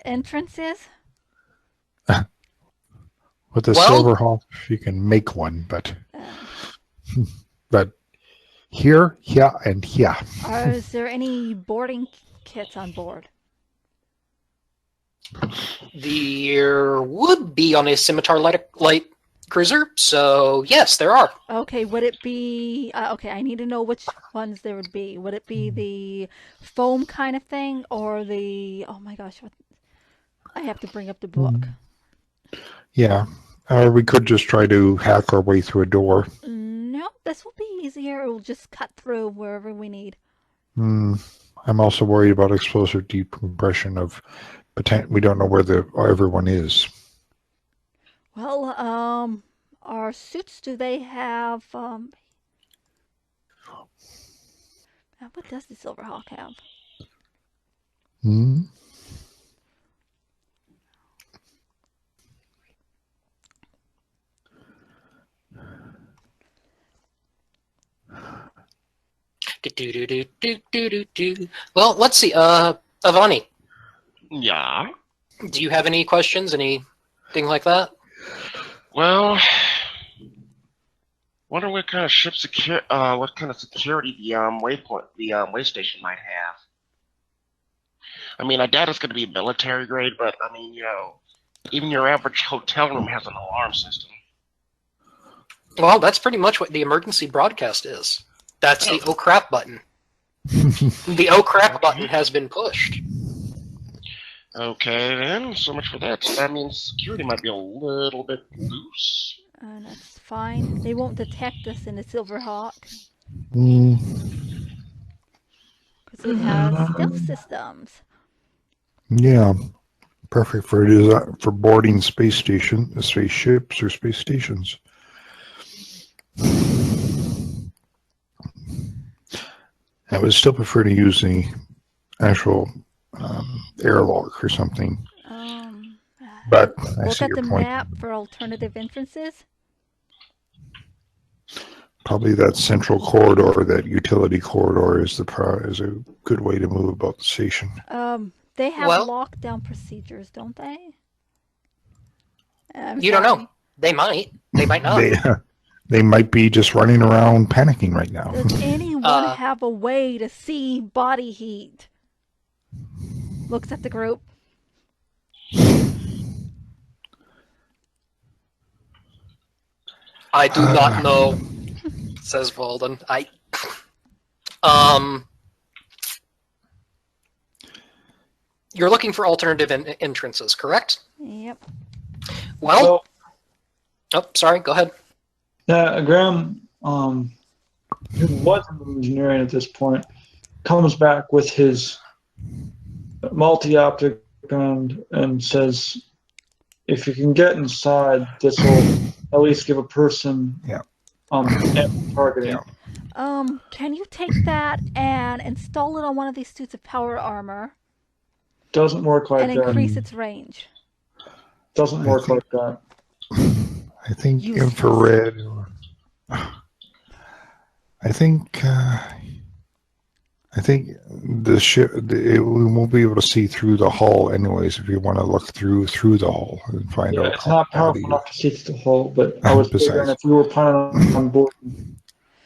S2: entrances?
S3: With the Silverhawk, you can make one, but here, and here.
S2: Is there any boarding kits on board?
S1: There would be on a scimitar light cruiser, so yes, there are.
S2: Okay, would it be... okay, I need to know which ones there would be. Would it be the foam kind of thing, or the... Oh my gosh, I have to bring up the book.
S3: Yeah. Or we could just try to hack our way through a door.
S2: No, this will be easier. It will just cut through wherever we need.
S3: I'm also worried about explosive decompression of we don't know where everyone is.
S2: Well, our suits, do they have, what does the Silverhawk have?
S3: Hmm?
S1: Well, let's see. Avani,
S4: Yeah.
S1: do you have any questions? Anything like that?
S4: Well, wonder what kind of what kind of security the way station might have. I mean, I doubt it's going to be military grade, but I mean, even your average hotel room has an alarm system.
S1: Well, that's pretty much what the emergency broadcast is. That's the oh crap button. The oh crap button has been pushed.
S4: Okay, then. So much for that. So that means security might be a little bit loose.
S2: That's fine. They won't detect us in the Silverhawk. Because it has stealth systems.
S3: Yeah. Perfect for boarding spaceships or space stations. I would still prefer to use the actual airlock or something. But I
S2: look
S3: see
S2: at
S3: your
S2: the
S3: point.
S2: map for alternative entrances.
S3: Probably that central corridor, that utility corridor, is a good way to move about the station.
S2: They have lockdown procedures, don't they?
S1: You don't know. They might. They might not.
S3: They might be just running around panicking right now.
S2: Does anyone have a way to see body heat? Looks at the group.
S1: I do not know, says Walden. You're looking for alternative entrances, correct?
S2: Yep.
S1: Well, sorry, go ahead.
S5: Graham, who was in engineering at this point, comes back with his multi-optic gun and says, if you can get inside, this will at least give a person targeting.
S2: Yeah. Can you take that and install it on one of these suits of power armor?
S5: Doesn't work like that.
S2: And increase its range.
S5: Doesn't work like that.
S3: I think infrared. I think the ship. We won't be able to see through the hull, anyways. If you want to look through the hull and find out.
S5: It's not powerful enough to see through the hull. But I was figuring if we were planning on board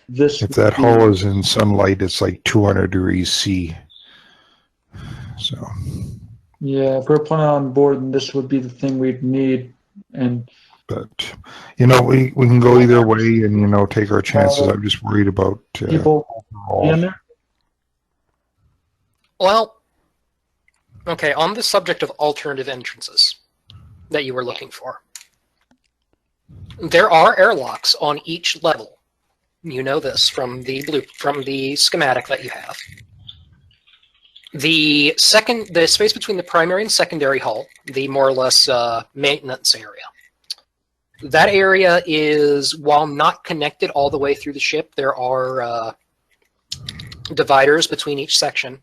S5: this,
S3: if that hull is in sunlight, it's like 200 degrees C. So.
S5: Yeah, if we're planning on board, then this would be the thing we'd need.
S3: But we can go either way and take our chances. I'm just worried about
S5: people in there.
S1: Well, okay. On the subject of alternative entrances that you were looking for, there are airlocks on each level. You know this from the schematic that you have. The space between the primary and secondary hull, the more or less maintenance area. That area is, while not connected all the way through the ship, there are dividers between each section.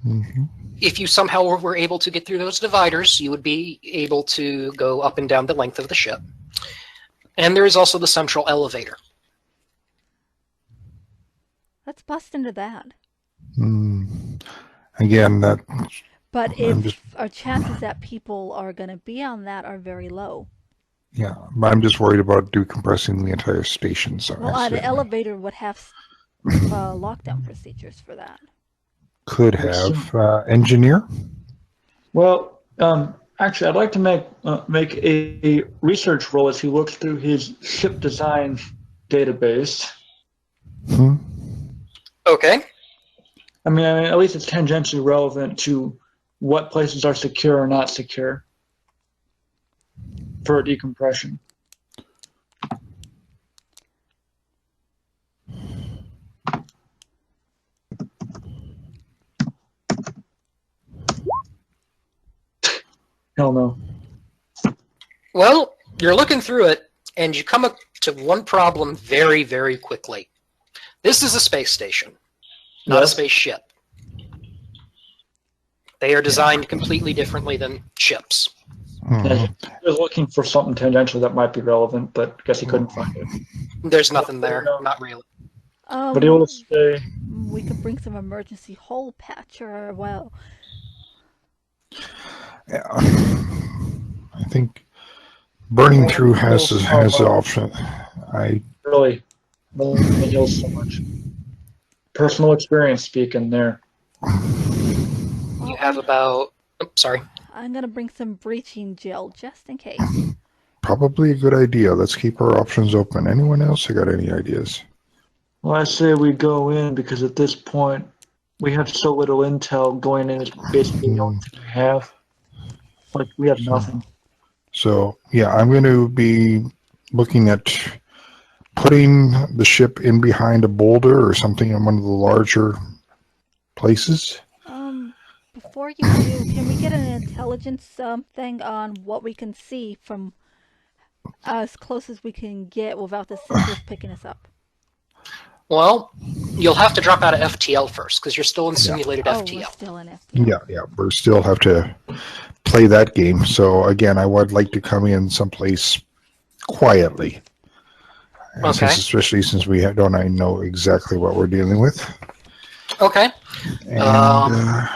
S3: Mm-hmm.
S1: If you somehow were able to get through those dividers, you would be able to go up and down the length of the ship. And there is also the central elevator.
S2: Let's bust into that.
S3: Again, that.
S2: But if our chances that people are going to be on that are very low.
S3: Yeah, but I'm just worried about decompressing the entire station. So
S2: the elevator would have lockdown procedures for that.
S3: Could have engineer.
S5: Well, Actually, I'd like to make a research roll as he looks through his ship design database.
S3: Hmm?
S1: Okay.
S5: I mean, at least it's tangentially relevant to what places are secure or not secure for decompression. Hell no.
S1: Well, you're looking through it, and you come up to one problem very, very quickly. This is a space station, not a
S5: Yes.
S1: spaceship. They are designed completely differently than ships.
S5: Yeah, he was looking for something tangential that might be relevant, but I guess he couldn't find it.
S1: There's nothing there, not really.
S5: But he will say,
S2: We could bring some emergency hole patcher. Well,
S3: Yeah. I think burning through has the option.
S5: really heals so much. Personal experience speaking there.
S1: You have about... Oh, sorry.
S2: I'm gonna bring some breaching gel just in case.
S3: Probably a good idea. Let's keep our options open. Anyone else got any ideas?
S5: Well, I say we go in because at this point we have so little intel. Going in is basically the only thing we have. Like, we have nothing.
S3: So, yeah, I'm going to be looking at putting the ship in behind a boulder or something in one of the larger places.
S2: Before you do, can we get an intelligence thing on what we can see from as close as we can get without the sensors picking us up?
S1: Well, you'll have to drop out of FTL first, because you're still in simulated FTL.
S2: We're still in FTL.
S3: Yeah, we still have to play that game. So, again, I would like to come in someplace quietly.
S1: Okay.
S3: Especially since we don't know exactly what we're dealing with.
S1: Okay.
S3: And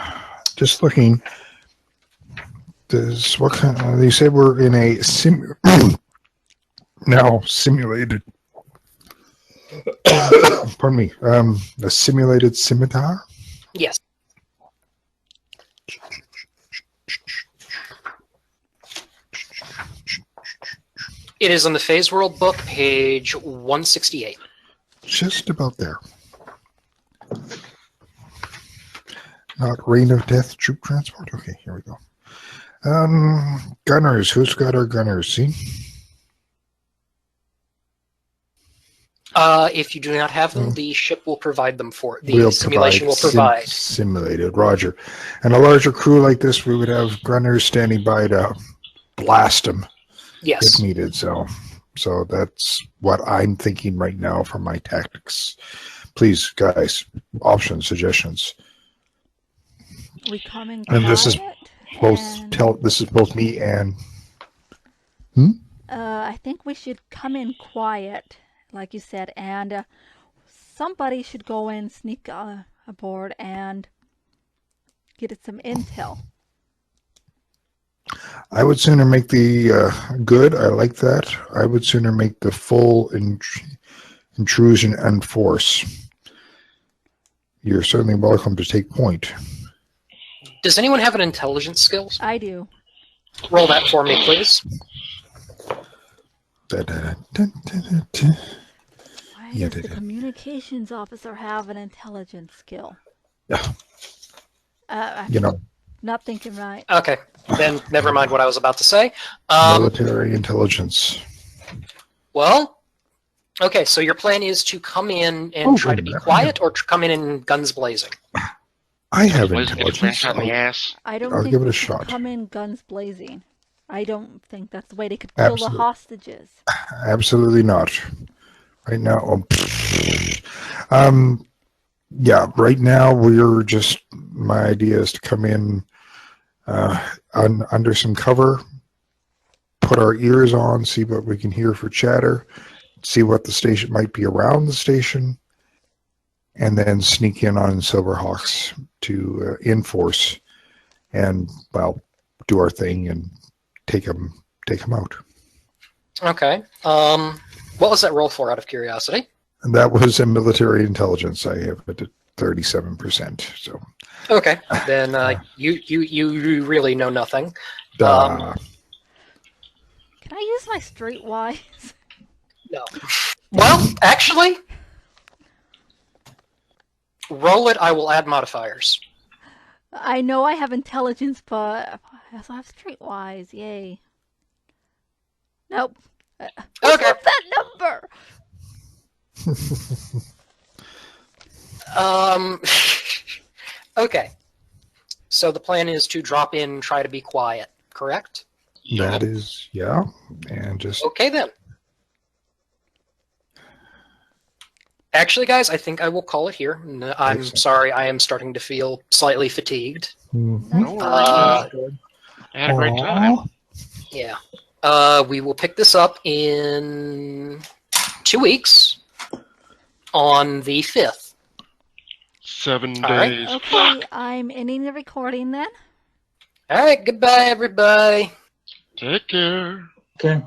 S3: just looking, what kind? They said we're in a simulated. Pardon me. A simulated scimitar.
S1: Yes. It is on the Phase World book, page 168.
S3: Just about there. Not Rain of Death troop transport? Okay, here we go. Gunners. Who's got our gunners? See?
S1: If you do not have them, the ship will provide them for the simulation will provide.
S3: Simulated, roger. And a larger crew like this, we would have gunners standing by to blast them
S1: Yes.
S3: if needed. So that's what I'm thinking right now for my tactics. Please, guys, options, suggestions.
S2: We come in
S3: And this is
S2: quiet
S3: this is both me and.
S2: I think we should come in quiet, like you said, and somebody should go in, sneak aboard, and get some intel.
S3: I would sooner make the good. I like that. I would sooner make the full intrusion and force. You're certainly welcome to take point.
S1: Does anyone have an intelligence skills?
S2: I do.
S1: Roll that for me, please.
S2: Why does the communications officer have an intelligence skill? Not thinking right.
S1: Okay, then never mind what I was about to say.
S3: Military intelligence.
S1: Well, okay, so your plan is to come in and try to be quiet, or come in and guns blazing?
S3: I have
S4: Blazing gets
S3: intelligence.
S4: flashed out in the ass.
S2: I don't
S3: I'll
S2: think
S3: give it a
S2: we should
S3: shot.
S2: come in guns blazing. I don't think that's the way they could kill the hostages.
S3: Absolutely not. Right now, yeah. Right now, we're just. My idea is to come in under some cover, put our ears on, see what we can hear for chatter, see what the station might be around the station, and then sneak in on Silverhawks to enforce and do our thing and take them out.
S1: Okay. What was that roll for, out of curiosity?
S3: And that was a military intelligence. I have it 37%. So,
S1: Okay, then you really know nothing.
S3: uh,
S2: Can I use my streetwise?
S1: No. Well, actually, roll it. I will add modifiers.
S2: I know I have intelligence, but I also have streetwise. Yay. Nope. What's
S1: Okay.
S2: up that number?
S1: Okay. So the plan is to drop in, try to be quiet, correct?
S3: that is, yeah. And just,
S1: Okay then. Actually, guys, I think I will call it here. I'm
S3: Excellent.
S1: sorry, I am starting to feel slightly fatigued.
S3: mhm.
S2: That's
S4: No
S2: fine.
S4: worries. I had a great time.
S3: Aw.
S1: Yeah. We will pick this up in 2 weeks on the 5th.
S4: 7
S1: All right.
S4: days.
S2: Okay, I'm ending the recording then.
S1: All right, goodbye, everybody.
S4: Take care.
S5: Okay.